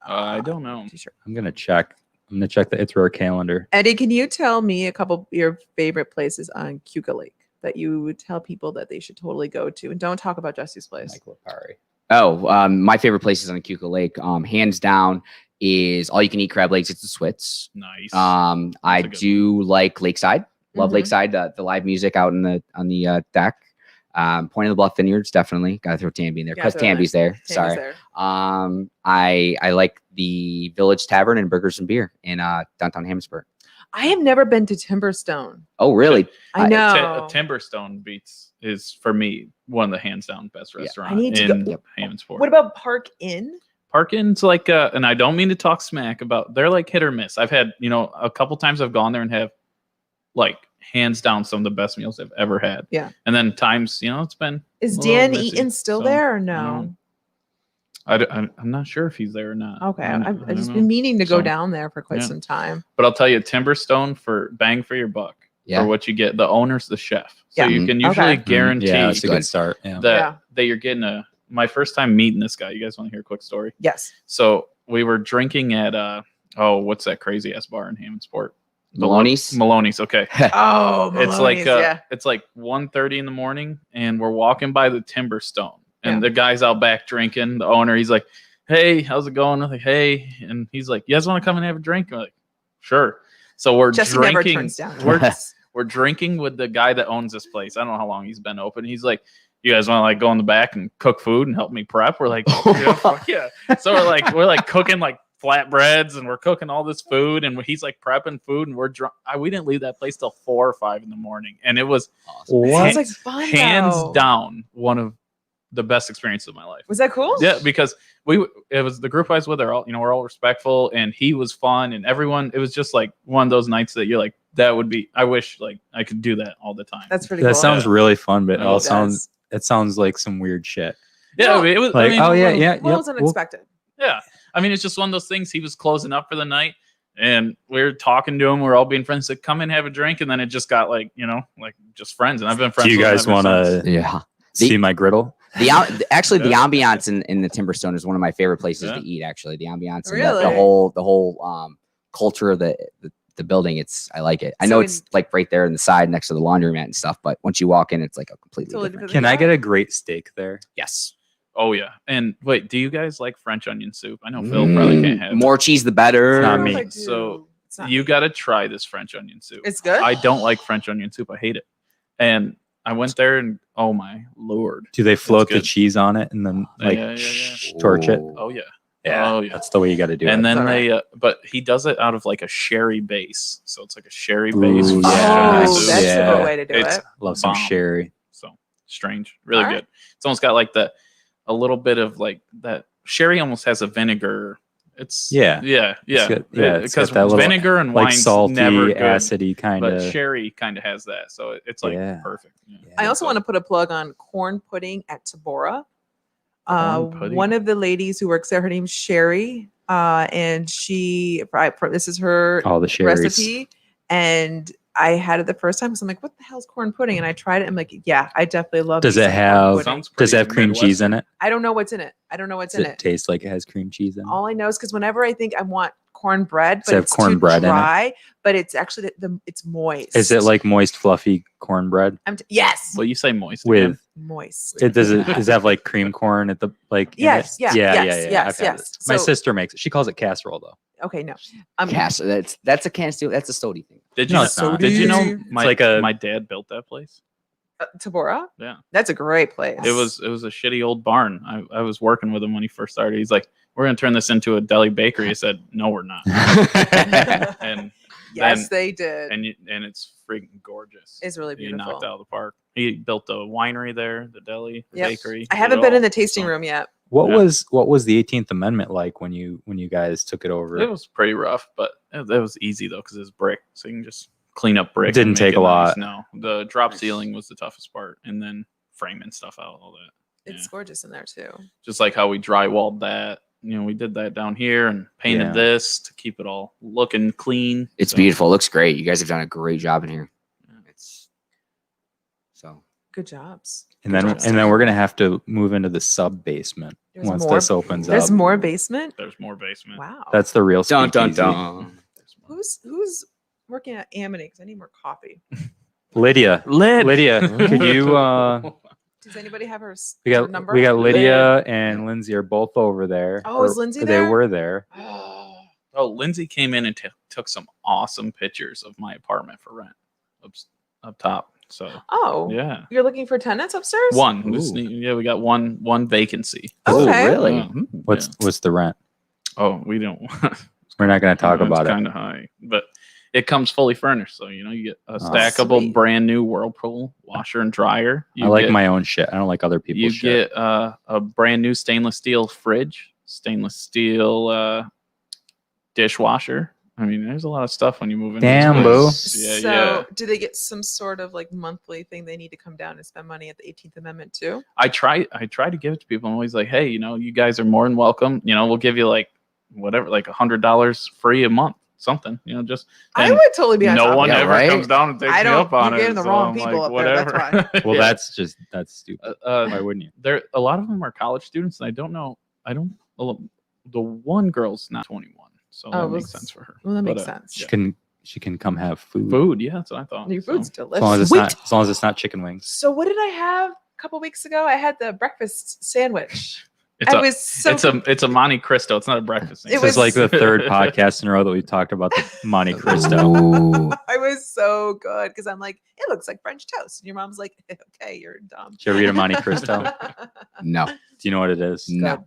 [SPEAKER 5] I don't know.
[SPEAKER 4] Too sure.
[SPEAKER 1] I'm gonna check. I'm gonna check the It's Rare calendar.
[SPEAKER 4] Eddie, can you tell me a couple of your favorite places on Cuca Lake that you would tell people that they should totally go to? And don't talk about Jesse's place.
[SPEAKER 1] Mike Lipari.
[SPEAKER 2] Oh, my favorite places on Cuca Lake, hands down, is all you can eat crab legs. It's the Swits.
[SPEAKER 5] Nice.
[SPEAKER 2] I
[SPEAKER 5] a good
[SPEAKER 2] do like Lakeside. Love
[SPEAKER 4] Mhm.
[SPEAKER 2] Lakeside. The live music out on the deck. Point of the Bluff Vineyards, definitely. Gotta throw Tamby in there because
[SPEAKER 4] Gotta throw that.
[SPEAKER 2] Tamby's there.
[SPEAKER 4] Tammy's
[SPEAKER 2] Sorry.
[SPEAKER 4] there.
[SPEAKER 2] I like the Village Tavern and Burgers and Beer in downtown Hammondsport.
[SPEAKER 4] I have never been to Timberstone.
[SPEAKER 2] Oh, really?
[SPEAKER 4] I know.
[SPEAKER 5] Timberstone Beats is for me one of the hands down best restaurants
[SPEAKER 4] need to go-
[SPEAKER 5] in
[SPEAKER 2] Yep.
[SPEAKER 5] Hammondsport.
[SPEAKER 4] What about Park Inn?
[SPEAKER 5] Park Inn's like, and I don't mean to talk smack about. They're like hit or miss. I've had, a couple times I've gone there and have, like, hands down some of the best meals I've ever had.
[SPEAKER 4] Yeah.
[SPEAKER 5] And then times, it's been.
[SPEAKER 4] Is
[SPEAKER 5] a little
[SPEAKER 4] Dan
[SPEAKER 5] messy,
[SPEAKER 4] Eaton still
[SPEAKER 5] so,
[SPEAKER 4] there or no?
[SPEAKER 5] I'm not sure if he's there or not.
[SPEAKER 4] Okay,
[SPEAKER 5] I
[SPEAKER 4] I've
[SPEAKER 5] don't
[SPEAKER 4] just
[SPEAKER 5] know.
[SPEAKER 4] been meaning to go
[SPEAKER 5] So,
[SPEAKER 4] down there for quite
[SPEAKER 5] yeah.
[SPEAKER 4] some time.
[SPEAKER 5] But I'll tell you, Timberstone for bang for your buck.
[SPEAKER 2] Yeah.
[SPEAKER 5] For what you get. The owner's the chef, so
[SPEAKER 4] Yeah.
[SPEAKER 5] you can
[SPEAKER 4] Okay.
[SPEAKER 5] usually guarantee
[SPEAKER 1] Yeah, it's a
[SPEAKER 2] Good.
[SPEAKER 1] good start. Yeah.
[SPEAKER 5] that you're getting my first time meeting this guy. You guys want to hear a quick story?
[SPEAKER 4] Yes.
[SPEAKER 5] So we were drinking at what's that crazy ass bar in Hammondsport?
[SPEAKER 2] Maloney's?
[SPEAKER 5] Maloney's. Okay.
[SPEAKER 4] Oh,
[SPEAKER 5] It's like
[SPEAKER 4] yeah.
[SPEAKER 5] it's like 1:30 in the morning, and we're walking by the Timberstone, and
[SPEAKER 4] Yeah.
[SPEAKER 5] the guy's out back drinking. The owner, he's like, "Hey, how's it going?" I'm like, "Hey," and he's like, "You guys want to come and have a drink?" I'm like, "Sure." So we're
[SPEAKER 4] Jesse never
[SPEAKER 5] drinking.
[SPEAKER 4] turns down.
[SPEAKER 5] We're drinking with the guy that owns this place. I don't know how long he's been open. He's like, "You guys want to like go in the back and cook food and help me prep?" We're like, "Yeah, fuck yeah." So we're like cooking like flatbreads and we're cooking all this food and he's like prepping food and we're drunk. We didn't leave that place till 4 or 5 in the morning, and it was
[SPEAKER 1] What?
[SPEAKER 4] Sounds like fun.
[SPEAKER 5] hands
[SPEAKER 4] though.
[SPEAKER 5] down one of the best experience of my life.
[SPEAKER 4] Was that cool?
[SPEAKER 5] Yeah, because it was the group I was with. They're all, we're all respectful, and he was fun, and everyone. It was just like one of those nights that you're like, that would be. I wish like I could do that all the time.
[SPEAKER 4] That's pretty
[SPEAKER 1] That
[SPEAKER 4] cool.
[SPEAKER 1] sounds really fun, but
[SPEAKER 5] It
[SPEAKER 1] it sounds like some weird shit.
[SPEAKER 5] Yeah,
[SPEAKER 4] Well,
[SPEAKER 5] I mean, it was
[SPEAKER 1] Like,
[SPEAKER 5] I mean,
[SPEAKER 1] oh yeah,
[SPEAKER 5] well,
[SPEAKER 1] yeah,
[SPEAKER 4] Well, it
[SPEAKER 1] yep,
[SPEAKER 4] was unexpected.
[SPEAKER 5] yeah. I mean, it's just one of those things. He was closing up for the night, and we were talking to him. We're all being friends. Like, come in, have a drink, and then it just got like, like just friends. And I've been friends.
[SPEAKER 1] Do you
[SPEAKER 5] with him
[SPEAKER 1] guys
[SPEAKER 5] ever
[SPEAKER 1] want
[SPEAKER 5] since.
[SPEAKER 1] to
[SPEAKER 2] Yeah.
[SPEAKER 1] see my griddle?
[SPEAKER 2] Actually, the
[SPEAKER 5] Yeah.
[SPEAKER 2] ambiance in the Timberstone is one of my favorite places
[SPEAKER 5] Yeah.
[SPEAKER 2] to eat. Actually, the ambiance and
[SPEAKER 4] Really?
[SPEAKER 2] the whole culture of the building. I like it. I
[SPEAKER 4] So
[SPEAKER 2] know
[SPEAKER 4] in-
[SPEAKER 2] it's like right there in the side next to the laundromat and stuff, but once you walk in, it's like a completely
[SPEAKER 4] Totally
[SPEAKER 2] different.
[SPEAKER 1] Can I get a great steak there?
[SPEAKER 2] Yes.
[SPEAKER 5] Oh yeah. And wait, do you guys like French onion soup? I know Phil probably can't have it.
[SPEAKER 2] More cheese, the better.
[SPEAKER 1] It's not
[SPEAKER 4] I don't know
[SPEAKER 1] me.
[SPEAKER 4] if I do.
[SPEAKER 5] So
[SPEAKER 4] It's not
[SPEAKER 5] You
[SPEAKER 4] me.
[SPEAKER 5] got to try this French onion soup.
[SPEAKER 4] It's good.
[SPEAKER 5] I don't like French onion soup. I hate it. And I went there and oh my Lord.
[SPEAKER 1] Do they float the
[SPEAKER 5] good.
[SPEAKER 1] cheese on it and then like
[SPEAKER 5] Yeah.
[SPEAKER 1] torch it?
[SPEAKER 2] Ooh.
[SPEAKER 5] Oh yeah.
[SPEAKER 1] Yeah,
[SPEAKER 5] Oh, yeah.
[SPEAKER 1] that's the way you got to do
[SPEAKER 5] And
[SPEAKER 1] it.
[SPEAKER 5] then
[SPEAKER 4] All
[SPEAKER 5] they, but he does it out of like a sherry base. So it's like a sherry
[SPEAKER 1] Ooh,
[SPEAKER 5] base. French
[SPEAKER 1] yeah.
[SPEAKER 5] onion
[SPEAKER 4] Oh,
[SPEAKER 5] soup.
[SPEAKER 4] that's
[SPEAKER 1] Yeah.
[SPEAKER 4] a good way to do
[SPEAKER 5] It's-
[SPEAKER 4] it.
[SPEAKER 1] Love some
[SPEAKER 5] bomb.
[SPEAKER 1] sherry.
[SPEAKER 5] So strange. Really
[SPEAKER 4] All
[SPEAKER 5] good.
[SPEAKER 4] right.
[SPEAKER 5] It's almost got like a little bit of like that sherry almost has a vinegar. It's
[SPEAKER 1] Yeah.
[SPEAKER 5] Yeah.
[SPEAKER 1] It's got- yeah, it's got
[SPEAKER 5] Because
[SPEAKER 1] that little,
[SPEAKER 5] vinegar and
[SPEAKER 1] Like
[SPEAKER 5] wine's
[SPEAKER 1] salty,
[SPEAKER 5] never good.
[SPEAKER 1] acidy kind
[SPEAKER 5] But
[SPEAKER 1] of.
[SPEAKER 5] sherry kind of has that, so it's like
[SPEAKER 1] Yeah.
[SPEAKER 5] perfect. Yeah.
[SPEAKER 4] I also want to put a plug on corn pudding at Tabora.
[SPEAKER 5] Corn pudding?
[SPEAKER 4] One of the ladies who works there, her name's Sherry, and this is her
[SPEAKER 1] All the sherries.
[SPEAKER 4] recipe, and I had it the first time because I'm like, what the hell's corn pudding? And I tried it. I'm like, yeah, I definitely love.
[SPEAKER 1] Does
[SPEAKER 4] me
[SPEAKER 1] it
[SPEAKER 4] some corn
[SPEAKER 1] have?
[SPEAKER 4] pudding.
[SPEAKER 5] Sounds
[SPEAKER 1] Does it have
[SPEAKER 5] pretty
[SPEAKER 1] cream cheese in it?
[SPEAKER 4] I don't know what's in it. I don't know what's
[SPEAKER 1] Does
[SPEAKER 4] in
[SPEAKER 1] it
[SPEAKER 4] it.
[SPEAKER 1] taste like it has cream cheese in it?
[SPEAKER 4] All I know is because whenever I think I want cornbread,
[SPEAKER 1] Does
[SPEAKER 4] but
[SPEAKER 1] it have
[SPEAKER 4] it's too
[SPEAKER 1] cornbread in it?
[SPEAKER 4] dry, but it's actually it's moist.
[SPEAKER 1] Is it like moist, fluffy cornbread
[SPEAKER 4] yes,
[SPEAKER 5] Well, you say moist
[SPEAKER 1] with?
[SPEAKER 5] again.
[SPEAKER 4] moist.
[SPEAKER 1] Does it have like cream corn at the like? in
[SPEAKER 4] Yes,
[SPEAKER 1] it?
[SPEAKER 4] yeah,
[SPEAKER 1] yeah,
[SPEAKER 4] yes,
[SPEAKER 1] yeah.
[SPEAKER 4] yes,
[SPEAKER 1] I've had
[SPEAKER 4] yes.
[SPEAKER 1] it. My
[SPEAKER 4] So-
[SPEAKER 1] sister makes it. She calls it casserole though.
[SPEAKER 4] Okay, no.
[SPEAKER 2] Cass, that's a can steal. That's a Stody thing.
[SPEAKER 5] Did you?
[SPEAKER 1] No,
[SPEAKER 5] know,
[SPEAKER 1] it's not.
[SPEAKER 5] Did you know
[SPEAKER 4] It's
[SPEAKER 5] my
[SPEAKER 1] like a-
[SPEAKER 5] my dad built that place?
[SPEAKER 4] Tabora.
[SPEAKER 5] Yeah.
[SPEAKER 4] That's a great place.
[SPEAKER 5] It was a shitty old barn. I was working with him when he first started. He's like, "We're gonna turn this into a deli bakery." I said, "No, we're not." And
[SPEAKER 4] Yes,
[SPEAKER 5] then-
[SPEAKER 4] they did.
[SPEAKER 5] and it's freaking gorgeous.
[SPEAKER 4] It's really
[SPEAKER 5] He
[SPEAKER 4] beautiful.
[SPEAKER 5] knocked it out of the park. He built a winery there, the deli, the
[SPEAKER 4] Yep.
[SPEAKER 5] bakery.
[SPEAKER 4] I
[SPEAKER 5] did
[SPEAKER 4] haven't
[SPEAKER 5] it
[SPEAKER 4] been
[SPEAKER 5] all.
[SPEAKER 4] in the tasting
[SPEAKER 5] So,
[SPEAKER 4] room yet.
[SPEAKER 1] What
[SPEAKER 5] Yeah.
[SPEAKER 1] was the 18th Amendment like when you guys took it over?
[SPEAKER 5] It was pretty rough, but it was easy though because it's brick, so you can just clean up brick.
[SPEAKER 1] Didn't
[SPEAKER 5] and make
[SPEAKER 1] take
[SPEAKER 5] it
[SPEAKER 1] a
[SPEAKER 5] nice.
[SPEAKER 1] lot.
[SPEAKER 5] No, the drop ceiling was the toughest part, and then framing stuff out, all that.
[SPEAKER 4] It's
[SPEAKER 5] Yeah.
[SPEAKER 4] gorgeous in there too.
[SPEAKER 5] Just like how we drywalled that. We did that down here and painted
[SPEAKER 1] Yeah.
[SPEAKER 5] this to keep it all looking clean.
[SPEAKER 2] It's
[SPEAKER 5] So,
[SPEAKER 2] beautiful. It looks great. You guys have done a great job in here. It's so.
[SPEAKER 4] Good jobs.
[SPEAKER 1] and then
[SPEAKER 5] Good job.
[SPEAKER 1] we're gonna have to move into the sub basement
[SPEAKER 4] There's
[SPEAKER 1] once
[SPEAKER 4] more-
[SPEAKER 1] this opens
[SPEAKER 4] There's
[SPEAKER 1] up.
[SPEAKER 4] more basement.
[SPEAKER 5] There's more basement.
[SPEAKER 4] Wow.
[SPEAKER 1] That's the real
[SPEAKER 2] Dun dun
[SPEAKER 1] speakeasy.
[SPEAKER 2] dun.
[SPEAKER 5] There's more.
[SPEAKER 4] Who's working at Amity? Because I need more coffee.
[SPEAKER 1] Lydia, Lydia, could you?
[SPEAKER 4] Does anybody have her,
[SPEAKER 1] We
[SPEAKER 4] her
[SPEAKER 1] got
[SPEAKER 4] number?
[SPEAKER 1] Lydia and Lindsay are both over there.
[SPEAKER 4] Oh, is
[SPEAKER 1] or
[SPEAKER 4] Lindsay
[SPEAKER 1] They
[SPEAKER 4] there?
[SPEAKER 1] were there.
[SPEAKER 5] Oh, Lindsay came in and took some awesome pictures of my apartment for rent up top. So
[SPEAKER 4] Oh,
[SPEAKER 5] yeah,
[SPEAKER 4] you're looking for tenants upstairs?
[SPEAKER 5] one.
[SPEAKER 1] Ooh.
[SPEAKER 5] Yeah, we got one vacancy.
[SPEAKER 2] Oh,
[SPEAKER 4] Okay.
[SPEAKER 2] really?
[SPEAKER 5] Yeah.
[SPEAKER 1] What's the rent?
[SPEAKER 5] Oh, we don't.
[SPEAKER 1] We're not gonna talk about it.
[SPEAKER 5] Kind of high, but it comes fully furnished. So you get a
[SPEAKER 1] Oh,
[SPEAKER 5] stackable,
[SPEAKER 4] sweet.
[SPEAKER 5] brand new Whirlpool washer and dryer. You
[SPEAKER 1] I like
[SPEAKER 5] get,
[SPEAKER 1] my own shit. I don't like other people's
[SPEAKER 5] You
[SPEAKER 1] shit.
[SPEAKER 5] get a brand new stainless steel fridge, stainless steel dishwasher. I mean, there's a lot of stuff when you move in.
[SPEAKER 1] Damn,
[SPEAKER 5] Yeah,
[SPEAKER 4] So, do they get some sort of like monthly thing they need to come down and spend money at the 18th Amendment too?
[SPEAKER 5] I try to give it to people. I'm always like, hey, you guys are more than welcome. We'll give you like whatever, like $100 free a month, something. Just
[SPEAKER 4] I
[SPEAKER 5] and
[SPEAKER 4] would totally be on top
[SPEAKER 5] no
[SPEAKER 4] of
[SPEAKER 5] one
[SPEAKER 4] that.
[SPEAKER 2] Yeah,
[SPEAKER 5] ever
[SPEAKER 2] right?
[SPEAKER 5] comes down and takes
[SPEAKER 4] I
[SPEAKER 5] me
[SPEAKER 4] don't-
[SPEAKER 5] up on
[SPEAKER 4] you're
[SPEAKER 5] it.
[SPEAKER 4] getting the
[SPEAKER 5] so
[SPEAKER 4] wrong
[SPEAKER 5] I'm
[SPEAKER 4] people
[SPEAKER 5] like,
[SPEAKER 4] up there, that's
[SPEAKER 5] whatever.
[SPEAKER 1] Well,
[SPEAKER 5] Yeah.
[SPEAKER 1] that's stupid.
[SPEAKER 5] Uh,
[SPEAKER 1] Why wouldn't you?
[SPEAKER 5] there a lot of them are college students, and I don't know. The one girl's not 21, so
[SPEAKER 4] Oh,
[SPEAKER 5] that makes
[SPEAKER 4] well,
[SPEAKER 5] sense for her.
[SPEAKER 4] Well, that makes
[SPEAKER 5] But,
[SPEAKER 4] sense.
[SPEAKER 1] She can come have food.
[SPEAKER 5] Food, yeah, that's what I thought.
[SPEAKER 4] Your
[SPEAKER 5] So,
[SPEAKER 4] food's
[SPEAKER 1] As long as
[SPEAKER 4] delicious.
[SPEAKER 1] it's not chicken wings.
[SPEAKER 4] So, what did I have a couple weeks ago? I had the breakfast sandwich.
[SPEAKER 5] It's
[SPEAKER 4] I
[SPEAKER 5] a,
[SPEAKER 4] was so
[SPEAKER 5] it's a Monte Cristo. It's not a breakfast.
[SPEAKER 4] It
[SPEAKER 5] thing.
[SPEAKER 1] This is like
[SPEAKER 4] was-
[SPEAKER 1] the third podcast in a row that we've talked about the Monte Cristo.
[SPEAKER 2] Ooh.
[SPEAKER 4] I was so good because I'm like, it looks like French toast. And your mom's like, okay, you're dumb.
[SPEAKER 1] Did you ever eat a Monte Cristo?
[SPEAKER 2] No.
[SPEAKER 1] Do you know what it is?
[SPEAKER 2] No.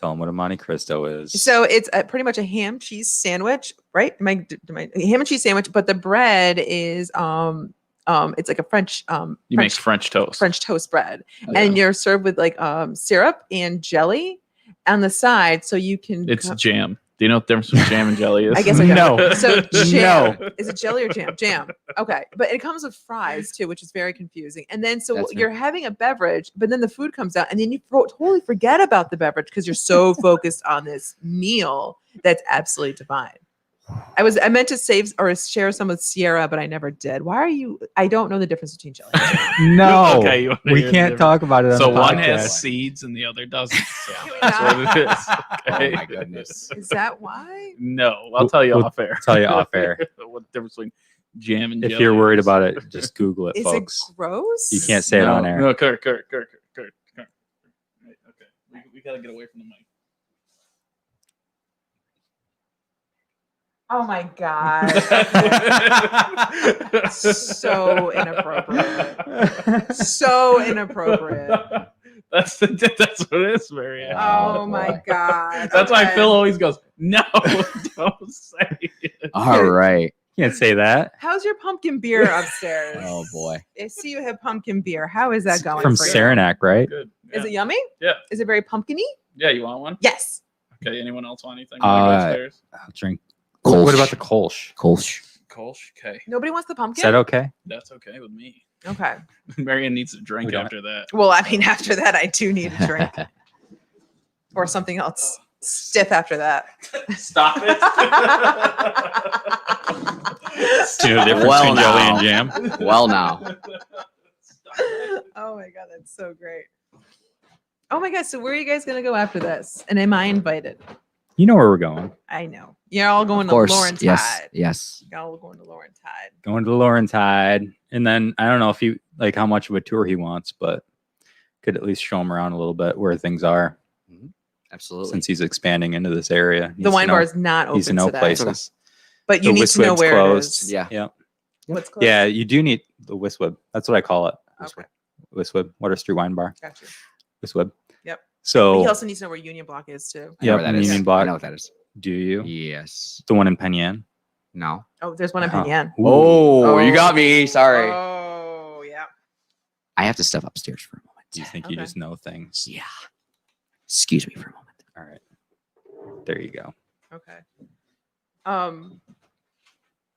[SPEAKER 1] Tell them what a Monte Cristo is.
[SPEAKER 4] So it's pretty much a ham cheese sandwich, right? Ham and cheese sandwich, but the bread is It's like a French
[SPEAKER 5] You make French toast.
[SPEAKER 4] French toast bread,
[SPEAKER 5] Oh,
[SPEAKER 4] and
[SPEAKER 5] yeah.
[SPEAKER 4] you're served with like syrup and jelly on the side, so you can.
[SPEAKER 5] It's jam. Do you know what the difference between jam and jelly is?
[SPEAKER 4] I guess I don't.
[SPEAKER 1] No.
[SPEAKER 4] So jam.
[SPEAKER 1] No.
[SPEAKER 4] Is it jelly or jam? Jam. Okay, but it comes with fries too, which is very confusing. And then so
[SPEAKER 2] That's
[SPEAKER 4] you're having a beverage, but then the food comes out, and then you totally forget about the beverage because you're so focused on this meal that's absolutely divine. I meant to save or share some with Sierra, but I never did. Why are you? I don't know the difference between jelly and jam.
[SPEAKER 1] No.
[SPEAKER 5] Okay, you wanna
[SPEAKER 1] we
[SPEAKER 5] hear the
[SPEAKER 1] can't
[SPEAKER 5] difference?
[SPEAKER 1] talk about it on
[SPEAKER 5] So
[SPEAKER 1] the
[SPEAKER 5] one
[SPEAKER 1] podcast.
[SPEAKER 5] has seeds and the other doesn't. So
[SPEAKER 4] Can we
[SPEAKER 5] that's what it is.
[SPEAKER 2] Oh
[SPEAKER 5] Okay?
[SPEAKER 2] my goodness.
[SPEAKER 4] Is that why?
[SPEAKER 5] No, I'll tell you
[SPEAKER 1] We'll
[SPEAKER 5] off air.
[SPEAKER 1] tell you off air.
[SPEAKER 5] What the difference between jam and
[SPEAKER 1] If
[SPEAKER 5] jelly
[SPEAKER 1] you're worried
[SPEAKER 5] is.
[SPEAKER 1] about it, just Google it,
[SPEAKER 4] Is
[SPEAKER 1] folks.
[SPEAKER 4] it gross?
[SPEAKER 1] You can't say it on air.
[SPEAKER 5] No, Kurt. Right, okay, we gotta get away from the mic.
[SPEAKER 4] Oh my god. So inappropriate. So inappropriate.
[SPEAKER 5] That's what it is, Marianne.
[SPEAKER 4] Oh my god.
[SPEAKER 5] That's why
[SPEAKER 4] Okay.
[SPEAKER 5] Phil always goes, no, don't say it.
[SPEAKER 2] All right.
[SPEAKER 1] Can't say that.
[SPEAKER 4] How's your pumpkin beer upstairs?
[SPEAKER 2] Oh boy.
[SPEAKER 4] I see you have pumpkin beer. How is that going
[SPEAKER 1] From
[SPEAKER 4] for you?
[SPEAKER 1] Saranac, right?
[SPEAKER 5] Good.
[SPEAKER 4] Is it yummy?
[SPEAKER 5] Yeah.
[SPEAKER 4] Is it very pumpkin-y?
[SPEAKER 5] Yeah, you want one?
[SPEAKER 4] Yes.
[SPEAKER 5] Okay, anyone else want anything? Wanna go upstairs?
[SPEAKER 1] I'll drink.
[SPEAKER 2] Kolsch.
[SPEAKER 1] What about the Kolsch?
[SPEAKER 2] Kolsch.
[SPEAKER 5] Kolsch? Okay,
[SPEAKER 4] Nobody wants the
[SPEAKER 1] Is
[SPEAKER 4] pumpkin?
[SPEAKER 1] that okay?
[SPEAKER 5] that's okay with me.
[SPEAKER 4] Okay.
[SPEAKER 5] Marianne needs a drink
[SPEAKER 1] We don't-
[SPEAKER 5] after that.
[SPEAKER 4] Well, I mean, after that, I do need a drink or something else stiff after that.
[SPEAKER 5] Stop it.
[SPEAKER 1] Do you know the difference
[SPEAKER 2] Well,
[SPEAKER 1] between jelly
[SPEAKER 2] now.
[SPEAKER 1] and jam?
[SPEAKER 2] Well, now.
[SPEAKER 4] Oh my god, that's so great. Oh my god, so where are you guys gonna go after this? And am I invited?
[SPEAKER 1] You know where we're going.
[SPEAKER 4] I know. You're all going
[SPEAKER 2] Of
[SPEAKER 4] to
[SPEAKER 2] course.
[SPEAKER 4] Laurentide.
[SPEAKER 2] Yes. Yes.
[SPEAKER 4] Y'all all going to Laurentide.
[SPEAKER 1] Going to Laurentide. And then I don't know if he like how much of a tour he wants, but could at least show him around a little bit where things are
[SPEAKER 2] Absolutely.
[SPEAKER 1] since he's expanding into this area.
[SPEAKER 4] The
[SPEAKER 1] Needs to
[SPEAKER 4] wine
[SPEAKER 1] know-
[SPEAKER 4] bar is not
[SPEAKER 1] needs to
[SPEAKER 4] open
[SPEAKER 1] know
[SPEAKER 4] today.
[SPEAKER 1] places.
[SPEAKER 4] But you
[SPEAKER 1] The
[SPEAKER 4] need to know
[SPEAKER 1] Wiswib's
[SPEAKER 4] where
[SPEAKER 1] closed.
[SPEAKER 4] it is.
[SPEAKER 2] Yeah.
[SPEAKER 1] Yeah.
[SPEAKER 4] What's closed?
[SPEAKER 1] Yeah, you do need the Wiswib. That's what I call it.
[SPEAKER 4] Okay.
[SPEAKER 1] Wiswib, Water Street Wine Bar.
[SPEAKER 4] Got you.
[SPEAKER 1] Wiswib.
[SPEAKER 4] Yep. But
[SPEAKER 1] So
[SPEAKER 4] he also needs to know where Union Block is too.
[SPEAKER 2] I know
[SPEAKER 1] Yep,
[SPEAKER 2] where that is.
[SPEAKER 1] Union
[SPEAKER 2] I
[SPEAKER 1] Block.
[SPEAKER 2] know what that is.
[SPEAKER 1] do you?
[SPEAKER 2] Yes.
[SPEAKER 1] The one in Penn
[SPEAKER 2] No.
[SPEAKER 4] Oh, there's one in
[SPEAKER 1] Uh-huh.
[SPEAKER 4] Penn.
[SPEAKER 1] Ooh.
[SPEAKER 2] Oh, you got me. Sorry.
[SPEAKER 4] Oh, yeah.
[SPEAKER 2] I have to step upstairs for a moment.
[SPEAKER 1] You think you
[SPEAKER 4] Okay.
[SPEAKER 1] just know things.
[SPEAKER 2] Yeah. Excuse me for a moment.
[SPEAKER 1] All right. There you go.
[SPEAKER 4] Okay.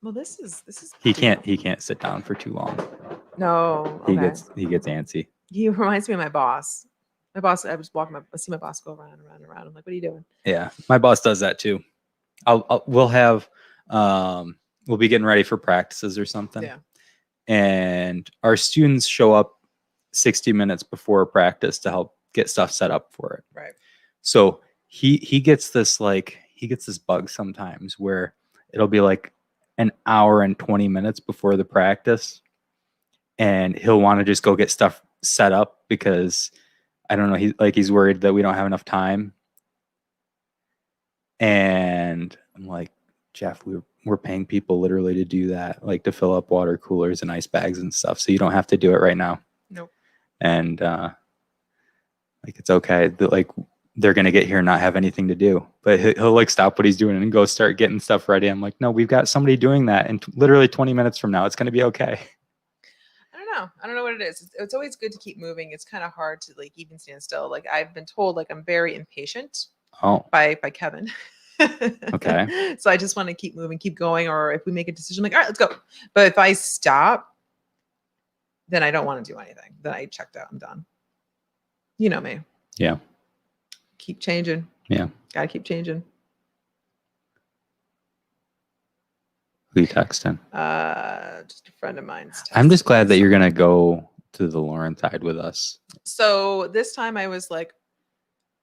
[SPEAKER 4] Well, this is.
[SPEAKER 1] He can't sit down for too long.
[SPEAKER 4] No.
[SPEAKER 1] He
[SPEAKER 4] Okay.
[SPEAKER 1] gets antsy.
[SPEAKER 4] He reminds me of my boss. My boss. I was walking. I see my boss go around. I'm like, what are you doing?
[SPEAKER 1] Yeah. My boss does that too. We'll have we'll be getting ready for practices or something.
[SPEAKER 4] Yeah.
[SPEAKER 1] And our students show up 60 minutes before practice to help get stuff set up for it.
[SPEAKER 4] Right.
[SPEAKER 1] So he gets this bug sometimes where it'll be like an hour and 20 minutes before the practice, and he'll want to just go get stuff set up because I don't know, he's worried that we don't have enough time. And I'm like, Jeff, we're paying people literally to do that, like to fill up water coolers and ice bags and stuff, so you don't have to do it right now.
[SPEAKER 4] Nope.
[SPEAKER 1] And like it's okay. Like they're gonna get here and not have anything to do, but he'll like stop what he's doing and go start getting stuff ready. I'm like, no, we've got somebody doing that, and literally 20 minutes from now, it's gonna be okay.
[SPEAKER 4] I don't know what it is. It's always good to keep moving. It's kind of hard to like even stand still. Like I've been told, like I'm very impatient
[SPEAKER 1] Oh,
[SPEAKER 4] by Kevin.
[SPEAKER 1] Okay.
[SPEAKER 4] So I just want to keep moving, keep going. Or if we make a decision, I'm like, all right, let's go. But if I stop, then I don't want to do anything. Then I checked out. I'm done. You know me.
[SPEAKER 1] Yeah.
[SPEAKER 4] Keep changing.
[SPEAKER 1] Yeah.
[SPEAKER 4] Gotta keep changing.
[SPEAKER 1] who you texting?
[SPEAKER 4] Just a friend of mine's.
[SPEAKER 1] I'm just
[SPEAKER 4] texting
[SPEAKER 1] glad that
[SPEAKER 4] me.
[SPEAKER 1] you're gonna go to the Laurentide with us.
[SPEAKER 4] So this time I was like,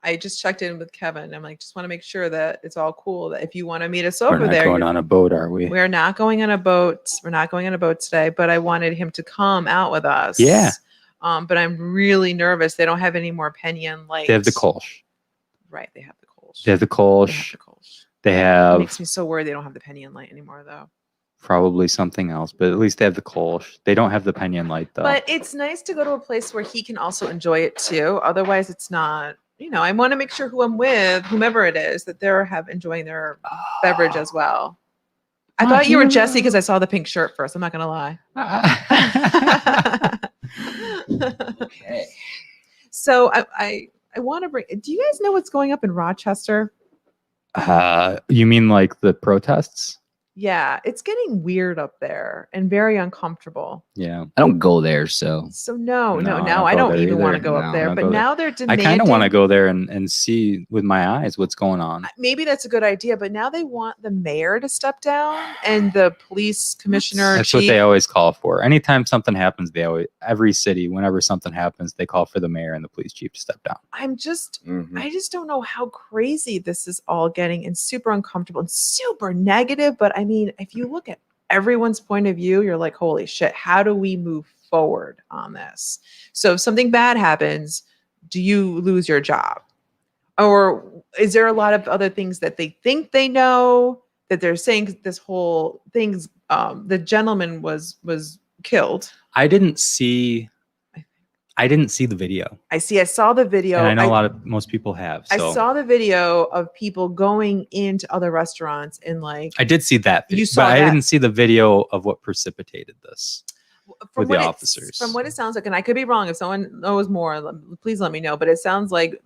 [SPEAKER 4] I just checked in with Kevin. I'm like, just want to make sure that it's all cool. That if you want to meet us
[SPEAKER 1] We're
[SPEAKER 4] over
[SPEAKER 1] not
[SPEAKER 4] there,
[SPEAKER 1] going on a boat, are we?
[SPEAKER 4] we're not going on a boat. We're not going on a boat today. But I wanted him to come out with us.
[SPEAKER 1] Yeah.
[SPEAKER 4] But I'm really nervous. They don't have any more Pinion lights.
[SPEAKER 1] They have the Kolsch.
[SPEAKER 4] Right. They have the Kolsch.
[SPEAKER 1] They have the
[SPEAKER 4] They have
[SPEAKER 1] Kolsch.
[SPEAKER 4] the Kolsch.
[SPEAKER 1] They
[SPEAKER 4] It
[SPEAKER 1] have
[SPEAKER 4] makes me so worried they don't have the Pinion light anymore, though.
[SPEAKER 1] probably something else, but at least they have the Kolsch. They don't have the Pinion light though.
[SPEAKER 4] But it's nice to go to a place where he can also enjoy it too. Otherwise, it's not. You know, I want to make sure who I'm with, whomever it is, that they're enjoying their beverage as well. I thought you were Jesse because I saw the pink shirt first. I'm not gonna lie.
[SPEAKER 2] Okay.
[SPEAKER 4] So I want to bring. Do you guys know what's going up in Rochester?
[SPEAKER 1] You mean like the protests?
[SPEAKER 4] Yeah, it's getting weird up there and very uncomfortable.
[SPEAKER 1] Yeah.
[SPEAKER 2] I don't go there, so
[SPEAKER 4] So no,
[SPEAKER 1] No,
[SPEAKER 4] now I
[SPEAKER 1] go
[SPEAKER 4] don't
[SPEAKER 1] there
[SPEAKER 4] even want to
[SPEAKER 1] either.
[SPEAKER 4] go
[SPEAKER 2] No,
[SPEAKER 4] up
[SPEAKER 2] I
[SPEAKER 4] there.
[SPEAKER 1] don't
[SPEAKER 4] But
[SPEAKER 1] go there.
[SPEAKER 4] now they're
[SPEAKER 1] I
[SPEAKER 4] demanding.
[SPEAKER 1] kind of want to go there and see with my eyes what's going on.
[SPEAKER 4] Maybe that's a good idea, but now they want the mayor to step down and the police commissioner.
[SPEAKER 1] That's
[SPEAKER 4] chief.
[SPEAKER 1] what they always call for. Anytime something happens, every city, whenever something happens, they call for the mayor and the police chief to step down.
[SPEAKER 4] I'm just,
[SPEAKER 2] Mhm.
[SPEAKER 4] I just don't know how crazy this is all getting and super uncomfortable and super negative. But I mean, if you look at everyone's point of view, you're like, holy shit, how do we move forward on this? So if something bad happens, do you lose your job? Or is there a lot of other things that they think they know that they're saying this whole thing's the gentleman was killed?
[SPEAKER 1] I didn't see the video.
[SPEAKER 4] I saw the video.
[SPEAKER 1] And I know most people have. So
[SPEAKER 4] I saw the video of people going into other restaurants and like
[SPEAKER 1] I did see that video,
[SPEAKER 4] You saw
[SPEAKER 1] but
[SPEAKER 4] that.
[SPEAKER 1] I didn't see the video of what precipitated this. with the
[SPEAKER 4] what
[SPEAKER 1] officers.
[SPEAKER 4] From what it sounds like, and I could be wrong. If someone knows more, please let me know. But it sounds like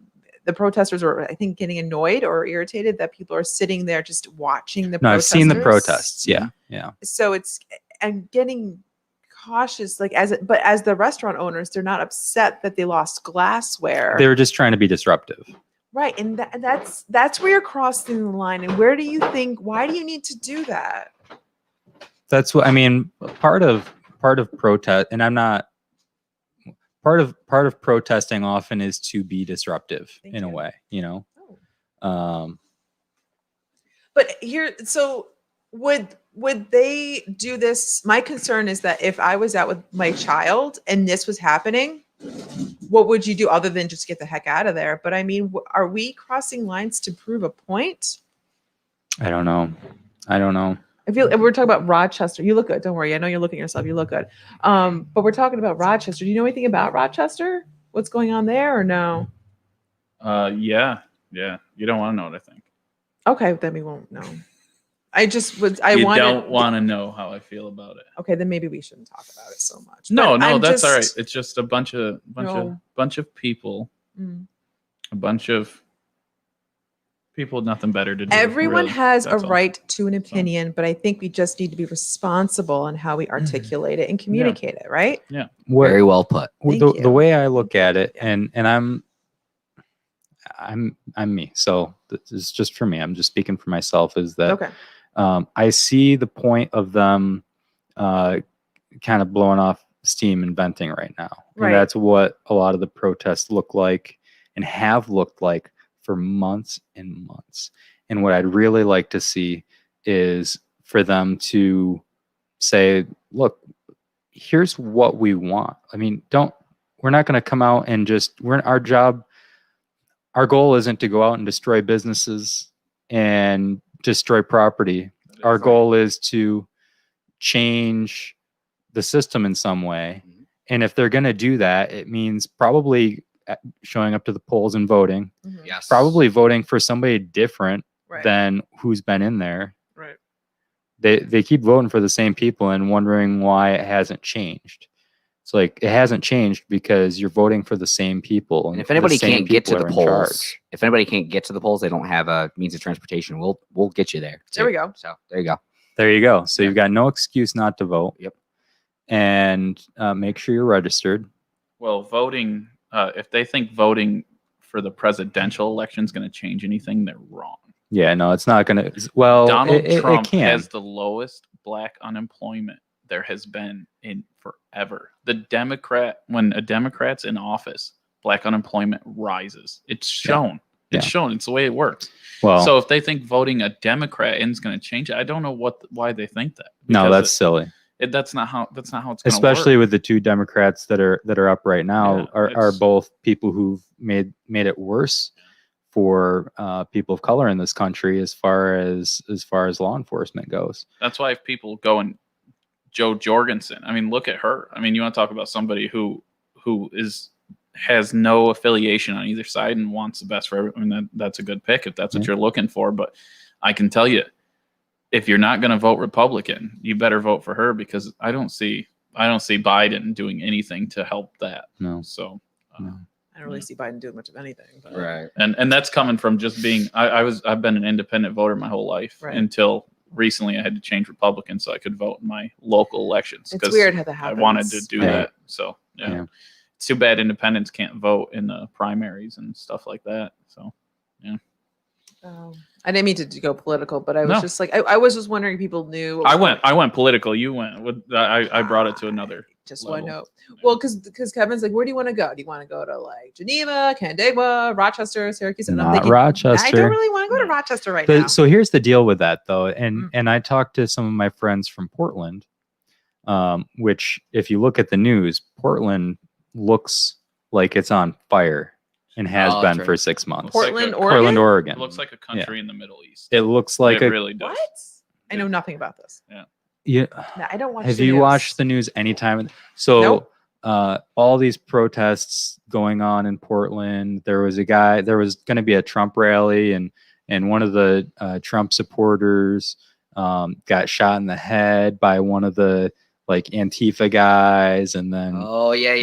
[SPEAKER 4] the protesters were, I think, getting annoyed or irritated that people are sitting there just watching the.
[SPEAKER 1] No, I've seen the
[SPEAKER 4] protesters.
[SPEAKER 1] protests. Yeah.
[SPEAKER 4] So it's and getting cautious, like but as the restaurant owners, they're not upset that they lost glassware.
[SPEAKER 1] They were just trying to be disruptive.
[SPEAKER 4] Right, and that's where you're crossing the line. And where do you think? Why do you need to do that?
[SPEAKER 1] That's what I mean. Part of protest, and I'm not. Part of protesting often is to be disruptive in a way, you know.
[SPEAKER 4] But here, so would they do this? My concern is that if I was out with my child and this was happening, what would you do other than just get the heck out of there? But I mean, are we crossing lines to prove a point?
[SPEAKER 1] I don't know.
[SPEAKER 4] If we're talking about Rochester, you look good. Don't worry. I know you're looking at yourself. You look good. But we're talking about Rochester. Do you know anything about Rochester? What's going on there or no?
[SPEAKER 5] Yeah. You don't want to know what I think.
[SPEAKER 4] Okay, then we won't know. You
[SPEAKER 5] don't want to know how I feel about it.
[SPEAKER 4] Okay, then maybe we shouldn't talk about it so much.
[SPEAKER 5] No,
[SPEAKER 4] But
[SPEAKER 5] that's all right. It's just a bunch of people,
[SPEAKER 4] Mm.
[SPEAKER 5] a bunch of people with nothing better to do.
[SPEAKER 4] Everyone
[SPEAKER 5] really.
[SPEAKER 4] has a
[SPEAKER 5] That's all.
[SPEAKER 4] right to an opinion, but I think we just need to be responsible in how we articulate it and communicate it, right?
[SPEAKER 2] Very well put.
[SPEAKER 4] Thank
[SPEAKER 1] The
[SPEAKER 4] you.
[SPEAKER 1] way I look at it, and I'm me, so this is just for me. I'm just speaking for myself. Is that
[SPEAKER 4] Okay.
[SPEAKER 1] I see the point of them kind of blowing off steam and venting right now.
[SPEAKER 4] Right.
[SPEAKER 1] And that's what a lot of the protests look like and have looked like for months and months. And what I'd really like to see is for them to say, look, here's what we want. I mean, we're not going to come out and our goal isn't to go out and destroy businesses and destroy property. Our goal is to change the system in some way.
[SPEAKER 2] Mhm.
[SPEAKER 1] And if they're going to do that, it means probably showing up to the polls and voting,
[SPEAKER 4] Mhm.
[SPEAKER 2] Yes.
[SPEAKER 1] probably voting for somebody different
[SPEAKER 4] Right.
[SPEAKER 1] than who's been in there.
[SPEAKER 4] Right.
[SPEAKER 1] They keep voting for the same people and wondering why it hasn't changed. It's like it hasn't changed because you're voting for the same people.
[SPEAKER 2] And if anybody can't get to the polls,
[SPEAKER 1] charge.
[SPEAKER 2] they don't have a means of transportation. We'll get you there.
[SPEAKER 4] There we go.
[SPEAKER 2] So there you go.
[SPEAKER 1] There you go. So
[SPEAKER 2] Yeah.
[SPEAKER 1] you've got no excuse not to vote.
[SPEAKER 2] Yep.
[SPEAKER 1] And make sure you're registered.
[SPEAKER 5] Well, voting. If they think voting for the presidential election is going to change anything, they're wrong.
[SPEAKER 1] Yeah, no, it's not going to. Well,
[SPEAKER 5] Donald
[SPEAKER 1] it
[SPEAKER 5] Trump
[SPEAKER 1] can.
[SPEAKER 5] has the lowest black unemployment there has been in forever. When a Democrat's in office, black unemployment rises. It's shown.
[SPEAKER 1] Yeah.
[SPEAKER 5] It's shown. It's the way it works.
[SPEAKER 1] Well,
[SPEAKER 5] So if they think voting a Democrat in is going to change it, I don't know why they think that.
[SPEAKER 1] no,
[SPEAKER 5] Because
[SPEAKER 1] that's silly.
[SPEAKER 5] that's not how it's going to work.
[SPEAKER 1] Especially with the two Democrats that are up right now,
[SPEAKER 5] Yeah,
[SPEAKER 1] are
[SPEAKER 5] it's-
[SPEAKER 1] both people who've made it worse for people of color in this country as far as law enforcement goes.
[SPEAKER 5] That's why if people go and Joe Jorgensen, I mean, look at her. I mean, you want to talk about somebody who has no affiliation on either side and wants the best for everyone. I mean, that's a good pick if that's what you're looking for. But I can tell you, if you're not going to vote Republican, you better vote for her, because I don't see I don't see Biden doing anything to help that.
[SPEAKER 1] No.
[SPEAKER 5] So.
[SPEAKER 1] No.
[SPEAKER 4] I don't really see Biden doing much of anything. But.
[SPEAKER 2] Right.
[SPEAKER 5] And that's coming from just being I've been an independent voter my whole life until recently I had to change Republican so I could vote in my local elections.
[SPEAKER 4] It's weird how that happens.
[SPEAKER 5] I wanted to do
[SPEAKER 1] Yeah.
[SPEAKER 5] that. So yeah. It's too bad independents can't vote in the primaries and stuff like that. So yeah.
[SPEAKER 4] I didn't mean to go political, but I was
[SPEAKER 5] No.
[SPEAKER 4] just like I was just wondering if people knew.
[SPEAKER 5] I went political. You went with I brought it to another.
[SPEAKER 4] Just
[SPEAKER 5] level.
[SPEAKER 4] one note. Well, because Kevin's like, where do you want to go? Do you want to go to like Geneva, Canandaigua, Rochester, Syracuse? And I'm
[SPEAKER 1] Not
[SPEAKER 4] thinking,
[SPEAKER 1] Rochester.
[SPEAKER 4] I don't really want to go to Rochester right now.
[SPEAKER 1] So here's the deal with that, though, and I talked to some of my friends from Portland, which, if you look at the news, Portland looks like it's on fire and has
[SPEAKER 2] Oh,
[SPEAKER 1] been
[SPEAKER 2] that's
[SPEAKER 1] for
[SPEAKER 2] right.
[SPEAKER 1] 6 months.
[SPEAKER 4] Portland,
[SPEAKER 5] like
[SPEAKER 4] Oregon.
[SPEAKER 1] Portland, Oregon.
[SPEAKER 5] It looks like a country in the Middle East.
[SPEAKER 1] It looks like
[SPEAKER 5] it really does.
[SPEAKER 4] What? I know nothing about this.
[SPEAKER 1] Yeah.
[SPEAKER 4] No, I don't watch.
[SPEAKER 1] Have
[SPEAKER 4] the
[SPEAKER 1] you
[SPEAKER 4] news.
[SPEAKER 1] watched the news anytime? So
[SPEAKER 4] Nope.
[SPEAKER 1] all these protests going on in Portland. There was going to be a Trump rally, and one of the Trump supporters got shot in the head by one of the like Antifa guys, and then
[SPEAKER 2] Oh yeah,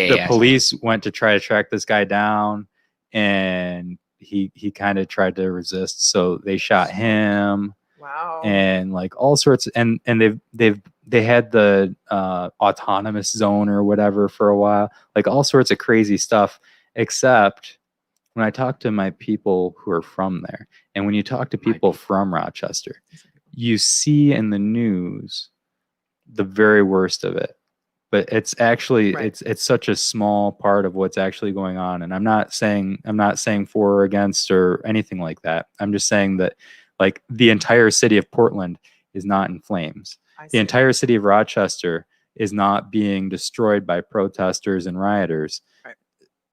[SPEAKER 1] the police went to try to track this guy down, and he kind of tried to resist, so they shot him.
[SPEAKER 4] Wow.
[SPEAKER 1] And like all sorts, and they had the autonomous zone or whatever for a while, like all sorts of crazy stuff. Except when I talk to my people who are from there, and when you talk to people from Rochester, you see in the news the very worst of it. But it's actually it's such a small part of what's actually going on. And I'm not saying for or against or anything like that. I'm just saying that like the entire city of Portland is not in flames. The entire city of Rochester is not being destroyed by protesters and rioters.
[SPEAKER 4] Right.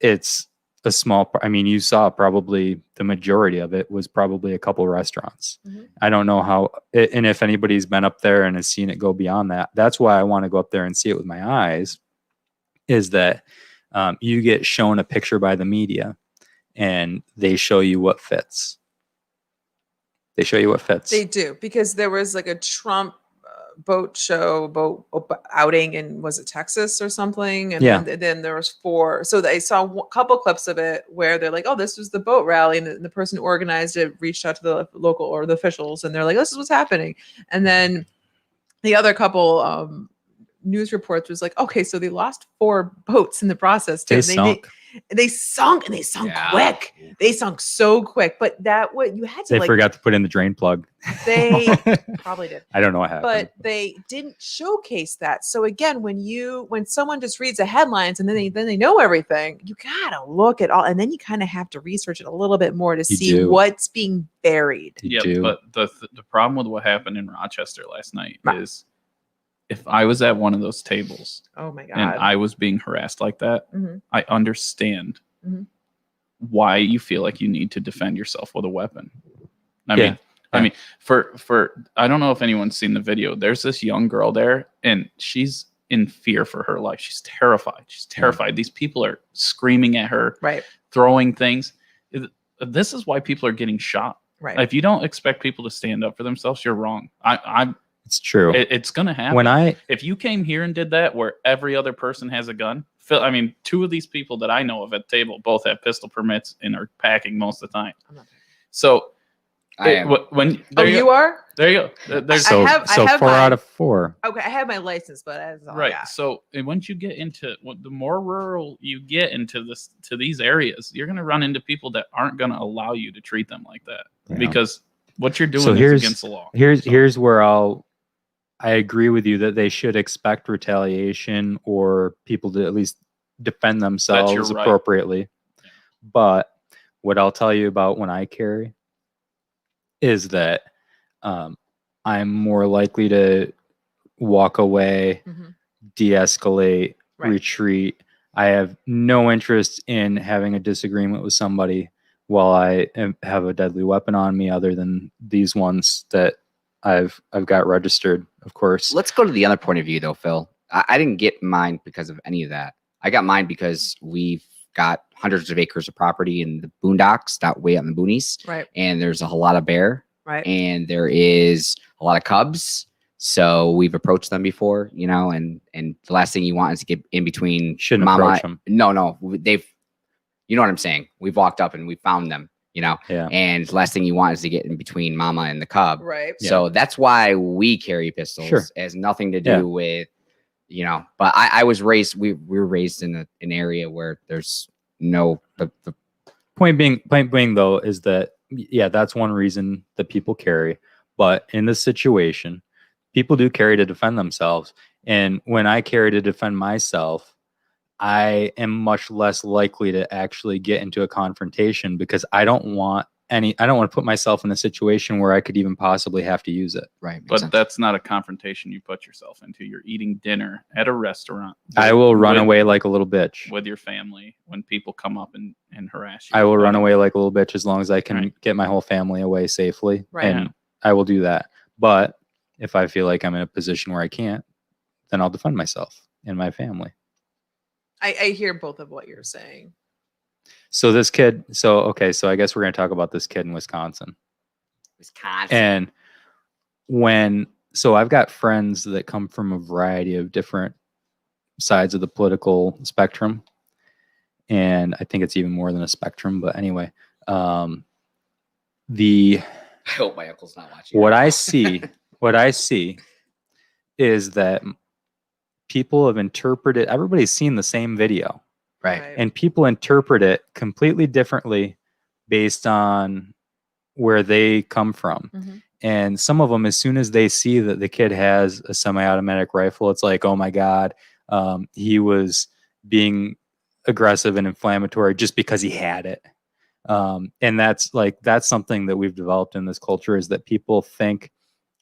[SPEAKER 1] It's a small I mean, you saw probably the majority of it was probably a couple restaurants.
[SPEAKER 4] Mhm.
[SPEAKER 1] I don't know how, and if anybody's been up there and has seen it go beyond that, that's why I want to go up there and see it with my eyes, is that you get shown a picture by the media and they show you what fits. They show you what fits.
[SPEAKER 4] They do, because there was like a Trump boat outing in, was it Texas or something? And then there was 4. So I saw a couple clips of it where they're like, oh, this was the boat rally. And the person who organized it reached out to the local or the officials, and they're like, this is what's happening. And then the other couple news reports was like, okay, so they lost 4 boats in the process too. They sunk quick. They sunk so quick. But you had to
[SPEAKER 1] they forgot to put in the drain plug.
[SPEAKER 4] They probably did.
[SPEAKER 1] I don't know what happened.
[SPEAKER 4] But they didn't showcase that. So again, when someone just reads the headlines and then they know everything, you gotta look at all, and then you kind of have to research it a little bit more to see what's being buried.
[SPEAKER 5] But the problem with what happened in Rochester last night is, if I was at one of those tables,
[SPEAKER 4] oh my God,
[SPEAKER 5] and I was being harassed like that,
[SPEAKER 4] Mhm.
[SPEAKER 5] I understand why you feel like you need to defend yourself with a weapon. I mean, for I don't know if anyone's seen the video. There's this young girl there, and she's in fear for her life. She's terrified. These people are screaming at her, throwing things. This is why people are getting shot.
[SPEAKER 4] Right.
[SPEAKER 5] If you don't expect people to stand up for themselves, you're wrong.
[SPEAKER 1] It's true.
[SPEAKER 5] It's gonna happen. If you came here and did that, where every other person has a gun, I mean, 2 of these people that I know of at the table both have pistol permits and are packing most of the time.
[SPEAKER 4] I'm not packing.
[SPEAKER 5] So, you
[SPEAKER 4] are?
[SPEAKER 5] There you go. There's
[SPEAKER 4] I have
[SPEAKER 1] 4 out of 4.
[SPEAKER 4] Okay, I have my license, but that's all I
[SPEAKER 5] right.
[SPEAKER 4] got.
[SPEAKER 5] So, and once you get into the more rural you get into these areas, you're gonna run into people that aren't gonna allow you to treat them like that because what you're doing is against the law.
[SPEAKER 1] Here's where I agree with you that they should expect retaliation or people to at least defend themselves appropriately.
[SPEAKER 5] Yeah.
[SPEAKER 1] But what I'll tell you about when I carry is that I'm more likely to walk away, de-escalate, retreat. I have no interest in having a disagreement with somebody while I have a deadly weapon on me, other than these ones that I've got registered, of course.
[SPEAKER 2] Let's go to the other point of view, though, Phil. I didn't get mine because of any of that. I got mine because we've got hundreds of acres of property in the boondocks, that way out in the boonies.
[SPEAKER 4] Right.
[SPEAKER 2] And there's a whole lot of bear.
[SPEAKER 4] Right.
[SPEAKER 2] And there is a lot of cubs. So we've approached them before, you know, and the last thing you want is to get in between
[SPEAKER 1] Shouldn't
[SPEAKER 2] mama.
[SPEAKER 1] approach them.
[SPEAKER 2] No, they've, you know what I'm saying? We've walked up and we found them, you know,
[SPEAKER 1] Yeah.
[SPEAKER 2] and the last thing you want is to get in between mama and the cub.
[SPEAKER 4] Right.
[SPEAKER 2] So that's why we carry pistols.
[SPEAKER 1] Sure.
[SPEAKER 2] It has nothing to do
[SPEAKER 1] Yeah.
[SPEAKER 2] with, you know, but I was raised, we were raised in an area where there's no, the
[SPEAKER 1] Point being though is that yeah, that's one reason that people carry. But in this situation, people do carry to defend themselves. And when I carry to defend myself, I am much less likely to actually get into a confrontation because I don't want to put myself in a situation where I could even possibly have to use it.
[SPEAKER 2] right. makes
[SPEAKER 5] But
[SPEAKER 2] sense.
[SPEAKER 5] that's not a confrontation you put yourself into. You're eating dinner at a restaurant.
[SPEAKER 1] I will run
[SPEAKER 5] with-
[SPEAKER 1] away like a little bitch.
[SPEAKER 5] with your family when people come up and harass you.
[SPEAKER 1] I will run away like a little bitch as long as I can
[SPEAKER 5] Right.
[SPEAKER 1] get my whole family away safely.
[SPEAKER 4] Right.
[SPEAKER 1] And I will do that. But if I feel like I'm in a position where I can't, then I'll defend myself and my family.
[SPEAKER 4] I hear both of what you're saying.
[SPEAKER 1] So this kid, so I guess we're going to talk about this kid in Wisconsin.
[SPEAKER 2] Wisconsin.
[SPEAKER 1] And so I've got friends that come from a variety of different sides of the political spectrum. And I think it's even more than a spectrum, but anyway,
[SPEAKER 2] I hope my uncle's not watching.
[SPEAKER 1] what I see is that people have interpreted, everybody's seen the same video,
[SPEAKER 2] Right.
[SPEAKER 1] and people interpret it completely differently based on where they come from.
[SPEAKER 4] Mhm.
[SPEAKER 1] And some of them, as soon as they see that the kid has a semi-automatic rifle, it's like, oh my God, he was being aggressive and inflammatory just because he had it. And that's something that we've developed in this culture, is that people think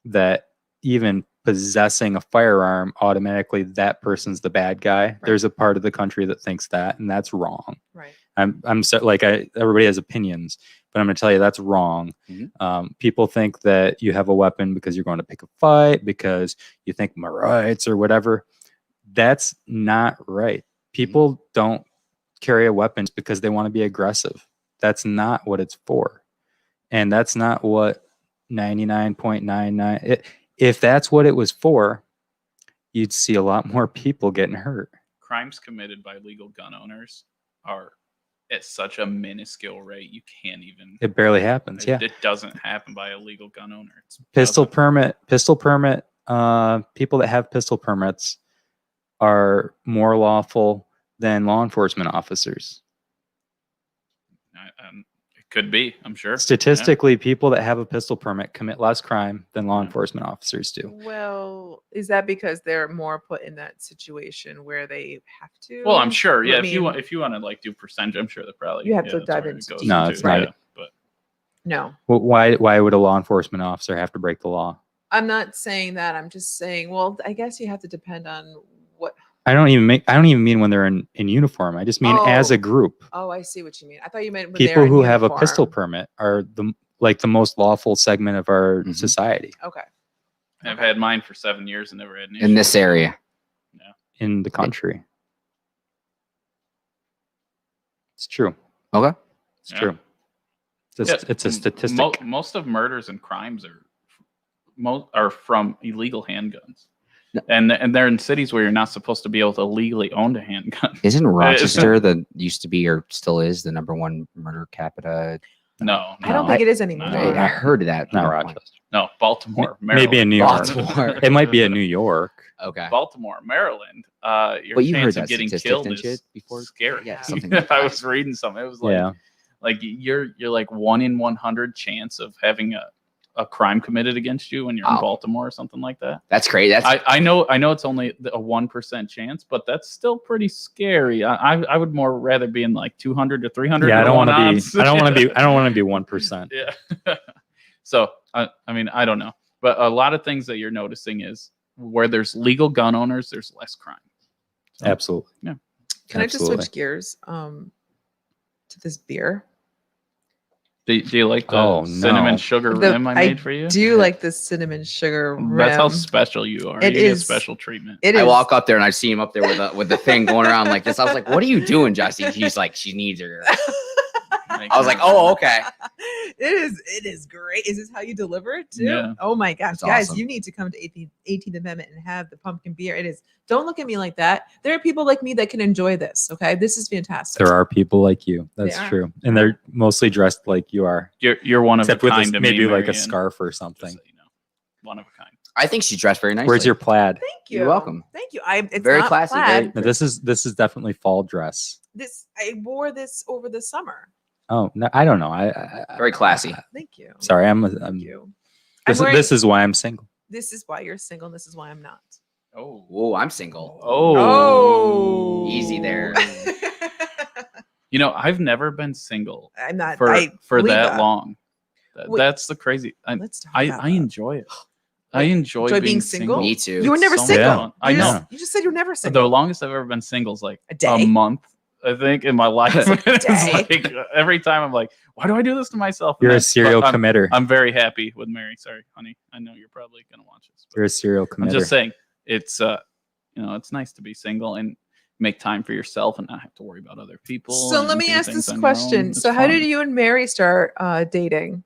[SPEAKER 1] that even possessing a firearm, automatically that person's the bad guy.
[SPEAKER 4] Right.
[SPEAKER 1] There's a part of the country that thinks that, and that's wrong.
[SPEAKER 4] Right.
[SPEAKER 1] Everybody has opinions, but I'm going to tell you that's wrong.
[SPEAKER 2] Mhm.
[SPEAKER 1] People think that you have a weapon because you're going to pick a fight, because you think my rights or whatever. That's not right. People don't carry a weapon because they want to be aggressive. That's not what it's for. And that's not what 99.99. If that's what it was for, you'd see a lot more people getting hurt.
[SPEAKER 5] Crimes committed by legal gun owners are at such a minuscule rate you can't even.
[SPEAKER 1] It barely happens. Yeah.
[SPEAKER 5] It doesn't happen by a legal gun owner.
[SPEAKER 1] Pistol permit, people that have pistol permits are more lawful than law enforcement officers.
[SPEAKER 5] It could be, I'm sure.
[SPEAKER 1] Statistically, people that have a pistol permit commit less crime than law enforcement officers do.
[SPEAKER 4] Well, is that because they're more put in that situation where they have to?
[SPEAKER 5] Well, I'm sure. Yeah,
[SPEAKER 4] I mean,
[SPEAKER 5] if you want to like do percentage, I'm sure that probably
[SPEAKER 4] You have to
[SPEAKER 5] that's
[SPEAKER 4] dive
[SPEAKER 5] where it
[SPEAKER 4] into
[SPEAKER 5] goes
[SPEAKER 4] details.
[SPEAKER 1] No,
[SPEAKER 5] into,
[SPEAKER 1] it's not.
[SPEAKER 5] yeah, but
[SPEAKER 4] no,
[SPEAKER 1] Well, why would a law enforcement officer have to break the law?
[SPEAKER 4] I'm not saying that. I'm just saying, well, I guess you have to depend on what.
[SPEAKER 1] I don't even mean when they're in uniform. I just mean as a
[SPEAKER 4] Oh.
[SPEAKER 1] group.
[SPEAKER 4] Oh, I see what you mean. I thought you meant when they're
[SPEAKER 1] People
[SPEAKER 4] in
[SPEAKER 1] who have a pistol
[SPEAKER 4] uniform.
[SPEAKER 1] permit are the most lawful segment of our
[SPEAKER 2] Mhm.
[SPEAKER 1] society
[SPEAKER 4] Okay.
[SPEAKER 5] I've had mine for 7 years and never had an issue.
[SPEAKER 2] In this area.
[SPEAKER 1] in the country. It's true.
[SPEAKER 2] Okay.
[SPEAKER 1] It's
[SPEAKER 5] Yeah.
[SPEAKER 1] true. It's a statistic.
[SPEAKER 5] Most of murders and crimes are from illegal handguns.
[SPEAKER 2] No.
[SPEAKER 5] And they're in cities where you're not supposed to be able to legally own a handgun.
[SPEAKER 2] Isn't Rochester the used to be or still is the #1 murder capita?
[SPEAKER 5] No,
[SPEAKER 4] I don't
[SPEAKER 1] No,
[SPEAKER 4] think it is anymore.
[SPEAKER 2] I heard that.
[SPEAKER 1] Not
[SPEAKER 2] at one point.
[SPEAKER 1] Rochester.
[SPEAKER 5] no, Baltimore,
[SPEAKER 1] Maybe in
[SPEAKER 5] Maryland.
[SPEAKER 1] New York.
[SPEAKER 2] Baltimore.
[SPEAKER 1] It might be in New York.
[SPEAKER 2] Okay.
[SPEAKER 5] Baltimore, Maryland. Your
[SPEAKER 2] But you heard
[SPEAKER 5] chance
[SPEAKER 2] that
[SPEAKER 5] of getting
[SPEAKER 2] statistic,
[SPEAKER 5] killed
[SPEAKER 2] didn't you,
[SPEAKER 5] is
[SPEAKER 2] before?
[SPEAKER 5] scary.
[SPEAKER 2] Yeah, something like
[SPEAKER 5] I
[SPEAKER 2] that.
[SPEAKER 5] was reading something. It was like
[SPEAKER 1] Yeah.
[SPEAKER 5] like you're like 1 in 100 chance of having a crime committed against you when you're in
[SPEAKER 2] Wow.
[SPEAKER 5] Baltimore or something like that.
[SPEAKER 2] That's great. That's
[SPEAKER 5] I know it's only a 1% chance, but that's still pretty scary. I would more rather be in like 200 to 300.
[SPEAKER 1] Yeah, I don't want to
[SPEAKER 5] odds.
[SPEAKER 1] be. I don't want to be 1%.
[SPEAKER 5] Yeah. So I mean, I don't know, but a lot of things that you're noticing is where there's legal gun owners, there's less crime. So,
[SPEAKER 1] Absolutely.
[SPEAKER 5] Yeah.
[SPEAKER 4] Can I just
[SPEAKER 1] Absolutely.
[SPEAKER 4] switch gears to this beer?
[SPEAKER 5] Do you like the
[SPEAKER 1] Oh, no.
[SPEAKER 5] cinnamon sugar rim I made for you?
[SPEAKER 4] do like the cinnamon sugar rim.
[SPEAKER 5] That's how special you are.
[SPEAKER 4] It
[SPEAKER 5] You get
[SPEAKER 4] is-
[SPEAKER 5] special treatment.
[SPEAKER 4] It
[SPEAKER 2] I
[SPEAKER 4] is.
[SPEAKER 2] walk up there and I see him up there with the thing going around like this. I was like, "What are you doing, Jesse?" He's like, "She needs her." I was like, oh, okay.
[SPEAKER 4] It is great. Is this how you deliver it too?
[SPEAKER 5] Yeah.
[SPEAKER 4] Oh my gosh,
[SPEAKER 2] It's
[SPEAKER 4] guys,
[SPEAKER 2] awesome.
[SPEAKER 4] you need to come to 18th Amendment and have the pumpkin beer. It is. Don't look at me like that. There are people like me that can enjoy this. Okay, this is fantastic.
[SPEAKER 1] There are people like you.
[SPEAKER 4] They
[SPEAKER 1] That's
[SPEAKER 4] are.
[SPEAKER 1] true, and they're mostly dressed like you are,
[SPEAKER 5] You're one of
[SPEAKER 1] except
[SPEAKER 5] a
[SPEAKER 1] with
[SPEAKER 5] kind to
[SPEAKER 1] maybe
[SPEAKER 5] me,
[SPEAKER 1] like a
[SPEAKER 5] Marianne.
[SPEAKER 1] scarf or
[SPEAKER 5] Just
[SPEAKER 1] something.
[SPEAKER 5] so you know. One of a kind.
[SPEAKER 2] I think she dressed very nicely.
[SPEAKER 1] Where's your plaid?
[SPEAKER 4] Thank you.
[SPEAKER 2] You're welcome.
[SPEAKER 4] Thank you. It's
[SPEAKER 2] Very
[SPEAKER 4] not
[SPEAKER 2] classy,
[SPEAKER 4] plaid.
[SPEAKER 1] No, this is definitely fall dress.
[SPEAKER 4] This I wore this over the summer.
[SPEAKER 1] Oh no, I don't know. I
[SPEAKER 2] Very classy.
[SPEAKER 4] Thank you.
[SPEAKER 1] Sorry,
[SPEAKER 4] Thank you.
[SPEAKER 1] This is why I'm single.
[SPEAKER 4] This is why you're single. And this is why I'm not.
[SPEAKER 5] Oh.
[SPEAKER 2] Whoa, I'm single.
[SPEAKER 4] Oh.
[SPEAKER 2] Easy there.
[SPEAKER 5] You know, I've never been single
[SPEAKER 4] I'm not.
[SPEAKER 5] for
[SPEAKER 4] I believe
[SPEAKER 5] that long.
[SPEAKER 4] Wait.
[SPEAKER 5] That's the crazy.
[SPEAKER 4] Let's talk
[SPEAKER 5] I
[SPEAKER 4] about that.
[SPEAKER 5] enjoy it. I enjoy being single.
[SPEAKER 2] Me too.
[SPEAKER 4] You were never
[SPEAKER 5] so
[SPEAKER 4] single.
[SPEAKER 1] much
[SPEAKER 5] fun. I
[SPEAKER 4] You
[SPEAKER 5] know.
[SPEAKER 4] just- You just said you were never
[SPEAKER 5] The
[SPEAKER 4] single.
[SPEAKER 5] longest I've ever been single is like
[SPEAKER 4] A day?
[SPEAKER 5] a month, I think, in my life. It's
[SPEAKER 4] day.
[SPEAKER 5] like every time I'm like, why do I do this to myself? And
[SPEAKER 1] You're a
[SPEAKER 5] that's-
[SPEAKER 1] serial
[SPEAKER 5] but
[SPEAKER 1] committer.
[SPEAKER 5] I'm very happy with Mary. Sorry, honey. I know you're probably gonna watch this. but
[SPEAKER 1] You're a serial
[SPEAKER 5] I'm
[SPEAKER 1] committer.
[SPEAKER 5] just saying, it's it's nice to be single and make time for yourself and not have to worry about other people.
[SPEAKER 4] So
[SPEAKER 5] and
[SPEAKER 4] let me
[SPEAKER 5] do
[SPEAKER 4] ask
[SPEAKER 5] things
[SPEAKER 4] this
[SPEAKER 5] on your
[SPEAKER 4] question.
[SPEAKER 5] own. It's
[SPEAKER 4] So how
[SPEAKER 5] fun.
[SPEAKER 4] did you and Mary start dating?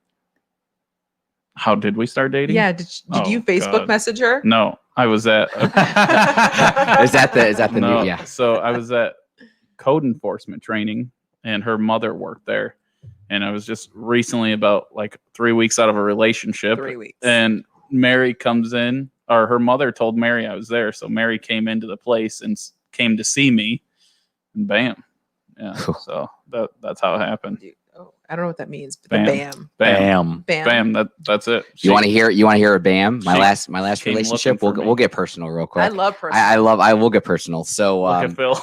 [SPEAKER 5] How did we start dating?
[SPEAKER 4] Yeah. Did you
[SPEAKER 5] Oh,
[SPEAKER 4] Facebook
[SPEAKER 5] God.
[SPEAKER 4] message her?
[SPEAKER 5] No, I was at.
[SPEAKER 2] Is that the
[SPEAKER 5] No,
[SPEAKER 2] new? Yeah.
[SPEAKER 5] So I was at code enforcement training, and her mother worked there, and I was just recently about like 3 weeks out of a relationship,
[SPEAKER 4] 3 weeks.
[SPEAKER 5] and Mary comes in, or her mother told Mary I was there, so Mary came into the place and came to see me, and bam, yeah. So that's how it happened.
[SPEAKER 4] Oh, I don't know what that means, but
[SPEAKER 5] Bam.
[SPEAKER 4] the bam.
[SPEAKER 5] Bam,
[SPEAKER 1] Bam.
[SPEAKER 5] bam. That's it.
[SPEAKER 2] You want to hear? You want to hear a bam? My
[SPEAKER 5] She
[SPEAKER 2] last
[SPEAKER 5] came
[SPEAKER 2] relationship.
[SPEAKER 5] looking for me.
[SPEAKER 2] We'll get personal real quick.
[SPEAKER 4] I love personal.
[SPEAKER 2] I will get personal. So
[SPEAKER 5] Look at Phil.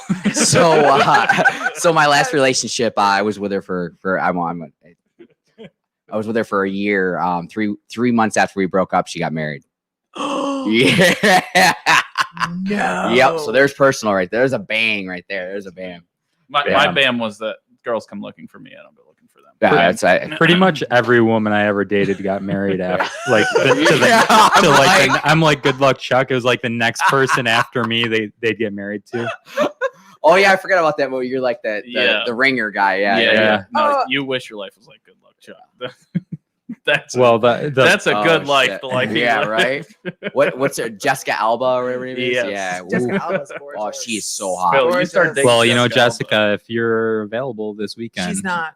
[SPEAKER 2] so my last relationship, I was with her for I was with her for a year. 3 months after we broke up, she got married. Yeah.
[SPEAKER 4] No.
[SPEAKER 2] Yep. So there's personal right there. There's a bang right there. There's a bam.
[SPEAKER 5] my
[SPEAKER 1] Bam.
[SPEAKER 5] bam was that girls come looking for me. I don't go looking for them.
[SPEAKER 2] Yeah, that's
[SPEAKER 1] Pretty much every woman I ever dated got married after,
[SPEAKER 2] Yeah,
[SPEAKER 1] I'm like, good luck, Chuck. It was like the next person after me, they'd get married to.
[SPEAKER 2] Oh yeah, I forgot about that movie. You're like the ringer guy. Yeah.
[SPEAKER 5] Yeah. No,
[SPEAKER 4] Oh.
[SPEAKER 5] you wish your life was like good luck, Chuck. That's
[SPEAKER 1] Well,
[SPEAKER 5] that's a
[SPEAKER 2] Oh,
[SPEAKER 5] good life.
[SPEAKER 2] shit.
[SPEAKER 5] The life you
[SPEAKER 2] Yeah,
[SPEAKER 5] live.
[SPEAKER 2] right. What's her Jessica Alba or whatever her name is?
[SPEAKER 5] Yes.
[SPEAKER 2] Yeah.
[SPEAKER 4] Jessica
[SPEAKER 2] Ooh.
[SPEAKER 4] Alba's
[SPEAKER 2] Oh,
[SPEAKER 4] gorgeous.
[SPEAKER 2] she is so hot.
[SPEAKER 5] Phil, you
[SPEAKER 4] Gorgeous.
[SPEAKER 5] start dating
[SPEAKER 1] well, you know,
[SPEAKER 5] Jessica Alba.
[SPEAKER 1] Jessica, if you're available this weekend,
[SPEAKER 4] She's not.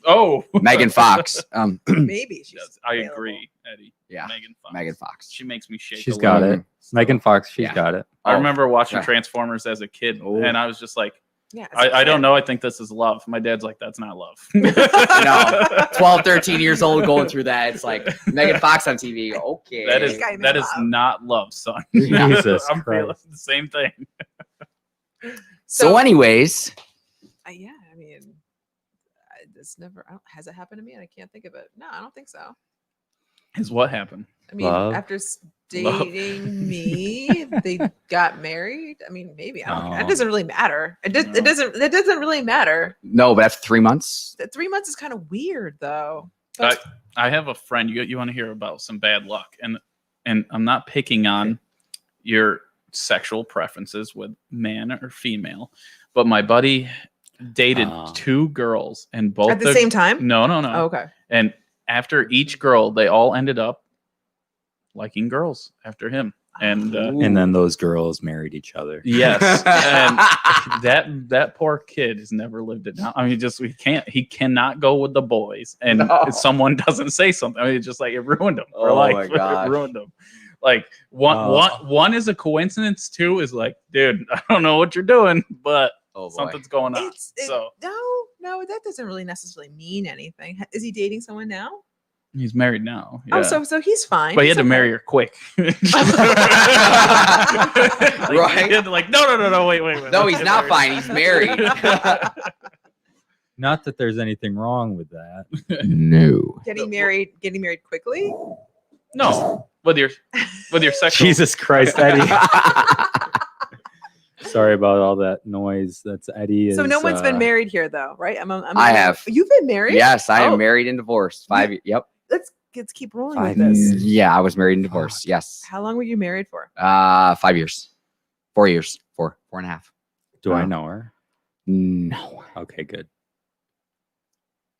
[SPEAKER 5] Oh,
[SPEAKER 2] Megan Fox.
[SPEAKER 4] Maybe she's.
[SPEAKER 5] Yes, I
[SPEAKER 4] available.
[SPEAKER 5] agree, Eddie.
[SPEAKER 2] Yeah,
[SPEAKER 5] Megan Fox.
[SPEAKER 2] Megan Fox.
[SPEAKER 5] She makes me shake.
[SPEAKER 1] She's
[SPEAKER 5] a
[SPEAKER 1] got
[SPEAKER 5] little.
[SPEAKER 1] it. Megan Fox, she's
[SPEAKER 2] Yeah.
[SPEAKER 1] got it.
[SPEAKER 5] I
[SPEAKER 2] Oh,
[SPEAKER 5] remember watching
[SPEAKER 2] okay.
[SPEAKER 5] Transformers as a kid,
[SPEAKER 2] Oh.
[SPEAKER 5] and I was just like,
[SPEAKER 4] Yeah.
[SPEAKER 5] I don't know. I think this is love. My dad's like, that's not love.
[SPEAKER 2] No. 12, 13 years old going through that. It's like Megan Fox on TV. Okay.
[SPEAKER 5] That is
[SPEAKER 4] This guy
[SPEAKER 5] that
[SPEAKER 4] made
[SPEAKER 5] is
[SPEAKER 4] love.
[SPEAKER 5] not love, son.
[SPEAKER 1] Jesus
[SPEAKER 5] I'm feeling
[SPEAKER 1] Christ.
[SPEAKER 5] the same thing.
[SPEAKER 2] So anyways,
[SPEAKER 4] Yeah. I mean, it's never. Has it happened to me? And I can't think of it. No, I don't think so.
[SPEAKER 5] Is what happened?
[SPEAKER 4] I mean,
[SPEAKER 1] Love.
[SPEAKER 4] after dating me, they got married. I mean, maybe I don't.
[SPEAKER 1] Oh.
[SPEAKER 4] It doesn't really matter. It
[SPEAKER 5] No.
[SPEAKER 4] doesn't really matter.
[SPEAKER 2] no, but after 3 months,
[SPEAKER 4] That 3 months is kind of weird, though.
[SPEAKER 5] I have a friend. You want to hear about some bad luck, and I'm not picking on your sexual preferences with man or female, but my buddy dated
[SPEAKER 1] Oh.
[SPEAKER 5] 2 girls, and both
[SPEAKER 4] At the same time.
[SPEAKER 5] No.
[SPEAKER 4] Oh, okay.
[SPEAKER 5] And after each girl, they all ended up liking girls after him. And
[SPEAKER 1] And then those girls married each other.
[SPEAKER 5] yes, and that poor kid has never lived it down. I mean, he cannot go with the boys, and
[SPEAKER 2] No.
[SPEAKER 5] someone doesn't say something. I mean, it's just like it ruined him for
[SPEAKER 2] Oh
[SPEAKER 5] life.
[SPEAKER 2] my gosh.
[SPEAKER 5] It ruined him. Like one is a coincidence. 2 is like, dude, I don't know what you're doing, but
[SPEAKER 2] oh boy.
[SPEAKER 5] something's going on. So
[SPEAKER 4] No, that doesn't really necessarily mean anything. Is he dating someone now?
[SPEAKER 5] he's married now.
[SPEAKER 4] Oh,
[SPEAKER 5] Yeah.
[SPEAKER 4] so he's fine.
[SPEAKER 5] But he
[SPEAKER 4] He's
[SPEAKER 5] had to
[SPEAKER 4] okay.
[SPEAKER 5] marry her quick. Like,
[SPEAKER 2] Right.
[SPEAKER 5] he had to like, no, wait.
[SPEAKER 2] No, he's not fine. He's married.
[SPEAKER 1] Not that there's anything wrong with that.
[SPEAKER 2] No.
[SPEAKER 4] Getting married quickly.
[SPEAKER 5] No, with your sexual.
[SPEAKER 1] Jesus Christ, Eddie. Sorry about all that noise. That's Eddie.
[SPEAKER 4] So no
[SPEAKER 1] is,
[SPEAKER 4] one's been married here, though, right?
[SPEAKER 2] I have.
[SPEAKER 4] You've been married.
[SPEAKER 2] Yes, I am
[SPEAKER 4] Oh.
[SPEAKER 2] married and divorced. 5 years. Yep.
[SPEAKER 4] Let's keep rolling with this.
[SPEAKER 2] Yeah, I was married and divorced. Yes.
[SPEAKER 4] How long were you married for?
[SPEAKER 2] 5 years. 4 years. Four and a half.
[SPEAKER 1] Do I know her?
[SPEAKER 2] No.
[SPEAKER 1] Okay, good.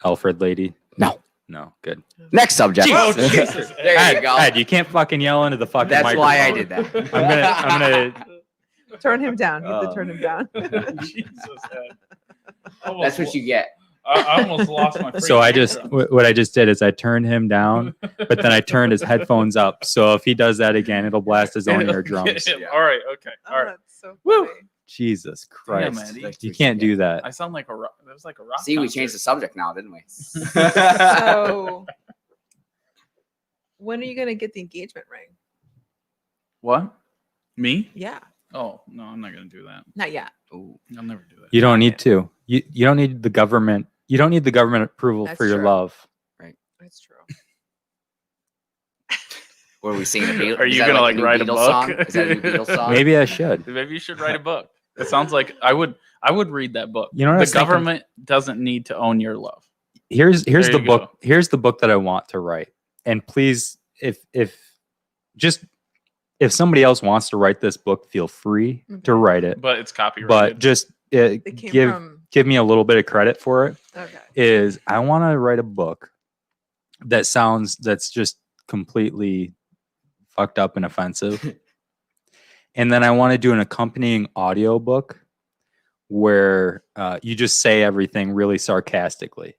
[SPEAKER 1] Alfred lady?
[SPEAKER 2] No.
[SPEAKER 1] No, good.
[SPEAKER 2] Next subject.
[SPEAKER 5] Oh, Jesus.
[SPEAKER 2] There
[SPEAKER 1] Ed,
[SPEAKER 2] you go.
[SPEAKER 1] Ed, you can't fucking yell into the fucking
[SPEAKER 2] That's
[SPEAKER 1] microphone.
[SPEAKER 2] why I did that.
[SPEAKER 1] I'm gonna.
[SPEAKER 4] Turn him down. You have to turn him down.
[SPEAKER 5] Jesus, Ed.
[SPEAKER 2] That's what you get.
[SPEAKER 5] I almost lost my.
[SPEAKER 1] So I
[SPEAKER 5] freaking
[SPEAKER 1] just
[SPEAKER 5] eardrums.
[SPEAKER 1] what I just did is I turned him down, but then I turned his headphones up. So if he does that again, it'll blast his own eardrums.
[SPEAKER 5] Yeah. All right. Okay. All
[SPEAKER 4] Oh,
[SPEAKER 5] right.
[SPEAKER 4] that's so
[SPEAKER 5] Woo.
[SPEAKER 4] funny.
[SPEAKER 1] Jesus
[SPEAKER 5] Damn,
[SPEAKER 1] Christ!
[SPEAKER 5] Eddie.
[SPEAKER 1] You can't do that.
[SPEAKER 5] I sound like a rock. That was like a rock.
[SPEAKER 2] See, we
[SPEAKER 5] concert.
[SPEAKER 2] changed the subject now, didn't we?
[SPEAKER 4] So, when are you gonna get the engagement ring?
[SPEAKER 5] What? Me?
[SPEAKER 4] Yeah,
[SPEAKER 5] Oh no, I'm not gonna do that.
[SPEAKER 4] not yet.
[SPEAKER 2] Ooh.
[SPEAKER 5] I'll never do that.
[SPEAKER 1] You don't need to. You don't need the government. You don't need the government approval
[SPEAKER 4] That's
[SPEAKER 1] for your
[SPEAKER 4] true.
[SPEAKER 1] love.
[SPEAKER 4] That's true.
[SPEAKER 2] What are we singing? A Beatles?
[SPEAKER 5] Are
[SPEAKER 2] is
[SPEAKER 5] you
[SPEAKER 2] that
[SPEAKER 5] gonna,
[SPEAKER 2] like
[SPEAKER 5] like,
[SPEAKER 2] new
[SPEAKER 5] write a
[SPEAKER 2] Beatles
[SPEAKER 5] book?
[SPEAKER 2] Song? Is that a new Beatles song?
[SPEAKER 1] Maybe I should.
[SPEAKER 5] Maybe you should write a book. It sounds like I would read that book.
[SPEAKER 1] You know what I
[SPEAKER 5] the
[SPEAKER 1] was thinking?
[SPEAKER 5] government doesn't need to own your love.
[SPEAKER 1] Here's
[SPEAKER 5] There
[SPEAKER 1] the
[SPEAKER 5] you
[SPEAKER 1] book.
[SPEAKER 5] go.
[SPEAKER 1] Here's the book that I want to write. And please, if somebody else wants to write this book, feel free to write it.
[SPEAKER 5] But it's copyrighted.
[SPEAKER 1] But just
[SPEAKER 4] It came from.
[SPEAKER 1] give me a little bit of credit for it.
[SPEAKER 4] Okay.
[SPEAKER 1] Is I want to write a book that's just completely fucked up and offensive. And then I want to do an accompanying audio book where you just say everything really sarcastically.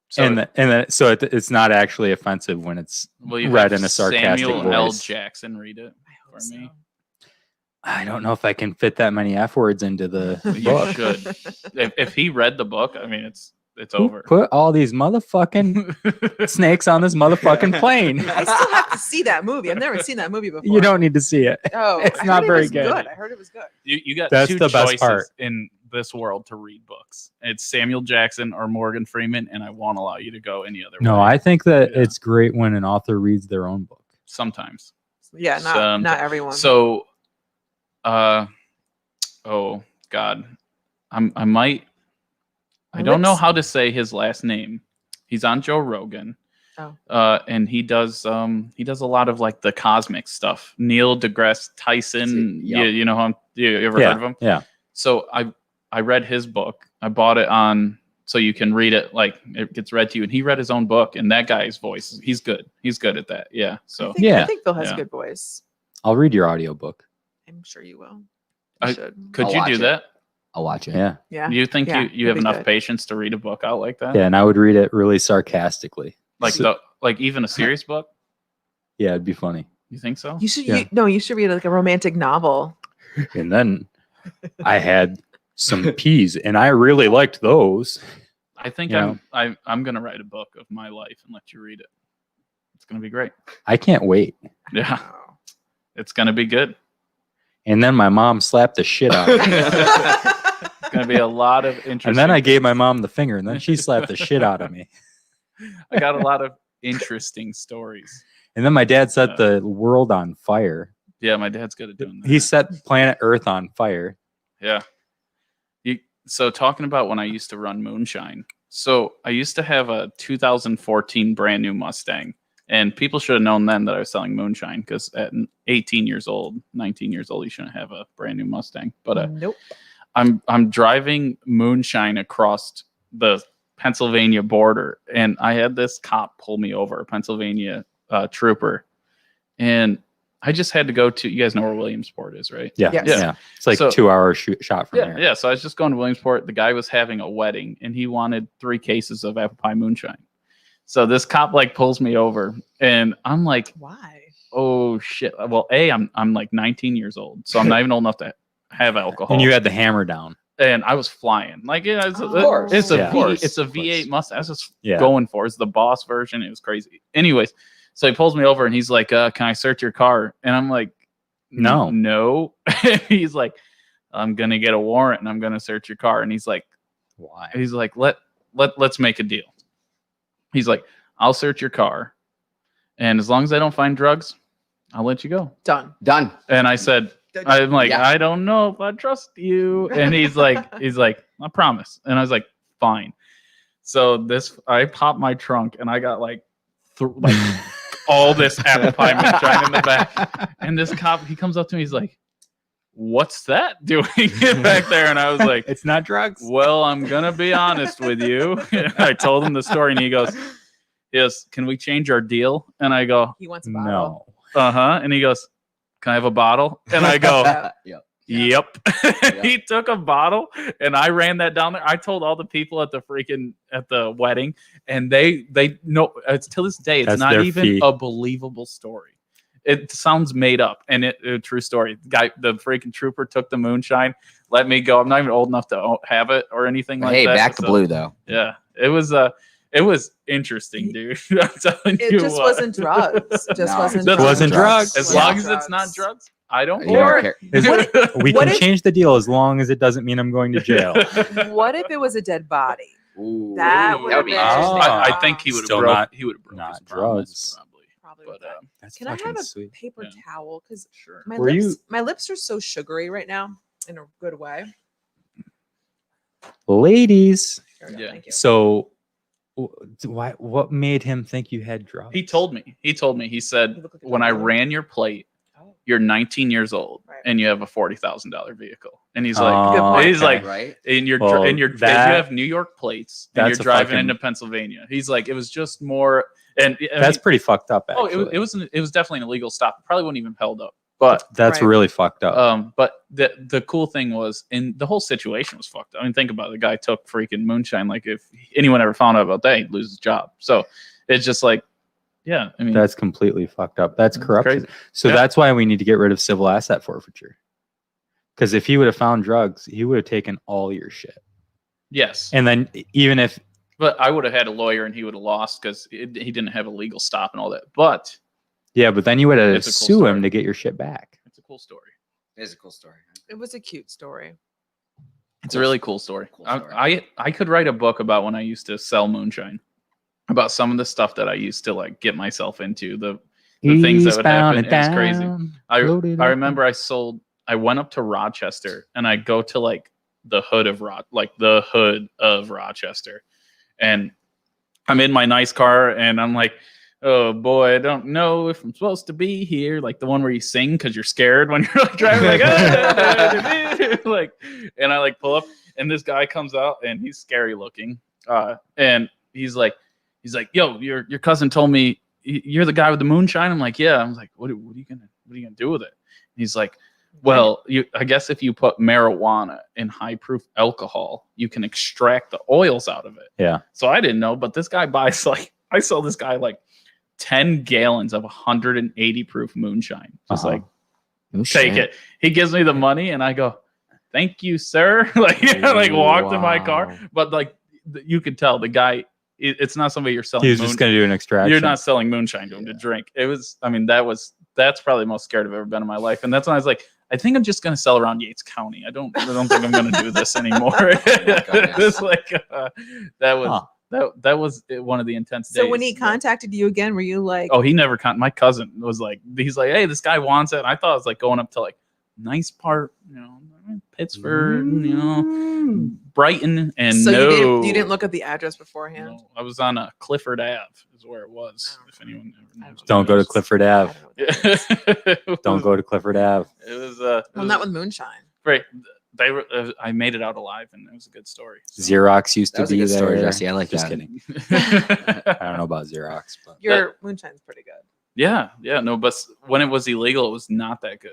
[SPEAKER 5] so
[SPEAKER 1] and then so it's not actually offensive when it's
[SPEAKER 5] will you
[SPEAKER 1] read
[SPEAKER 5] have
[SPEAKER 1] in a sarcastic
[SPEAKER 5] Samuel L.
[SPEAKER 1] voice.
[SPEAKER 5] Jackson read it
[SPEAKER 4] I hope
[SPEAKER 5] for
[SPEAKER 4] so.
[SPEAKER 5] me?
[SPEAKER 1] I don't know if I can fit that many F words into the
[SPEAKER 5] You
[SPEAKER 1] book.
[SPEAKER 5] should. If he read the book, I mean, it's
[SPEAKER 1] Who
[SPEAKER 5] over.
[SPEAKER 1] put all these motherfucking snakes on this motherfucking plane?
[SPEAKER 4] I still have to see that movie. I've never seen that movie before.
[SPEAKER 1] You don't need to see it.
[SPEAKER 4] Oh,
[SPEAKER 1] it's
[SPEAKER 4] I
[SPEAKER 1] not
[SPEAKER 4] heard
[SPEAKER 1] very
[SPEAKER 4] it was
[SPEAKER 1] good.
[SPEAKER 4] I heard it was good.
[SPEAKER 5] You got
[SPEAKER 1] That's
[SPEAKER 5] two
[SPEAKER 1] the best
[SPEAKER 5] choices
[SPEAKER 1] part.
[SPEAKER 5] in this world to read books. It's Samuel Jackson or Morgan Freeman, and I won't allow you to go any other
[SPEAKER 1] No,
[SPEAKER 5] way.
[SPEAKER 1] I think that
[SPEAKER 5] Yeah.
[SPEAKER 1] it's great when an author reads their own book.
[SPEAKER 5] Sometimes.
[SPEAKER 4] Yeah, not everyone.
[SPEAKER 5] So, oh God, I might. I don't know
[SPEAKER 4] Lips?
[SPEAKER 5] how to say his last name. He's on Joe Rogan.
[SPEAKER 4] Oh.
[SPEAKER 5] And he does a lot of like the cosmic stuff. Neil deGrasse Tyson.
[SPEAKER 2] Yeah.
[SPEAKER 5] You know him? You ever
[SPEAKER 1] Yeah,
[SPEAKER 5] heard of him?
[SPEAKER 1] yeah.
[SPEAKER 5] So I read his book. I bought it on so you can read it like it gets read to you. And he read his own book. And that guy's voice, he's good. He's good at that. Yeah. So
[SPEAKER 1] Yeah.
[SPEAKER 4] I think Bill has
[SPEAKER 5] Yeah.
[SPEAKER 4] a good voice.
[SPEAKER 1] I'll read your audiobook.
[SPEAKER 4] I'm sure you will.
[SPEAKER 5] I-
[SPEAKER 4] You should.
[SPEAKER 5] could
[SPEAKER 2] I'll
[SPEAKER 5] you
[SPEAKER 2] watch
[SPEAKER 5] do
[SPEAKER 2] it.
[SPEAKER 5] that?
[SPEAKER 2] I'll watch it.
[SPEAKER 1] Yeah.
[SPEAKER 4] Yeah.
[SPEAKER 5] Do you think
[SPEAKER 4] Yeah,
[SPEAKER 5] you
[SPEAKER 4] it'd
[SPEAKER 5] have
[SPEAKER 4] be
[SPEAKER 5] enough
[SPEAKER 4] good.
[SPEAKER 5] patience to read a book out like that?
[SPEAKER 1] Yeah, and I would read it really sarcastically.
[SPEAKER 5] Like
[SPEAKER 1] So-
[SPEAKER 5] like even a serious book?
[SPEAKER 1] Yeah, it'd be funny.
[SPEAKER 5] You think so?
[SPEAKER 4] You should.
[SPEAKER 1] Yeah.
[SPEAKER 4] You should read like a romantic novel.
[SPEAKER 1] And then I had some peas, and I really liked those.
[SPEAKER 5] I think
[SPEAKER 1] Yeah.
[SPEAKER 5] I'm gonna write a book of my life and let you read it. It's gonna be great.
[SPEAKER 1] I can't wait.
[SPEAKER 5] Yeah,
[SPEAKER 4] Oh.
[SPEAKER 5] it's gonna be good.
[SPEAKER 1] And then my mom slapped the shit out of me.
[SPEAKER 5] It's gonna be a lot of interesting.
[SPEAKER 1] And then I gave my mom the finger, and then she slapped the shit out of me.
[SPEAKER 5] I got a lot of interesting stories.
[SPEAKER 1] And then my dad set the world on fire.
[SPEAKER 5] Yeah, my dad's good at doing that.
[SPEAKER 1] He set planet Earth on fire.
[SPEAKER 5] Yeah. So talking about when I used to run moonshine. So I used to have a 2014 brand new Mustang, and people should have known then that I was selling moonshine because at 18 years old, 19 years old, you shouldn't have a brand new Mustang. But
[SPEAKER 4] Nope.
[SPEAKER 5] I'm driving moonshine across the Pennsylvania border, and I had this cop pull me over, a Pennsylvania trooper, and I just had to go to. You guys know where Williamsport is, right?
[SPEAKER 1] Yeah.
[SPEAKER 4] Yes.
[SPEAKER 1] Yeah. It's like
[SPEAKER 5] So-
[SPEAKER 1] 2 hour shot from
[SPEAKER 5] Yeah,
[SPEAKER 1] here.
[SPEAKER 5] yeah. So I was just going to Williamsport. The guy was having a wedding, and he wanted 3 cases of apple pie moonshine. So this cop like pulls me over, and I'm like,
[SPEAKER 4] Why?
[SPEAKER 5] "Oh shit!" Well, I'm like 19 years old, so I'm not even old enough to have alcohol.
[SPEAKER 1] And you had the hammer down.
[SPEAKER 5] And I was flying like it's,
[SPEAKER 4] Of course.
[SPEAKER 5] it's a
[SPEAKER 1] Yeah.
[SPEAKER 5] V-
[SPEAKER 1] Of course.
[SPEAKER 5] it's a
[SPEAKER 1] Of course.
[SPEAKER 5] V8 Mustang. I was just
[SPEAKER 1] Yeah.
[SPEAKER 5] going for it. It's the boss version. It was crazy. Anyways, so he pulls me over and he's like, "Can I search your car?" And I'm like,
[SPEAKER 1] No.
[SPEAKER 5] no." He's like, "I'm gonna get a warrant and I'm gonna search your car." And he's like,
[SPEAKER 1] Why?
[SPEAKER 5] let's make a deal. He's like, "I'll search your car, and as long as I don't find drugs, I'll let you go."
[SPEAKER 4] Done.
[SPEAKER 2] Done.
[SPEAKER 5] And I said, I'm like,
[SPEAKER 2] Yeah.
[SPEAKER 5] "I don't know if I trust you." And he's like, "I promise." And I was like, "Fine." So I popped my trunk and I got like all this apple pie moonshine in the back. And this cop, he comes up to me, he's like, what's that doing back there? And I was like,
[SPEAKER 1] It's not drugs.
[SPEAKER 5] well, I'm gonna be honest with you. I told him the story, and he goes, yes, can we change our deal? And I go,
[SPEAKER 4] He wants a bottle.
[SPEAKER 1] No.
[SPEAKER 5] and he goes, can I have a bottle? And I go,
[SPEAKER 2] Yep.
[SPEAKER 5] yep. He took a bottle, and I ran that down there. I told all the people at the wedding, and they know it's till this day. It's
[SPEAKER 1] That's
[SPEAKER 5] not
[SPEAKER 1] their
[SPEAKER 5] even
[SPEAKER 1] fee.
[SPEAKER 5] a believable story. It sounds made up, and a true story. The freaking trooper took the moonshine, let me go. I'm not even old enough to have it or anything like
[SPEAKER 2] Hey,
[SPEAKER 5] that.
[SPEAKER 2] back to blue though.
[SPEAKER 5] Yeah, it was interesting, dude. I'm telling
[SPEAKER 4] It
[SPEAKER 5] you
[SPEAKER 4] just
[SPEAKER 5] what.
[SPEAKER 4] wasn't drugs. Just
[SPEAKER 2] No,
[SPEAKER 4] wasn't
[SPEAKER 5] it
[SPEAKER 4] drugs.
[SPEAKER 1] wasn't drugs.
[SPEAKER 5] As
[SPEAKER 2] Yeah.
[SPEAKER 5] long as it's not drugs, I don't
[SPEAKER 2] You don't
[SPEAKER 4] Or-
[SPEAKER 2] care.
[SPEAKER 1] We
[SPEAKER 4] What
[SPEAKER 1] can
[SPEAKER 4] if-
[SPEAKER 1] change the deal as long as it doesn't mean I'm going to jail.
[SPEAKER 4] What if it was a dead body?
[SPEAKER 2] Ooh,
[SPEAKER 4] That would have
[SPEAKER 2] be
[SPEAKER 4] been
[SPEAKER 1] interesting.
[SPEAKER 5] I think he would have
[SPEAKER 1] Still
[SPEAKER 5] broke.
[SPEAKER 1] not-
[SPEAKER 5] He would have broke
[SPEAKER 1] not
[SPEAKER 5] his promise,
[SPEAKER 1] drugs.
[SPEAKER 5] probably.
[SPEAKER 4] Probably
[SPEAKER 5] But
[SPEAKER 4] with that.
[SPEAKER 1] That's
[SPEAKER 4] Can I
[SPEAKER 1] fucking
[SPEAKER 4] have a
[SPEAKER 1] sweet.
[SPEAKER 4] paper
[SPEAKER 5] Yeah.
[SPEAKER 4] towel? Because
[SPEAKER 5] sure.
[SPEAKER 4] my
[SPEAKER 1] Were
[SPEAKER 4] my lips are so sugary right now in a good way.
[SPEAKER 1] Ladies.
[SPEAKER 4] Here we go,
[SPEAKER 5] Yeah.
[SPEAKER 4] Thank you.
[SPEAKER 1] So, what made him think you had drugs?
[SPEAKER 5] He told me. He said,
[SPEAKER 4] You look like a
[SPEAKER 5] when I
[SPEAKER 4] drug dealer.
[SPEAKER 5] ran your plate,
[SPEAKER 4] Oh.
[SPEAKER 5] you're 19 years old
[SPEAKER 4] Right.
[SPEAKER 5] and you have a $40,000 vehicle. And he's
[SPEAKER 1] Oh,
[SPEAKER 5] like,
[SPEAKER 4] Good point.
[SPEAKER 5] he's like,
[SPEAKER 2] right?
[SPEAKER 5] and you're
[SPEAKER 1] Well,
[SPEAKER 5] and you
[SPEAKER 1] that-
[SPEAKER 5] have New York plates and
[SPEAKER 1] that's
[SPEAKER 5] you're
[SPEAKER 1] a
[SPEAKER 5] driving
[SPEAKER 1] fucking-
[SPEAKER 5] into Pennsylvania. He's like, it was just more. And I
[SPEAKER 1] That's
[SPEAKER 5] mean,
[SPEAKER 1] pretty fucked up.
[SPEAKER 5] oh,
[SPEAKER 1] Actually.
[SPEAKER 5] it was definitely an illegal stop. It probably wouldn't even held up. But
[SPEAKER 1] That's
[SPEAKER 4] Right.
[SPEAKER 1] really fucked up.
[SPEAKER 5] but the cool thing was, and the whole situation was fucked up. I mean, think about it. The guy took freaking moonshine. Like, if anyone ever found out about that, he'd lose his job. So it's just like, yeah, I mean,
[SPEAKER 1] That's completely fucked up. That's
[SPEAKER 5] it's
[SPEAKER 1] corruption.
[SPEAKER 5] crazy.
[SPEAKER 1] So
[SPEAKER 5] Yeah.
[SPEAKER 1] that's why we need to get rid of civil asset forfeiture. Because if he would have found drugs, he would have taken all your shit.
[SPEAKER 5] Yes.
[SPEAKER 1] And then even if
[SPEAKER 5] But I would have had a lawyer and he would have lost because he didn't have a legal stop and all that. But
[SPEAKER 1] but then you would have
[SPEAKER 5] It's a cool
[SPEAKER 1] sue
[SPEAKER 5] story.
[SPEAKER 1] him to get your shit back.
[SPEAKER 5] it's a cool story.
[SPEAKER 2] It's a cool story.
[SPEAKER 4] It was a cute story.
[SPEAKER 5] It's a really cool story.
[SPEAKER 2] Cool story.
[SPEAKER 5] I could write a book about when I used to sell moonshine, about some of the stuff that I used to like get myself into, the things that would happen. It was crazy. I remember I went up to Rochester and I go to like the hood of Rochester, and I'm in my nice car and I'm like, oh boy, I don't know if I'm supposed to be here. Like the one where you sing because you're scared when you're like driving, like, like, and I like pull up and this guy comes out and he's scary looking. And he's like, yo, your cousin told me you're the guy with the moonshine. I'm like, yeah. I'm like, what are you gonna do with it? And he's like, well, I guess if you put marijuana in high proof alcohol, you can extract the oils out of it.
[SPEAKER 1] Yeah.
[SPEAKER 5] So I didn't know, but this guy buys I saw this guy like 10 gallons of 180 proof moonshine. Just like,
[SPEAKER 2] Oh,
[SPEAKER 5] take
[SPEAKER 2] shit.
[SPEAKER 5] it. He gives me the money and I go, thank you, sir. Like, like walked in my car.
[SPEAKER 1] Wow.
[SPEAKER 5] But like, you could tell the guy, it's not somebody you're selling.
[SPEAKER 1] He was just going to do an extraction.
[SPEAKER 5] You're not selling moonshine to him to drink. It was, I mean, that's probably the most scared I've ever been in my life. And that's when I was like, I think I'm just going to sell around Yates County. I don't think I'm going to do this anymore. It's like, that was one of the intense days.
[SPEAKER 4] So when he contacted you again, were you like,
[SPEAKER 5] Oh, he never my cousin was like, he's like, hey, this guy wants it. And I thought it was like going up to like nice part, Pittsburgh, Brighton, and
[SPEAKER 4] so
[SPEAKER 5] no,
[SPEAKER 4] you didn't look at the address beforehand?
[SPEAKER 5] no, I was on Clifford Ave is where it was.
[SPEAKER 4] Oh.
[SPEAKER 5] If anyone ever knows.
[SPEAKER 1] Don't go to Clifford
[SPEAKER 4] I
[SPEAKER 1] Ave.
[SPEAKER 4] don't know what that is.
[SPEAKER 1] Don't go to Clifford Ave.
[SPEAKER 5] It was
[SPEAKER 4] Well, not with moonshine.
[SPEAKER 5] great. They were. I made it out alive, and it was a good story. So.
[SPEAKER 1] Xerox used
[SPEAKER 2] That
[SPEAKER 1] to
[SPEAKER 2] was a
[SPEAKER 1] be
[SPEAKER 2] good
[SPEAKER 1] there.
[SPEAKER 2] story, Jesse. I like
[SPEAKER 1] Just
[SPEAKER 2] that.
[SPEAKER 1] kidding. I don't know about Xerox, but
[SPEAKER 4] Your moonshine's pretty good.
[SPEAKER 5] Yeah, no, but when it was illegal, it was not that good.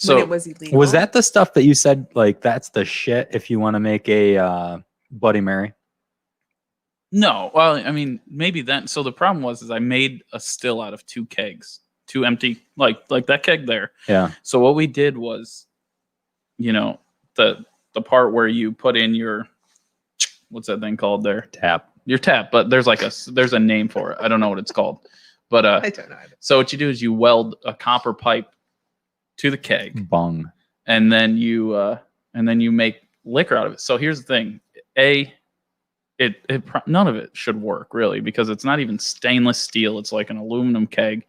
[SPEAKER 4] When
[SPEAKER 5] So
[SPEAKER 4] it was illegal.
[SPEAKER 1] was that the stuff that you said like that's the shit if you want to make a Bloody Mary?
[SPEAKER 5] no, well, I mean, maybe then. So the problem was I made a still out of 2 kegs, 2 empty, like that keg there.
[SPEAKER 1] Yeah.
[SPEAKER 5] So what we did was, the part where you put in your, what's that thing called there?
[SPEAKER 1] Tap.
[SPEAKER 5] Your tap, but there's a name for it. I don't know what it's called, but
[SPEAKER 4] I don't know.
[SPEAKER 5] so what you do is you weld a copper pipe to the keg,
[SPEAKER 1] Bung.
[SPEAKER 5] and then you make liquor out of it. So here's the thing: none of it should work really because it's not even stainless steel. It's like an aluminum keg.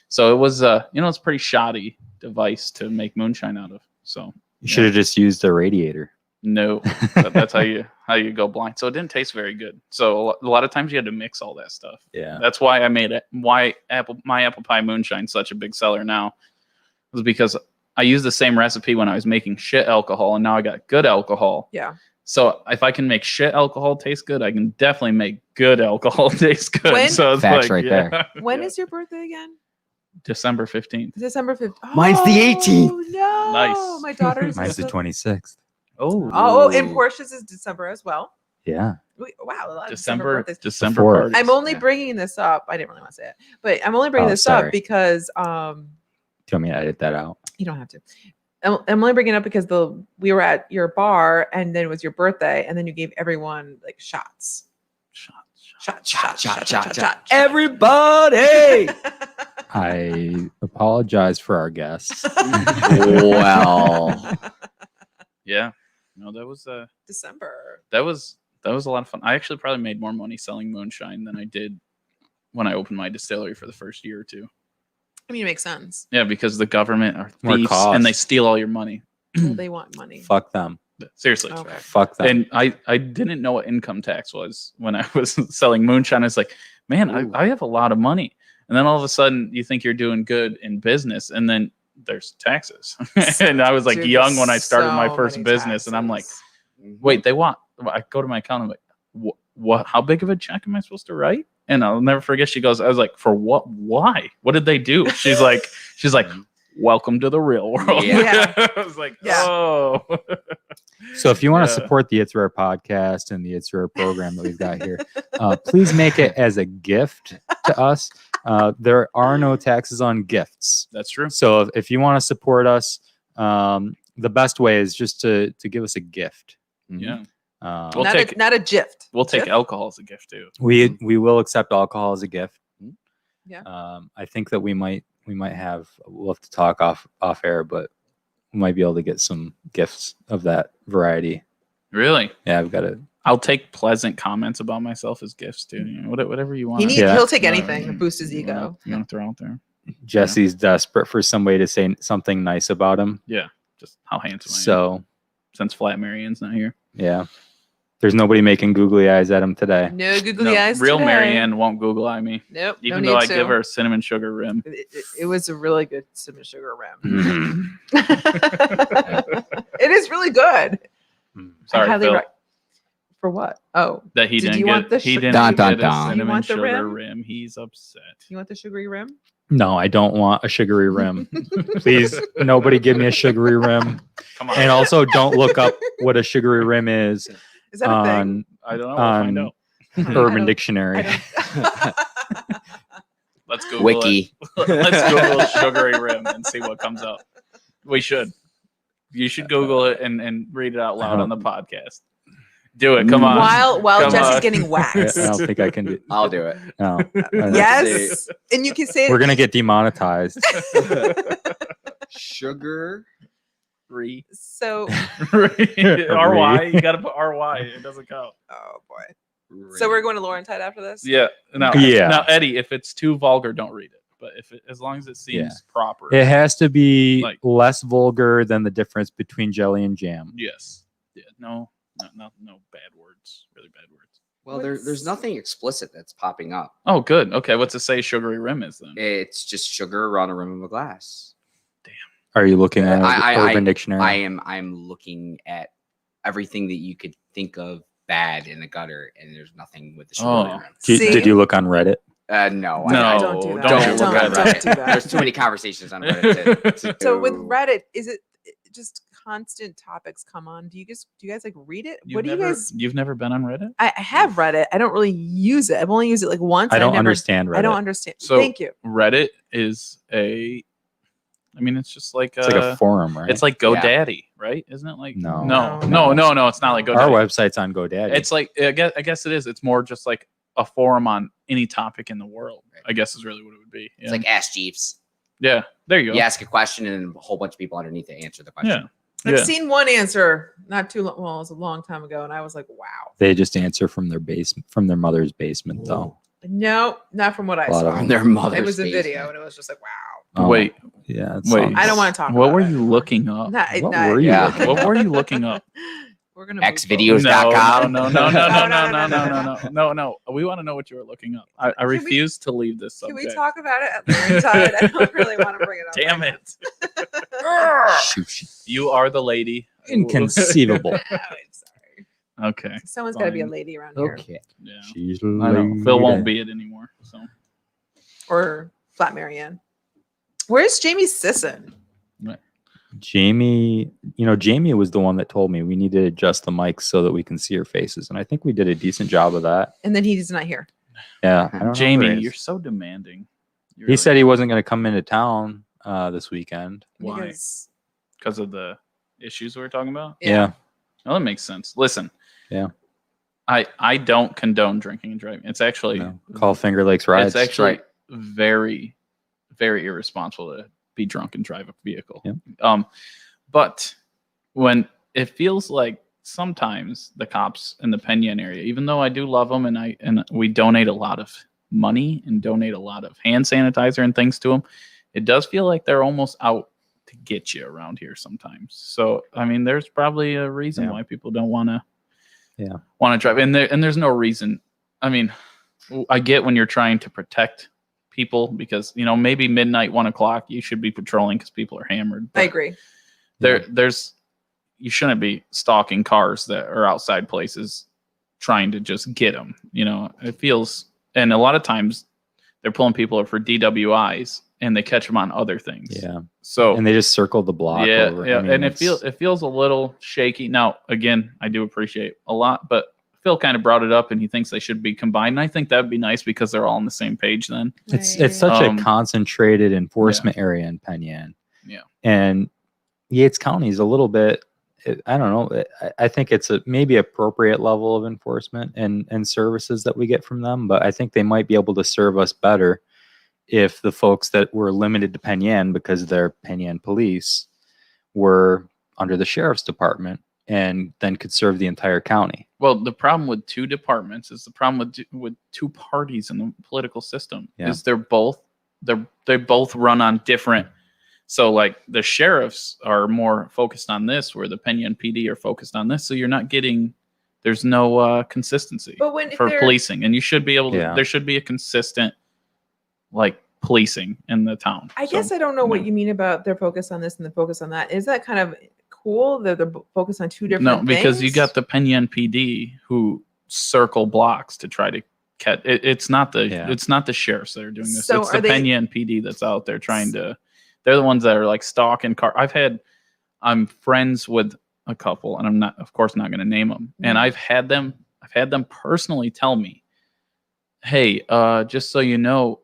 [SPEAKER 5] So it was it's a pretty shoddy device to make moonshine out of. So
[SPEAKER 1] You should have just used a radiator.
[SPEAKER 5] no, that's how you go blind. So it didn't taste very good. So a lot of times you had to mix all that stuff.
[SPEAKER 1] Yeah.
[SPEAKER 5] That's why I made it. Why my apple pie moonshine such a big seller now was because I used the same recipe when I was making shit alcohol, and now I got good alcohol.
[SPEAKER 4] Yeah.
[SPEAKER 5] So if I can make shit alcohol taste good, I can definitely make good alcohol taste good.
[SPEAKER 4] When-
[SPEAKER 5] So it's
[SPEAKER 2] Facts
[SPEAKER 5] like,
[SPEAKER 2] right there.
[SPEAKER 4] When is your birthday again?
[SPEAKER 5] December 15th.
[SPEAKER 4] December 5th.
[SPEAKER 2] Mine's the 18th.
[SPEAKER 4] Oh, no.
[SPEAKER 5] Nice.
[SPEAKER 4] My daughter's
[SPEAKER 1] Mine's the 26th.
[SPEAKER 4] Oh, and Portia's is December as well.
[SPEAKER 1] Yeah.
[SPEAKER 4] Wow, a lot of
[SPEAKER 5] December
[SPEAKER 4] birthdays.
[SPEAKER 5] December
[SPEAKER 1] Before.
[SPEAKER 5] parties.
[SPEAKER 4] I'm only
[SPEAKER 2] Yeah.
[SPEAKER 4] bringing this up. I didn't really want to say it, but I'm only bringing
[SPEAKER 1] Oh,
[SPEAKER 4] this
[SPEAKER 1] sorry.
[SPEAKER 4] up because
[SPEAKER 1] Do you want me to edit that out?
[SPEAKER 4] you don't have to. I'm only bringing it up because we were at your bar and then it was your birthday and then you gave everyone like shots. Shot.
[SPEAKER 2] Everybody.
[SPEAKER 1] I apologize for our guests.
[SPEAKER 2] Well,
[SPEAKER 5] Yeah. No, that was
[SPEAKER 4] December.
[SPEAKER 5] that was a lot of fun. I actually probably made more money selling moonshine than I did when I opened my distillery for the first year or two.
[SPEAKER 4] I mean, it makes sense.
[SPEAKER 5] Yeah, because the government are
[SPEAKER 1] More
[SPEAKER 5] thieves
[SPEAKER 1] cost.
[SPEAKER 5] and they steal all your money.
[SPEAKER 4] Well, they want money.
[SPEAKER 1] Fuck them.
[SPEAKER 5] Seriously.
[SPEAKER 4] Okay.
[SPEAKER 1] Fuck them.
[SPEAKER 5] And I didn't know what income tax was when I was selling moonshine. It's like, man, I have a lot of money. And then all of a sudden you think you're doing good in business and then there's taxes. And I was like
[SPEAKER 4] Dude,
[SPEAKER 5] young when I started
[SPEAKER 4] so
[SPEAKER 5] my first
[SPEAKER 4] many
[SPEAKER 5] business. And I'm like,
[SPEAKER 4] taxes.
[SPEAKER 5] wait, they want, I go to my accountant, I'm like, what, how big of a check am I supposed to write? And I'll never forget. She goes, I was like, for what? Why? What did they do? She's like, welcome to the real world.
[SPEAKER 2] Yeah.
[SPEAKER 5] I was like,
[SPEAKER 4] Yeah.
[SPEAKER 5] oh.
[SPEAKER 1] So if you want to
[SPEAKER 5] Yeah.
[SPEAKER 1] support the It's Rare podcast and the It's Rare program that we've got here, please make it as a gift to us. There are no taxes on gifts.
[SPEAKER 5] That's true.
[SPEAKER 1] So if you want to support us, the best way is just to give us a gift.
[SPEAKER 5] Yeah.
[SPEAKER 1] Um,
[SPEAKER 5] We'll take-
[SPEAKER 4] not a gift.
[SPEAKER 5] We'll take
[SPEAKER 4] Gift?
[SPEAKER 5] alcohol as a gift too.
[SPEAKER 1] we will accept alcohol as a gift.
[SPEAKER 4] Yeah.
[SPEAKER 1] I think that we might have, we'll have to talk off air, but we might be able to get some gifts of that variety.
[SPEAKER 5] Really?
[SPEAKER 1] Yeah, I've got it.
[SPEAKER 5] I'll take pleasant comments about myself as gifts too. You know, whatever you want.
[SPEAKER 1] Yeah.
[SPEAKER 4] He'll take
[SPEAKER 5] Yeah.
[SPEAKER 4] anything to boost his ego.
[SPEAKER 5] You want to throw out there?
[SPEAKER 1] Jesse's desperate for somebody to say something nice about him.
[SPEAKER 5] Yeah. Just how handsome I am.
[SPEAKER 1] So
[SPEAKER 5] Since Flat Marianne's not here.
[SPEAKER 1] yeah, there's nobody making googly eyes at him today.
[SPEAKER 4] No googly
[SPEAKER 5] No,
[SPEAKER 4] eyes.
[SPEAKER 5] real
[SPEAKER 4] today.
[SPEAKER 5] Marianne won't Google eye me.
[SPEAKER 4] Nope.
[SPEAKER 5] Even
[SPEAKER 4] no
[SPEAKER 5] though
[SPEAKER 4] need
[SPEAKER 5] I
[SPEAKER 4] to.
[SPEAKER 5] give her a cinnamon sugar rim.
[SPEAKER 4] It was a really good cinnamon sugar rim.
[SPEAKER 1] Mhm.
[SPEAKER 4] It is really good.
[SPEAKER 5] Sorry,
[SPEAKER 4] I highly
[SPEAKER 5] Phil.
[SPEAKER 4] for what? Oh,
[SPEAKER 5] That he
[SPEAKER 4] Did
[SPEAKER 5] didn't
[SPEAKER 4] you
[SPEAKER 5] get.
[SPEAKER 4] want the
[SPEAKER 5] He
[SPEAKER 4] sugar-
[SPEAKER 5] didn't
[SPEAKER 2] Dun, dun,
[SPEAKER 5] get a
[SPEAKER 2] dun. You
[SPEAKER 5] cinnamon
[SPEAKER 4] want the
[SPEAKER 5] sugar
[SPEAKER 4] rim?
[SPEAKER 5] rim. He's upset.
[SPEAKER 4] you want the sugary rim?
[SPEAKER 1] No, I don't want a sugary rim. Please, nobody give me a sugary rim.
[SPEAKER 5] Come on.
[SPEAKER 1] And also, don't look up what a sugary rim is
[SPEAKER 4] Is that a thing?
[SPEAKER 1] on
[SPEAKER 5] I don't know. We'll find
[SPEAKER 1] on
[SPEAKER 5] out.
[SPEAKER 1] Urban
[SPEAKER 4] don't-
[SPEAKER 1] Dictionary.
[SPEAKER 5] Let's Google
[SPEAKER 2] Wiki.
[SPEAKER 5] it. Let's Google sugary rim and see what comes up. We should. You should Google it and read it out loud on the podcast. Do it. Come on.
[SPEAKER 4] While
[SPEAKER 5] Come
[SPEAKER 4] Jesse's
[SPEAKER 5] on.
[SPEAKER 4] getting
[SPEAKER 1] I
[SPEAKER 4] waxed.
[SPEAKER 1] don't think I can do.
[SPEAKER 2] I'll do it.
[SPEAKER 1] No.
[SPEAKER 4] Yes, and you can say
[SPEAKER 1] We're gonna get demonetized.
[SPEAKER 2] Sugar.
[SPEAKER 5] Re.
[SPEAKER 4] so.
[SPEAKER 5] RY. You got to put RY. It doesn't count.
[SPEAKER 4] Oh boy. So we're going to Laurentide after this.
[SPEAKER 5] Yeah. Now,
[SPEAKER 1] Yeah.
[SPEAKER 5] Now, Eddie, if it's too vulgar, don't read it. But as long as it seems
[SPEAKER 1] Yeah.
[SPEAKER 5] proper.
[SPEAKER 1] It has to be
[SPEAKER 5] Like-
[SPEAKER 1] less vulgar than the difference between jelly and jam.
[SPEAKER 5] Yes. Yeah. No bad words. Really bad words.
[SPEAKER 2] Well, there's nothing explicit that's popping up.
[SPEAKER 5] Oh, good. Okay. What's it say sugary rim is then?
[SPEAKER 2] It's just sugar around the rim of a glass.
[SPEAKER 1] Are you looking at Urban
[SPEAKER 2] I
[SPEAKER 1] Dictionary?
[SPEAKER 2] I'm looking at everything that you could think of bad in the gutter, and there's nothing with the sugar
[SPEAKER 5] Oh.
[SPEAKER 2] on the rim.
[SPEAKER 4] See?
[SPEAKER 1] Did you look on Reddit?
[SPEAKER 2] No,
[SPEAKER 5] No,
[SPEAKER 4] don't do that.
[SPEAKER 2] don't
[SPEAKER 5] look
[SPEAKER 2] look
[SPEAKER 5] at
[SPEAKER 2] at
[SPEAKER 4] don't
[SPEAKER 2] Reddit.
[SPEAKER 4] do that.
[SPEAKER 2] There's too many conversations on Reddit. to
[SPEAKER 4] So with
[SPEAKER 2] do.
[SPEAKER 4] Reddit, is it just constant topics come on? Do you guys like read it? What do you guys?
[SPEAKER 5] You've never been on Reddit?
[SPEAKER 4] I have read it. I don't really use it. I've only used it like once.
[SPEAKER 1] I don't
[SPEAKER 4] never-
[SPEAKER 1] understand Reddit.
[SPEAKER 4] I don't understand.
[SPEAKER 5] So-
[SPEAKER 4] Thank you.
[SPEAKER 5] Reddit is it's just like
[SPEAKER 1] It's like a forum, right?
[SPEAKER 5] it's like GoDaddy, right? Isn't it like
[SPEAKER 1] No.
[SPEAKER 5] no, it's not like
[SPEAKER 1] Our
[SPEAKER 5] GoDaddy.
[SPEAKER 1] website's on GoDaddy.
[SPEAKER 5] It's like I guess it is. It's more just like a forum on any topic in the world. I guess is really what it would be. Yeah.
[SPEAKER 2] It's like Ask Jeeves.
[SPEAKER 5] yeah, there you go.
[SPEAKER 2] You ask a question, and a whole bunch of people underneath it answer the question.
[SPEAKER 5] Yeah.
[SPEAKER 4] I've
[SPEAKER 5] Yeah.
[SPEAKER 4] seen one answer not too long. Well, it was a long time ago, and I was like, "Wow."
[SPEAKER 1] They just answer from their mother's basement, though.
[SPEAKER 4] No, not from what I
[SPEAKER 1] A lot
[SPEAKER 4] saw.
[SPEAKER 1] of
[SPEAKER 2] From their mother's
[SPEAKER 4] It was a
[SPEAKER 2] basement.
[SPEAKER 4] video, and it was just like, "Wow."
[SPEAKER 1] Oh,
[SPEAKER 5] Wait,
[SPEAKER 1] yeah. it
[SPEAKER 5] wait.
[SPEAKER 1] sounds-
[SPEAKER 4] I don't want to talk.
[SPEAKER 5] what
[SPEAKER 4] about
[SPEAKER 5] were
[SPEAKER 4] it.
[SPEAKER 5] you looking up?
[SPEAKER 4] Not,
[SPEAKER 1] What
[SPEAKER 4] not-
[SPEAKER 1] were you
[SPEAKER 2] Yeah.
[SPEAKER 1] looking
[SPEAKER 5] What were you looking up?
[SPEAKER 4] We're gonna move
[SPEAKER 2] Xvideos.com.
[SPEAKER 5] No. We want to know what you were looking up. I refuse to leave this
[SPEAKER 4] forward.
[SPEAKER 5] subject.
[SPEAKER 4] Can we talk about it at later time? I don't really want to bring it up.
[SPEAKER 5] Damn
[SPEAKER 4] right
[SPEAKER 5] it! You are the lady.
[SPEAKER 1] Inconceivable.
[SPEAKER 4] now. Oh, I'm sorry.
[SPEAKER 5] Okay.
[SPEAKER 4] Someone's got to be a
[SPEAKER 5] Fine.
[SPEAKER 4] lady around here,
[SPEAKER 1] Okay.
[SPEAKER 5] Yeah.
[SPEAKER 1] She's
[SPEAKER 5] I know. Phil won't be it anymore. So
[SPEAKER 4] or Flat Marianne. Where's Jamie Sisson?
[SPEAKER 1] Jamie, Jamie was the one that told me we need to adjust the mics so that we can see her faces. And I think we did a decent job of that.
[SPEAKER 4] And then he's not here.
[SPEAKER 1] Yeah. I don't know
[SPEAKER 5] Jamie,
[SPEAKER 1] where he is.
[SPEAKER 5] you're so demanding.
[SPEAKER 1] He said he wasn't going to come into town this weekend.
[SPEAKER 5] Why? Because of the issues we were talking about?
[SPEAKER 1] Yeah.
[SPEAKER 5] Well, that makes sense. Listen.
[SPEAKER 1] Yeah.
[SPEAKER 5] I don't condone drinking and driving. It's actually
[SPEAKER 1] No. Call Finger Lakes rides.
[SPEAKER 5] It's actually very, very irresponsible to be drunk and drive a vehicle.
[SPEAKER 1] Yeah.
[SPEAKER 5] But when it feels like sometimes the cops in the Penn area, even though I do love them and we donate a lot of money and donate a lot of hand sanitizer and things to them, it does feel like they're almost out to get you around here sometimes. So I mean, there's probably a reason why people don't want to drive, and there's no reason. I mean, I get when you're trying to protect people because maybe midnight, 1 o'clock, you should be patrolling because people are hammered.
[SPEAKER 4] I agree.
[SPEAKER 5] You shouldn't be stalking cars that are outside places trying to just get them. It feels, and a lot of times they're pulling people for DWIs and they catch them on other things.
[SPEAKER 1] Yeah.
[SPEAKER 5] So
[SPEAKER 1] and they just circled the block.
[SPEAKER 5] Yeah.
[SPEAKER 1] Over.
[SPEAKER 5] Yeah.
[SPEAKER 1] I mean,
[SPEAKER 5] And it feels a little shaky. Now, again, I do appreciate a lot, but Phil kind of brought it up and he thinks they should be combined. And I think that would be nice because they're all on the same page then.
[SPEAKER 1] It's such a concentrated enforcement area in Penn Yan.
[SPEAKER 5] Yeah.
[SPEAKER 1] And Yates County is a little bit, I don't know. I think it's maybe appropriate level of enforcement and services that we get from them, but I think they might be able to serve us better if the folks that were limited to Penn Yan because they're Penn Yan police were under the sheriff's department and then could serve the entire county.
[SPEAKER 5] Well, the problem with two departments is the problem with two parties in the political system is they both run on different. So like the sheriffs are more focused on this, where the Penn Yan PD are focused on this. So you're not getting, there's no consistency for policing, and you should be able to. There should be a consistent like policing in the town.
[SPEAKER 4] I guess I don't know what you mean about they're focused on this and the focus on that. Is that kind of cool that they're focused on two different things?
[SPEAKER 5] No, because you got the Penn Yan PD who circle blocks to try to catch. It's not the sheriffs that are doing this.
[SPEAKER 4] So
[SPEAKER 5] it's the Penn Yan PD that's out there trying to. They're the ones that are like stalking car. I'm friends with a couple, and I'm not, of course, not going to name them. And I've had them personally tell me, "Hey, just so you know,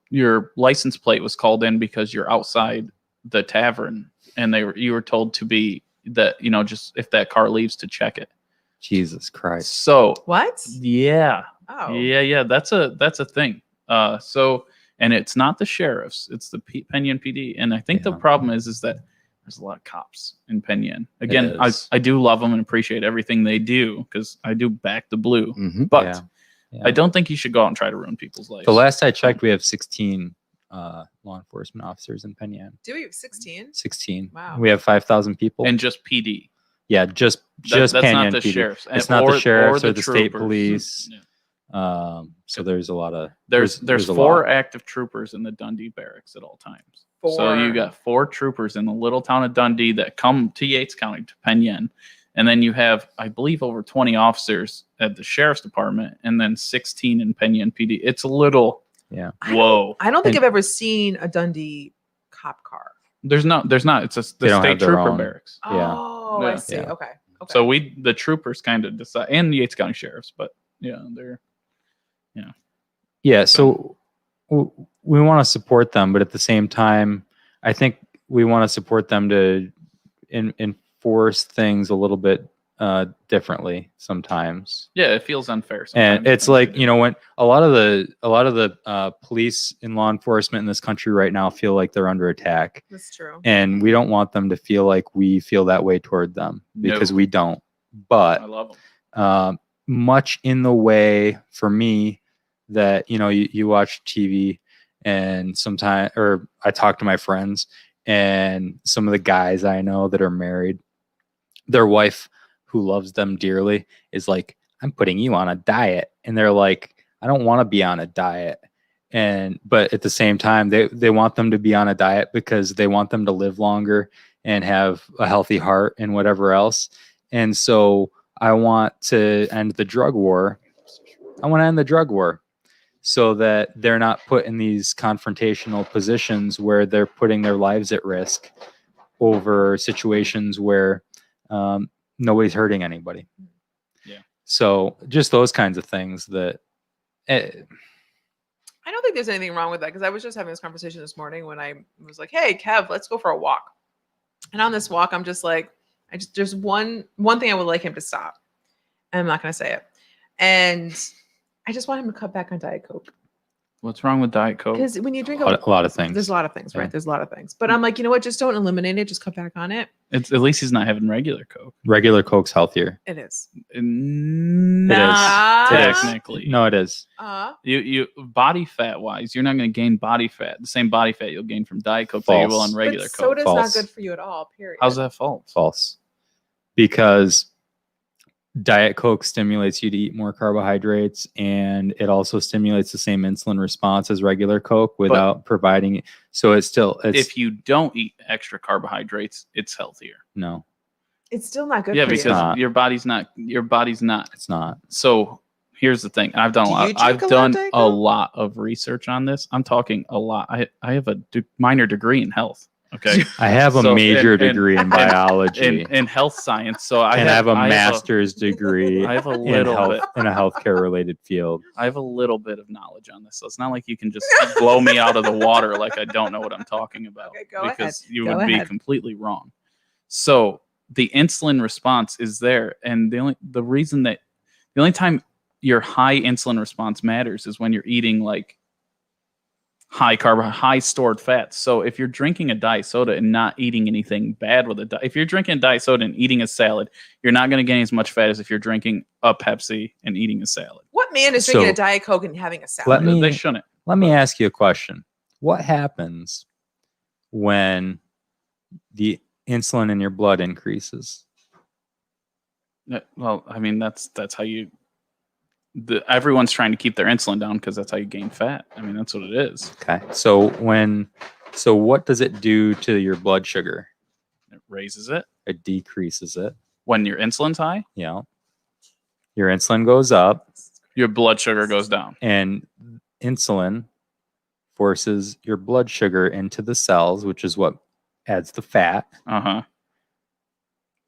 [SPEAKER 5] your license plate was called in because you're outside the tavern, and you were told to be that, just if that car leaves to check it."
[SPEAKER 1] Jesus Christ!
[SPEAKER 5] So
[SPEAKER 4] what?
[SPEAKER 5] Yeah.
[SPEAKER 4] Oh.
[SPEAKER 5] Yeah. That's a thing. And it's not the sheriffs, it's the Penn Yan PD. And I think the problem is that there's a lot of cops in Penn Yan. Again, I do love them and appreciate everything they do because I do back the blue.
[SPEAKER 2] Mm-hmm.
[SPEAKER 5] But I don't think you should go out and try to ruin people's lives.
[SPEAKER 1] The last I checked, we have 16 law enforcement officers in Penn Yan.
[SPEAKER 4] Do we have 16?
[SPEAKER 1] 16.
[SPEAKER 4] Wow.
[SPEAKER 1] We have 5,000 people.
[SPEAKER 5] And just PD.
[SPEAKER 1] Yeah, just
[SPEAKER 5] that's
[SPEAKER 1] Penn Yan
[SPEAKER 5] not the
[SPEAKER 1] PD.
[SPEAKER 5] sheriffs.
[SPEAKER 1] It's not the sheriffs or the state
[SPEAKER 5] troopers.
[SPEAKER 1] police.
[SPEAKER 5] Yeah.
[SPEAKER 1] So there's a lot of
[SPEAKER 5] there's
[SPEAKER 1] a
[SPEAKER 5] 4
[SPEAKER 1] lot.
[SPEAKER 5] active troopers in the Dundee barracks at all times.
[SPEAKER 4] 4.
[SPEAKER 5] So you got 4 troopers in the little town of Dundee that come to Yates County to Penn Yan, and then you have, I believe, over 20 officers at the sheriff's department, and then 16 in Penn Yan PD. It's a little whoa.
[SPEAKER 4] I don't think I've ever seen a Dundee cop car.
[SPEAKER 5] There's not. It's the state trooper barracks.
[SPEAKER 4] Oh,
[SPEAKER 5] Yeah.
[SPEAKER 4] I see.
[SPEAKER 1] Yeah.
[SPEAKER 4] Okay.
[SPEAKER 5] So the troopers kind of decide, and the Yates County sheriffs, but they're.
[SPEAKER 1] Yeah, so we want to support them, but at the same time, I think we want to support them to enforce things a little bit differently sometimes.
[SPEAKER 5] Yeah, it feels unfair
[SPEAKER 1] sometimes. And it's like, when a lot of the police and law enforcement in this country right now feel like they're under attack.
[SPEAKER 4] That's true.
[SPEAKER 1] And we don't want them to feel like we feel that way toward them because we don't. But
[SPEAKER 5] I love them.
[SPEAKER 1] Much in the way for me that you watch TV and sometimes, or I talk to my friends and some of the guys I know that are married, their wife who loves them dearly is like, I'm putting you on a diet. And they're like, I don't want to be on a diet. But at the same time, they want them to be on a diet because they want them to live longer and have a healthy heart and whatever else. And so I want to end the drug war. I want to end the drug war so that they're not put in these confrontational positions where they're putting their lives at risk over situations where nobody's hurting anybody.
[SPEAKER 5] Yeah.
[SPEAKER 1] So just those kinds of things that.
[SPEAKER 4] I don't think there's anything wrong with that because I was just having this conversation this morning when I was like, "Hey, Kev, let's go for a walk." And on this walk, I'm just like, there's one thing I would like him to stop, and I'm not going to say it. And I just want him to cut back on Diet Coke.
[SPEAKER 5] What's wrong with Diet Coke?
[SPEAKER 4] Because when you drink
[SPEAKER 1] a lot of things.
[SPEAKER 4] There's a lot of things, right?
[SPEAKER 1] Yeah.
[SPEAKER 4] There's a lot of things. But I'm like, you know what? Just don't eliminate it. Just cut back on it.
[SPEAKER 5] It's at least he's not having regular Coke.
[SPEAKER 1] Regular Coke's healthier.
[SPEAKER 4] It is.
[SPEAKER 5] Not
[SPEAKER 1] It is.
[SPEAKER 5] technically.
[SPEAKER 1] No, it is.
[SPEAKER 5] You body fat wise, you're not going to gain body fat. The same body fat you'll gain from Diet Coke that you will on regular
[SPEAKER 4] but
[SPEAKER 5] Coke.
[SPEAKER 4] soda's
[SPEAKER 1] False.
[SPEAKER 4] not good for you at all, period.
[SPEAKER 5] How's that false?
[SPEAKER 1] False. Because Diet Coke stimulates you to eat more carbohydrates, and it also stimulates the same insulin response as regular Coke without providing it. So it's
[SPEAKER 5] If you don't eat extra carbohydrates, it's healthier.
[SPEAKER 1] No,
[SPEAKER 4] It's still not good
[SPEAKER 5] Yeah,
[SPEAKER 4] for
[SPEAKER 5] because
[SPEAKER 4] you.
[SPEAKER 1] not.
[SPEAKER 5] your body's not.
[SPEAKER 1] it's not.
[SPEAKER 5] So here's the thing. I've done a
[SPEAKER 4] Do
[SPEAKER 5] lot.
[SPEAKER 4] you
[SPEAKER 5] I've
[SPEAKER 4] drink a lot of
[SPEAKER 5] done
[SPEAKER 4] Diet
[SPEAKER 5] a
[SPEAKER 4] Coke?
[SPEAKER 5] lot of research on this. I'm talking a lot. I have a minor degree in health. Okay.
[SPEAKER 1] I have a
[SPEAKER 5] So-
[SPEAKER 1] major
[SPEAKER 5] and-
[SPEAKER 1] degree in biology,
[SPEAKER 5] in health science. So I
[SPEAKER 1] and I have a
[SPEAKER 5] I
[SPEAKER 1] master's degree
[SPEAKER 5] I have a
[SPEAKER 1] in
[SPEAKER 5] little bit.
[SPEAKER 1] in a healthcare related field.
[SPEAKER 5] I have a little bit of knowledge on this, so it's not like you can just blow me out of the water like I don't know what I'm talking about.
[SPEAKER 4] Okay, go
[SPEAKER 5] because
[SPEAKER 4] ahead.
[SPEAKER 5] you
[SPEAKER 4] Go
[SPEAKER 5] would be
[SPEAKER 4] ahead.
[SPEAKER 5] completely wrong. So the insulin response is there, and the only time your high insulin response matters is when you're eating like high carb, high stored fats. So if you're drinking a diet soda and not eating anything bad with if you're drinking a diet soda and eating a salad, you're not going to gain as much fat as if you're drinking a Pepsi and eating a salad.
[SPEAKER 4] What man is drinking
[SPEAKER 1] So-
[SPEAKER 4] a Diet Coke and having a salad?
[SPEAKER 1] Let me-
[SPEAKER 5] They shouldn't.
[SPEAKER 1] Let me ask you a question. What happens when the insulin in your blood increases?
[SPEAKER 5] Well, I mean, that's how you. Everyone's trying to keep their insulin down because that's how you gain fat. I mean, that's what it is.
[SPEAKER 1] Okay. So what does it do to your blood sugar?
[SPEAKER 5] It raises it
[SPEAKER 1] It decreases it.
[SPEAKER 5] when your insulin's high.
[SPEAKER 1] Yeah. Your insulin goes up,
[SPEAKER 5] Your blood sugar goes down.
[SPEAKER 1] and insulin forces your blood sugar into the cells, which is what adds the fat,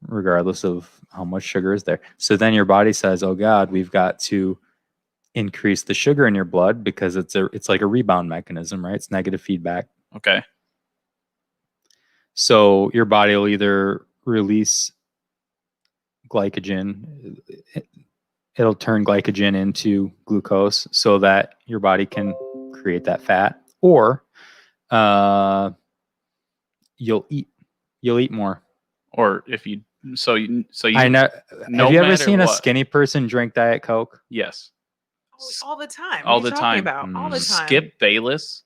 [SPEAKER 1] regardless of how much sugar is there. So then your body says, "Oh God, we've got to increase the sugar in your blood because it's like a rebound mechanism, right? It's negative feedback."
[SPEAKER 5] Okay.
[SPEAKER 1] So your body will either release glycogen, it'll turn glycogen into glucose so that your body can create that fat, or you'll eat more.
[SPEAKER 5] Or if you
[SPEAKER 1] I know.
[SPEAKER 5] no
[SPEAKER 1] Have you ever
[SPEAKER 5] matter
[SPEAKER 1] seen a
[SPEAKER 5] what.
[SPEAKER 1] skinny person drink Diet Coke?
[SPEAKER 5] Yes.
[SPEAKER 4] all the time.
[SPEAKER 5] All
[SPEAKER 4] What are
[SPEAKER 5] the
[SPEAKER 4] you talking
[SPEAKER 5] time.
[SPEAKER 4] about? All the time.
[SPEAKER 5] Skip Bayless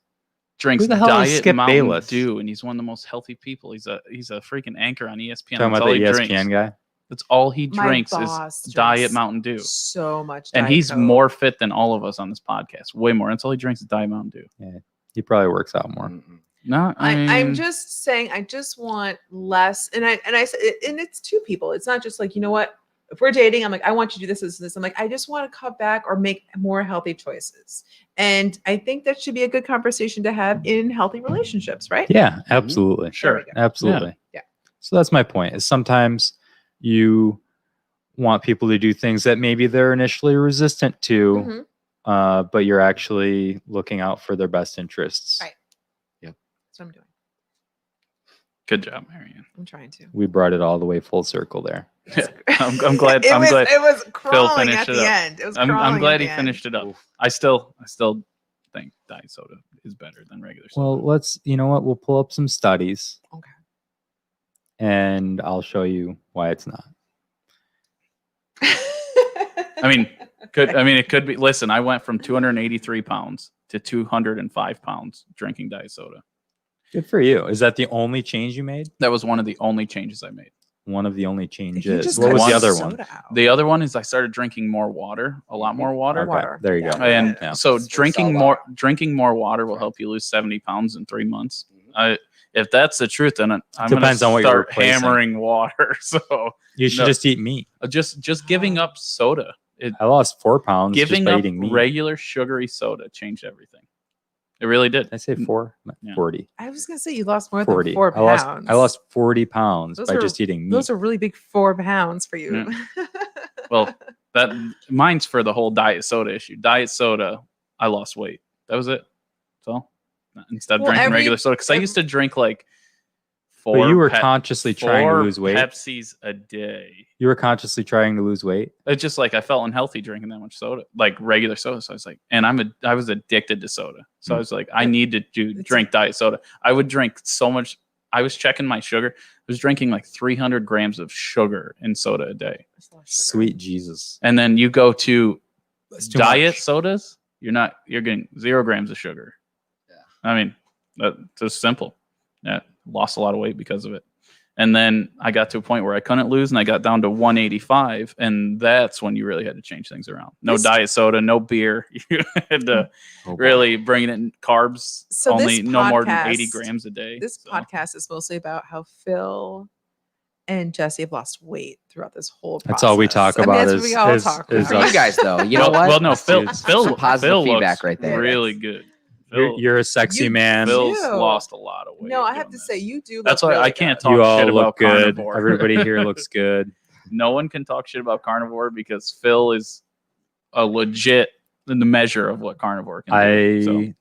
[SPEAKER 5] drinks
[SPEAKER 1] Who the hell is
[SPEAKER 5] Diet
[SPEAKER 1] Skip
[SPEAKER 5] Mountain
[SPEAKER 1] Bayless?
[SPEAKER 5] Dew, and he's one of the most healthy people. He's a freaking anchor on ESPN.
[SPEAKER 1] Talking
[SPEAKER 5] That's
[SPEAKER 1] about
[SPEAKER 5] all
[SPEAKER 1] the
[SPEAKER 5] he
[SPEAKER 1] ESPN
[SPEAKER 5] drinks.
[SPEAKER 1] guy.
[SPEAKER 5] That's all he
[SPEAKER 4] My
[SPEAKER 5] drinks
[SPEAKER 4] boss
[SPEAKER 5] is Diet
[SPEAKER 4] drinks
[SPEAKER 5] Mountain Dew.
[SPEAKER 4] So much.
[SPEAKER 5] And
[SPEAKER 4] Diet
[SPEAKER 5] he's
[SPEAKER 4] Coke.
[SPEAKER 5] more fit than all of us on this podcast. Way more. That's all he drinks is Diet Mountain Dew.
[SPEAKER 1] He probably works out more.
[SPEAKER 5] No,
[SPEAKER 4] I'm
[SPEAKER 5] mean,
[SPEAKER 4] just saying. I just want less, and I said, and it's two people. It's not just like, you know what? If we're dating, I'm like, I want you to do this, this, this. I'm like, I just want to cut back or make more healthy choices. And I think that should be a good conversation to have in healthy relationships, right?
[SPEAKER 1] Yeah, absolutely.
[SPEAKER 5] Sure.
[SPEAKER 4] There we go.
[SPEAKER 1] Absolutely.
[SPEAKER 4] Yeah.
[SPEAKER 1] So that's my point. Is sometimes you want people to do things that maybe they're initially resistant to,
[SPEAKER 4] Mhm.
[SPEAKER 1] but you're actually looking out for their best interests.
[SPEAKER 4] Right. That's what I'm doing.
[SPEAKER 5] good job, Marianne.
[SPEAKER 4] I'm trying to.
[SPEAKER 1] We brought it all the way full circle there.
[SPEAKER 5] I'm glad.
[SPEAKER 4] It
[SPEAKER 5] I'm
[SPEAKER 4] was,
[SPEAKER 5] glad.
[SPEAKER 4] It was crawling
[SPEAKER 5] finished
[SPEAKER 4] at
[SPEAKER 5] it
[SPEAKER 4] the
[SPEAKER 5] up.
[SPEAKER 4] end. It was
[SPEAKER 5] I'm
[SPEAKER 4] crawling
[SPEAKER 5] glad
[SPEAKER 4] at
[SPEAKER 5] he
[SPEAKER 4] the
[SPEAKER 5] finished
[SPEAKER 4] end.
[SPEAKER 5] it up. I still think Diet Soda is better than regular soda.
[SPEAKER 1] Well, let's. You know what? We'll pull up some studies.
[SPEAKER 4] Okay.
[SPEAKER 1] And I'll show you why it's not.
[SPEAKER 5] I mean, it could be. Listen, I went from 283 pounds to 205 pounds drinking diet soda.
[SPEAKER 1] Good for you. Is that the only change you made?
[SPEAKER 5] That was one of the only changes I made.
[SPEAKER 1] one of the only
[SPEAKER 4] You
[SPEAKER 1] changes.
[SPEAKER 4] just
[SPEAKER 1] What
[SPEAKER 4] cut
[SPEAKER 1] was the
[SPEAKER 5] one
[SPEAKER 1] other one?
[SPEAKER 4] soda out.
[SPEAKER 5] The other one is I started drinking more water, a lot more water.
[SPEAKER 1] Okay,
[SPEAKER 4] Water.
[SPEAKER 1] there you
[SPEAKER 4] Yeah.
[SPEAKER 1] go.
[SPEAKER 5] And
[SPEAKER 1] Yeah.
[SPEAKER 5] so
[SPEAKER 2] It's
[SPEAKER 5] drinking
[SPEAKER 2] Alba.
[SPEAKER 5] more water will help you lose 70 pounds in 3 months. If that's the truth, then I'm
[SPEAKER 1] Depends
[SPEAKER 5] gonna
[SPEAKER 1] on what you're
[SPEAKER 5] start
[SPEAKER 1] replacing.
[SPEAKER 5] hammering water. So
[SPEAKER 1] You should
[SPEAKER 5] No.
[SPEAKER 1] just eat meat.
[SPEAKER 5] just giving up soda.
[SPEAKER 1] I lost 4 pounds
[SPEAKER 5] Giving
[SPEAKER 1] just by
[SPEAKER 5] up
[SPEAKER 1] eating meat.
[SPEAKER 5] regular sugary soda changed everything. It really did.
[SPEAKER 1] Did I say 4?
[SPEAKER 5] Yeah.
[SPEAKER 1] 40.
[SPEAKER 4] I was gonna say you lost more
[SPEAKER 1] 40.
[SPEAKER 4] than 4
[SPEAKER 1] I lost.
[SPEAKER 4] pounds.
[SPEAKER 1] I lost 40 pounds
[SPEAKER 4] Those
[SPEAKER 1] by
[SPEAKER 4] are-
[SPEAKER 1] just eating meat.
[SPEAKER 4] Those are really big 4 pounds for you.
[SPEAKER 5] Well, that mine's for the whole diet soda issue. Diet soda, I lost weight. That was it. So instead of
[SPEAKER 4] Well,
[SPEAKER 5] drinking
[SPEAKER 4] every-
[SPEAKER 5] regular soda, because I used to drink like
[SPEAKER 1] But
[SPEAKER 5] 4.
[SPEAKER 1] you were consciously trying to
[SPEAKER 5] 4
[SPEAKER 1] lose weight.
[SPEAKER 5] Pepsis a day.
[SPEAKER 1] You were consciously trying to lose weight.
[SPEAKER 5] It's just like I felt unhealthy drinking that much soda, like regular soda. So I was like, and I was addicted to soda. So I was like, I need to drink diet soda. I would drink so much. I was checking my sugar. I was drinking like 300 grams of sugar in soda a day.
[SPEAKER 1] Sweet Jesus.
[SPEAKER 5] And then you go to
[SPEAKER 1] That's too
[SPEAKER 5] diet
[SPEAKER 1] much.
[SPEAKER 5] sodas, you're getting 0 grams of sugar.
[SPEAKER 2] Yeah.
[SPEAKER 5] I mean, that's just simple. Yeah, lost a lot of weight because of it. And then I got to a point where I couldn't lose, and I got down to 185, and that's when you really had to change things around. No
[SPEAKER 4] This-
[SPEAKER 5] diet soda, no beer. You had to
[SPEAKER 2] Oh, boy.
[SPEAKER 5] really bring in carbs.
[SPEAKER 4] So
[SPEAKER 5] only
[SPEAKER 4] this
[SPEAKER 5] no more than 80
[SPEAKER 4] podcast-
[SPEAKER 5] grams a day.
[SPEAKER 4] This
[SPEAKER 5] so.
[SPEAKER 4] podcast is mostly about how Phil and Jesse have lost weight throughout this whole process.
[SPEAKER 1] That's all we talk
[SPEAKER 4] I mean,
[SPEAKER 1] about
[SPEAKER 4] that's
[SPEAKER 1] is-
[SPEAKER 4] what we all
[SPEAKER 1] is-
[SPEAKER 4] talk
[SPEAKER 1] is
[SPEAKER 2] For
[SPEAKER 4] about.
[SPEAKER 2] you guys, though, you know what?
[SPEAKER 5] Well, no,
[SPEAKER 1] Let's
[SPEAKER 5] Phil.
[SPEAKER 1] do this.
[SPEAKER 5] Phil.
[SPEAKER 2] Some positive
[SPEAKER 5] Phil
[SPEAKER 2] feedback
[SPEAKER 5] looks
[SPEAKER 2] right there.
[SPEAKER 5] Really good.
[SPEAKER 1] You're a sexy
[SPEAKER 4] You-
[SPEAKER 1] man.
[SPEAKER 5] Phil's
[SPEAKER 4] Ew.
[SPEAKER 5] lost a lot of weight.
[SPEAKER 4] No, I have
[SPEAKER 5] doing
[SPEAKER 4] to say
[SPEAKER 5] this.
[SPEAKER 4] you do.
[SPEAKER 5] That's
[SPEAKER 4] look
[SPEAKER 5] why I
[SPEAKER 4] really
[SPEAKER 5] can't
[SPEAKER 4] good.
[SPEAKER 5] talk
[SPEAKER 1] You all
[SPEAKER 5] shit
[SPEAKER 1] look
[SPEAKER 5] about
[SPEAKER 1] good.
[SPEAKER 5] carnivore.
[SPEAKER 1] Everybody here looks good.
[SPEAKER 5] No one can talk shit about carnivore because Phil is a legit in the measure of what carnivore can do.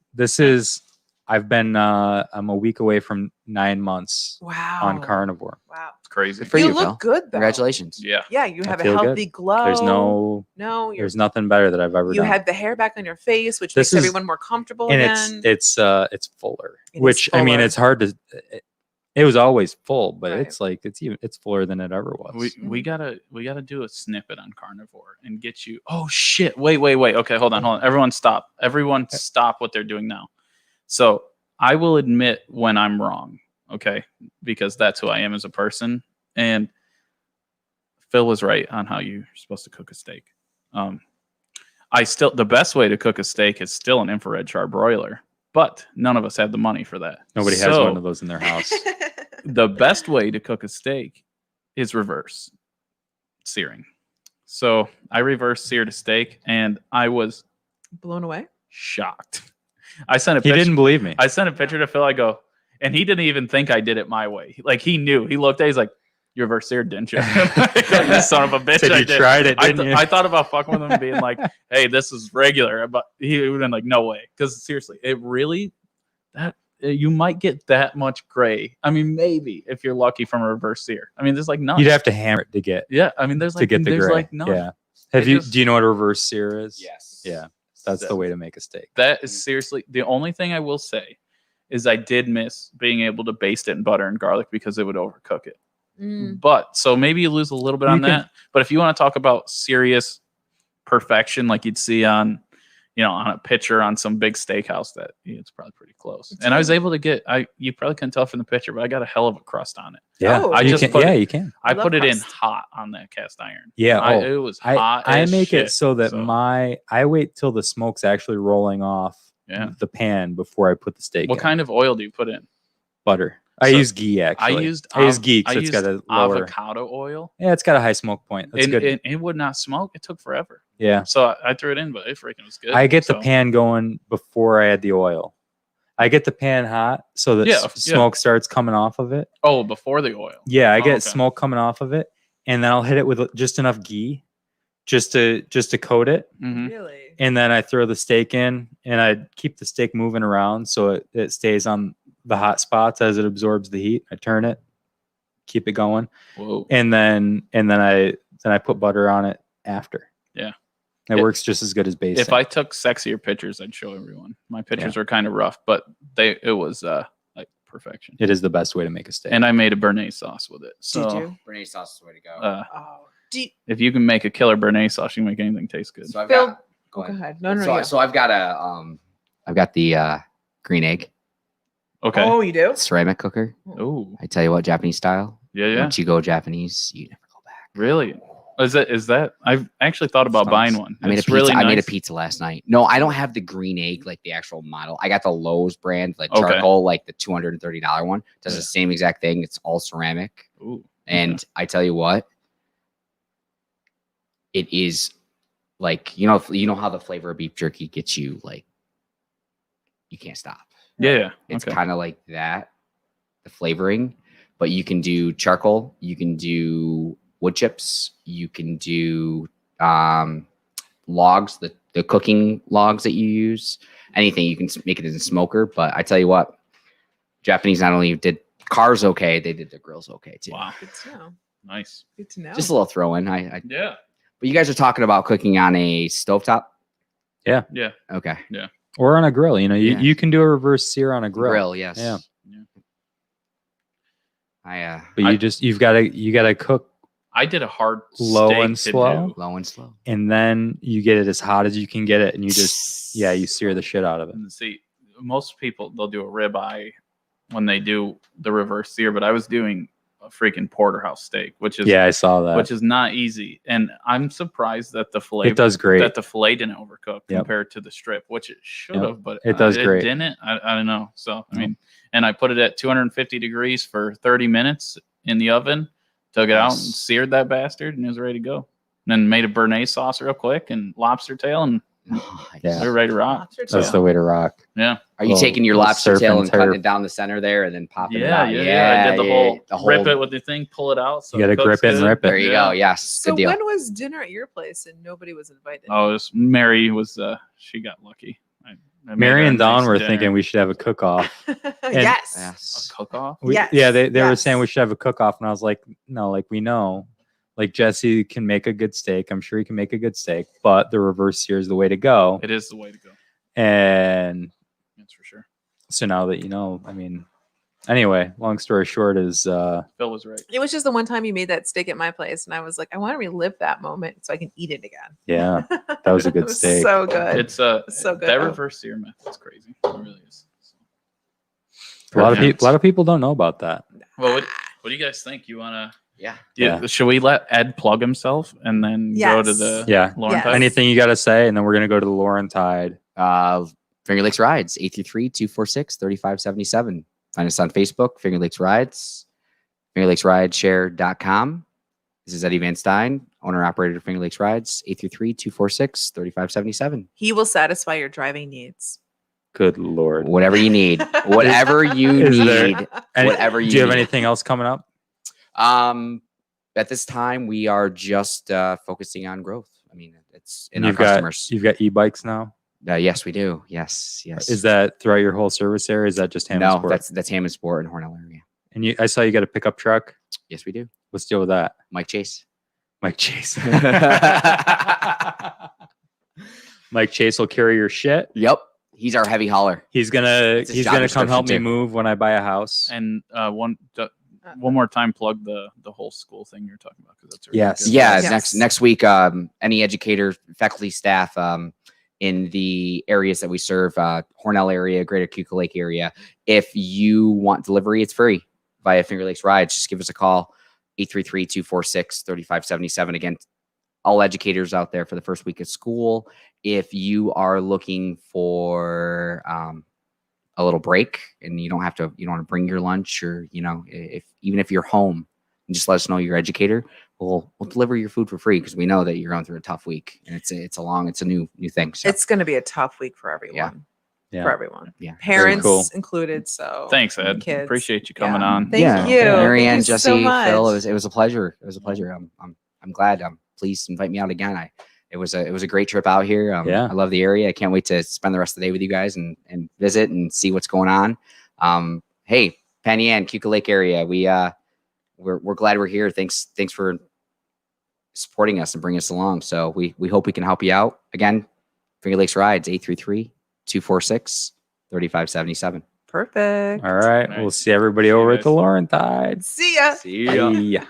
[SPEAKER 1] I've been I'm a week away from 9 months
[SPEAKER 4] Wow.
[SPEAKER 1] on carnivore.
[SPEAKER 4] Wow.
[SPEAKER 5] It's crazy.
[SPEAKER 2] For
[SPEAKER 4] you
[SPEAKER 2] you,
[SPEAKER 4] look
[SPEAKER 2] Phil.
[SPEAKER 4] good though.
[SPEAKER 2] Congratulations.
[SPEAKER 5] Yeah.
[SPEAKER 4] Yeah, you
[SPEAKER 1] I
[SPEAKER 4] have a
[SPEAKER 1] feel good.
[SPEAKER 4] healthy glow.
[SPEAKER 1] There's
[SPEAKER 4] There's
[SPEAKER 1] nothing better that I've ever
[SPEAKER 4] you
[SPEAKER 1] done.
[SPEAKER 4] had the hair back on your face, which
[SPEAKER 1] This
[SPEAKER 4] makes
[SPEAKER 1] is-
[SPEAKER 4] everyone more comfortable
[SPEAKER 1] and
[SPEAKER 4] again.
[SPEAKER 1] it's fuller.
[SPEAKER 4] It is
[SPEAKER 1] Which I mean
[SPEAKER 4] fuller.
[SPEAKER 1] it's hard to it was always full, but
[SPEAKER 4] Right.
[SPEAKER 1] it's fuller than it ever was.
[SPEAKER 5] We gotta do a snippet on carnivore and get you. Oh shit! Wait. Okay, hold on. Everyone stop. Everyone stop what they're doing now. So I will admit when I'm wrong. Okay, because that's who I am as a person. And Phil was right on how you're supposed to cook a steak. The best way to cook a steak is still an infrared char broiler, but none of us have the money for that.
[SPEAKER 1] Nobody has
[SPEAKER 5] So,
[SPEAKER 1] one of those in their house.
[SPEAKER 5] the best way to cook a steak is reverse searing. So I reverse seared a steak, and I was
[SPEAKER 4] blown away.
[SPEAKER 5] shocked. I sent a
[SPEAKER 1] He
[SPEAKER 5] picture.
[SPEAKER 1] didn't believe me.
[SPEAKER 5] I sent a picture to Phil. I go, and he didn't even think I did it my way. Like he knew. He looked at. He's like, "You reverse seared, didn't you?" You son of a bitch!
[SPEAKER 1] Said
[SPEAKER 5] I
[SPEAKER 1] you
[SPEAKER 5] did.
[SPEAKER 1] tried it, didn't you?
[SPEAKER 5] I thought about fucking with him and being like, "Hey, this is regular," but he would have been like, "No way," because seriously, it really you might get that much gray. I mean, maybe if you're lucky from a reverse sear. I mean, there's like none.
[SPEAKER 1] You'd have to hammer it to get
[SPEAKER 5] Yeah, I mean, there's like
[SPEAKER 1] to get the
[SPEAKER 5] there's
[SPEAKER 1] gray.
[SPEAKER 5] like none.
[SPEAKER 1] Yeah.
[SPEAKER 5] It
[SPEAKER 1] Do you know what a reverse sear is?
[SPEAKER 2] Yes.
[SPEAKER 1] Yeah. That's the way to make a steak.
[SPEAKER 5] That is seriously the only thing I will say is I did miss being able to baste it in butter and garlic because it would overcook it.
[SPEAKER 4] Mm.
[SPEAKER 5] But so maybe you lose a little bit
[SPEAKER 1] You
[SPEAKER 5] on
[SPEAKER 1] can-
[SPEAKER 5] that. But if you want to talk about serious perfection, like you'd see on, on a picture on some big steakhouse, that it's probably pretty close. And I was able to get, you probably couldn't tell from the picture, but I got a hell of a crust on it.
[SPEAKER 1] Yeah.
[SPEAKER 4] Oh.
[SPEAKER 5] I
[SPEAKER 1] You
[SPEAKER 5] just
[SPEAKER 1] can,
[SPEAKER 5] put
[SPEAKER 1] yeah,
[SPEAKER 5] it-
[SPEAKER 1] you can.
[SPEAKER 5] I
[SPEAKER 4] love
[SPEAKER 5] put it in
[SPEAKER 4] crust.
[SPEAKER 5] hot on that cast iron.
[SPEAKER 1] Yeah.
[SPEAKER 5] It was hot.
[SPEAKER 1] I
[SPEAKER 5] as
[SPEAKER 1] make
[SPEAKER 5] shit.
[SPEAKER 1] it so that I wait till the smoke's actually rolling off
[SPEAKER 5] Yeah.
[SPEAKER 1] the pan before I put the steak
[SPEAKER 5] What
[SPEAKER 1] in.
[SPEAKER 5] kind of oil do you put in?
[SPEAKER 1] Butter? I
[SPEAKER 5] So,
[SPEAKER 1] use ghee actually. I use ghee because it's got a lower.
[SPEAKER 5] avocado oil.
[SPEAKER 1] Yeah, it's got a high smoke point. That's
[SPEAKER 5] And
[SPEAKER 1] good.
[SPEAKER 5] it would not smoke. It took forever.
[SPEAKER 1] Yeah.
[SPEAKER 5] So I threw it in, but it freaking was good.
[SPEAKER 1] I get the
[SPEAKER 5] So,
[SPEAKER 1] pan going before I add the oil. I get the pan hot so that
[SPEAKER 5] Yeah, yeah.
[SPEAKER 1] smoke starts coming off of it.
[SPEAKER 5] Oh, before the oil.
[SPEAKER 1] Yeah, I
[SPEAKER 5] Oh,
[SPEAKER 1] get
[SPEAKER 5] okay.
[SPEAKER 1] smoke coming off of it, and then I'll hit it with just enough ghee, just to coat it,
[SPEAKER 5] Mhm.
[SPEAKER 4] Really?
[SPEAKER 1] and then I throw the steak in, and I keep the steak moving around so it stays on the hot spots as it absorbs the heat. I turn it, keep it going,
[SPEAKER 5] Whoa.
[SPEAKER 1] and then I put butter on it after.
[SPEAKER 5] Yeah.
[SPEAKER 1] It works just as good as basting.
[SPEAKER 5] If I took sexier pictures, I'd show everyone. My pictures were kind of rough, but it was like perfection.
[SPEAKER 1] it is the best way to make a steak.
[SPEAKER 5] And I made a béarnaise sauce with it. So
[SPEAKER 4] Did you?
[SPEAKER 2] Béarnaise sauce is the way to go.
[SPEAKER 4] Oh. Do you,
[SPEAKER 5] if you can make a killer béarnaise sauce, you can make anything taste good.
[SPEAKER 2] So I've
[SPEAKER 4] Phil-
[SPEAKER 2] got.
[SPEAKER 4] go
[SPEAKER 2] Go ahead.
[SPEAKER 4] ahead. No, no,
[SPEAKER 2] So,
[SPEAKER 4] no.
[SPEAKER 2] so I've got I've got the green egg
[SPEAKER 5] Okay.
[SPEAKER 4] Oh, you do?
[SPEAKER 2] ceramic cooker.
[SPEAKER 5] Oh,
[SPEAKER 2] I tell you what, Japanese style,
[SPEAKER 5] Yeah.
[SPEAKER 2] Once you go Japanese, you never go back.
[SPEAKER 5] Really? Is that? I've actually thought about buying one.
[SPEAKER 2] I made a
[SPEAKER 5] It's
[SPEAKER 2] pizza.
[SPEAKER 5] really
[SPEAKER 2] I made a
[SPEAKER 5] nice.
[SPEAKER 2] pizza last night. No, I don't have the green egg, like the actual model. I got the Lowe's brand, like
[SPEAKER 5] Okay.
[SPEAKER 2] charcoal, like the $230 one. Does
[SPEAKER 5] Yeah.
[SPEAKER 2] the same exact thing. It's all ceramic.
[SPEAKER 5] Ooh,
[SPEAKER 2] And I tell you what, it is like, you know how the flavor of beef jerky gets you, like, you can't stop.
[SPEAKER 5] yeah.
[SPEAKER 2] It's
[SPEAKER 5] Okay.
[SPEAKER 2] kind of like that, the flavoring, but you can do charcoal, you can do wood chips, you can do logs, the cooking logs that you use, anything. You can make it in a smoker. But I tell you what, Japanese not only did cars okay, they did the grills okay too.
[SPEAKER 5] Wow.
[SPEAKER 4] Good to know.
[SPEAKER 5] Nice.
[SPEAKER 4] Good to know.
[SPEAKER 2] Just a little throw in.
[SPEAKER 5] Yeah.
[SPEAKER 2] But you guys are talking about cooking on a stovetop?
[SPEAKER 5] Yeah.
[SPEAKER 2] Okay.
[SPEAKER 1] Or on a grill. You know,
[SPEAKER 2] Yeah.
[SPEAKER 1] you can do a reverse sear on a grill.
[SPEAKER 2] Yes.
[SPEAKER 1] Yeah. But you gotta cook
[SPEAKER 5] I did a hard
[SPEAKER 1] Low
[SPEAKER 5] steak
[SPEAKER 1] and
[SPEAKER 5] to
[SPEAKER 1] slow?
[SPEAKER 5] do.
[SPEAKER 2] low and slow.
[SPEAKER 1] and then you get it as hot as you can get it, and you just you sear the shit out of it.
[SPEAKER 5] And see, most people they'll do a ribeye when they do the reverse sear, but I was doing a freaking porterhouse steak, which is
[SPEAKER 1] Yeah, I saw that.
[SPEAKER 5] which is not easy. And I'm surprised that the fillet
[SPEAKER 1] It does great.
[SPEAKER 5] that the fillet didn't overcook
[SPEAKER 1] Yep.
[SPEAKER 5] compared to the strip, which it should
[SPEAKER 1] Yep.
[SPEAKER 5] have, but
[SPEAKER 1] It does
[SPEAKER 5] it
[SPEAKER 1] great.
[SPEAKER 5] didn't. I don't know. So I
[SPEAKER 1] No.
[SPEAKER 5] mean, and I put it at 250 degrees for 30 minutes in the oven, took it out and
[SPEAKER 2] Nice.
[SPEAKER 5] seared that bastard, and it was ready to go. And then made a béarnaise sauce real quick and lobster tail, and
[SPEAKER 1] Yeah.
[SPEAKER 5] we were ready to rock.
[SPEAKER 4] Lobster
[SPEAKER 1] That's
[SPEAKER 4] tail.
[SPEAKER 1] the way to rock.
[SPEAKER 5] Yeah.
[SPEAKER 2] Are you
[SPEAKER 1] Little-
[SPEAKER 2] taking your
[SPEAKER 1] little
[SPEAKER 2] lobster
[SPEAKER 1] surf
[SPEAKER 2] tail
[SPEAKER 1] and
[SPEAKER 2] and cutting
[SPEAKER 1] turf.
[SPEAKER 2] it down the center there and then popping it
[SPEAKER 5] Yeah,
[SPEAKER 2] out?
[SPEAKER 5] I did the whole rip
[SPEAKER 2] whole-
[SPEAKER 5] it with the thing, pull it out. So
[SPEAKER 1] You gotta
[SPEAKER 5] it cooks
[SPEAKER 1] grip it and
[SPEAKER 5] good.
[SPEAKER 1] rip it.
[SPEAKER 2] There you go. Yes.
[SPEAKER 4] So
[SPEAKER 2] Good deal.
[SPEAKER 4] when was dinner at your place and nobody was invited?
[SPEAKER 5] Oh, Mary was she got lucky. I made
[SPEAKER 1] Mary
[SPEAKER 5] her a
[SPEAKER 1] and Dawn
[SPEAKER 5] nice
[SPEAKER 1] were
[SPEAKER 5] dinner.
[SPEAKER 1] thinking we should have a cook-off.
[SPEAKER 4] Yes.
[SPEAKER 5] A
[SPEAKER 2] Yes.
[SPEAKER 5] cook off.
[SPEAKER 4] Yes,
[SPEAKER 1] They were saying
[SPEAKER 4] yes.
[SPEAKER 1] we should have a cook-off, and I was like, no, like we know, like Jesse can make a good steak. I'm sure he can make a good steak, but the reverse sear is the way to go.
[SPEAKER 5] It is the way to go.
[SPEAKER 1] And
[SPEAKER 5] That's for sure.
[SPEAKER 1] so now that you know, I mean, anyway, long story short is
[SPEAKER 5] Phil was right.
[SPEAKER 4] It was just the one time you made that steak at my place, and I was like, I want to relive that moment so I can eat it again.
[SPEAKER 1] yeah, that was a good
[SPEAKER 4] It was
[SPEAKER 1] steak.
[SPEAKER 4] So good.
[SPEAKER 5] It's
[SPEAKER 4] so good.
[SPEAKER 5] That reverse sear method is crazy. It really is.
[SPEAKER 1] a lot of
[SPEAKER 5] Perfect.
[SPEAKER 1] people don't know about that.
[SPEAKER 5] Well, what do you guys think? You wanna?
[SPEAKER 2] Yeah.
[SPEAKER 1] Yeah.
[SPEAKER 5] Should we let Ed plug himself and then go to
[SPEAKER 4] Yes.
[SPEAKER 5] the
[SPEAKER 1] Yeah.
[SPEAKER 5] Lauren
[SPEAKER 4] Yes.
[SPEAKER 5] Tide?
[SPEAKER 1] Anything you got to say, and then we're gonna go to the Laurentide.
[SPEAKER 2] Finger Lakes Rides, 833-246-3577. Find us on Facebook, Finger Lakes Rides, fingerlakesrideshare.com. This is Eddie VanStine, owner operator of Finger Lakes Rides, 833-246-3577.
[SPEAKER 4] He will satisfy your driving needs.
[SPEAKER 1] Good lord.
[SPEAKER 2] Whatever you need. Whatever you
[SPEAKER 1] Is there-
[SPEAKER 2] need.
[SPEAKER 1] Any-
[SPEAKER 2] Whatever
[SPEAKER 1] do you have
[SPEAKER 2] need.
[SPEAKER 1] anything else coming up?
[SPEAKER 2] At this time, we are just focusing on growth. I mean, it's in
[SPEAKER 1] You've
[SPEAKER 2] our
[SPEAKER 1] got
[SPEAKER 2] customers.
[SPEAKER 1] you've got e-bikes now.
[SPEAKER 2] Yes, we do. Yes.
[SPEAKER 1] Is that throughout your whole service area? Is that just Hammond
[SPEAKER 2] no?
[SPEAKER 1] Sport?
[SPEAKER 2] That's Hammond Sport and Hornell area.
[SPEAKER 1] And I saw you got a pickup truck.
[SPEAKER 2] Yes, we do.
[SPEAKER 1] Let's deal with that.
[SPEAKER 2] Mike Chase.
[SPEAKER 1] Mike Chase. Mike Chase will carry your shit.
[SPEAKER 2] Yep, he's our heavy hauler.
[SPEAKER 1] He's gonna
[SPEAKER 2] It's his job
[SPEAKER 1] come help me
[SPEAKER 2] description, too.
[SPEAKER 1] move when I buy a house.
[SPEAKER 5] And one more time, plug the whole school thing you're talking about, because that's really
[SPEAKER 1] Yes.
[SPEAKER 5] good.
[SPEAKER 2] Yeah,
[SPEAKER 4] Yes.
[SPEAKER 2] next week, any educator, faculty, staff in the areas that we serve, Hornell area, Greater Cuca Lake area, if you want delivery, it's free via Finger Lakes Rides. Just give us a call, 833-246-3577. Again, all educators out there for the first week of school. If you are looking for a little break and you don't want to bring your lunch, or even if you're home, and just let us know you're educator, we'll deliver your food for free, because we know that you're going through a tough week, and it's a new thing. So
[SPEAKER 4] It's going to be a tough week for everyone.
[SPEAKER 1] Yeah.
[SPEAKER 4] For everyone.
[SPEAKER 2] yeah,
[SPEAKER 4] Parents
[SPEAKER 1] cool.
[SPEAKER 4] included. So
[SPEAKER 5] Thanks, Ed.
[SPEAKER 4] Kids.
[SPEAKER 5] Appreciate you coming
[SPEAKER 4] Yeah.
[SPEAKER 5] on.
[SPEAKER 4] Thank
[SPEAKER 2] yeah.
[SPEAKER 4] you.
[SPEAKER 2] Marianne,
[SPEAKER 4] Thank you
[SPEAKER 2] Jesse,
[SPEAKER 4] so much.
[SPEAKER 2] Phil, it was a pleasure. It was a pleasure. I'm glad. Please invite me out again. It was a great trip out here.
[SPEAKER 1] Yeah.
[SPEAKER 2] I love the area. I can't wait to spend the rest of the day with you guys and visit and see what's going on. Hey, Penny Ann, Cuca Lake area. We're glad we're here. Thanks for supporting us and bringing us along. So we hope we can help you out. Again, Finger Lakes Rides, 833-246-3577.
[SPEAKER 4] Perfect.
[SPEAKER 1] All right.
[SPEAKER 5] All right.
[SPEAKER 1] We'll see everybody
[SPEAKER 5] See you
[SPEAKER 1] over at
[SPEAKER 5] guys.
[SPEAKER 1] the Laurentide.
[SPEAKER 4] See ya.
[SPEAKER 2] See
[SPEAKER 1] Bye.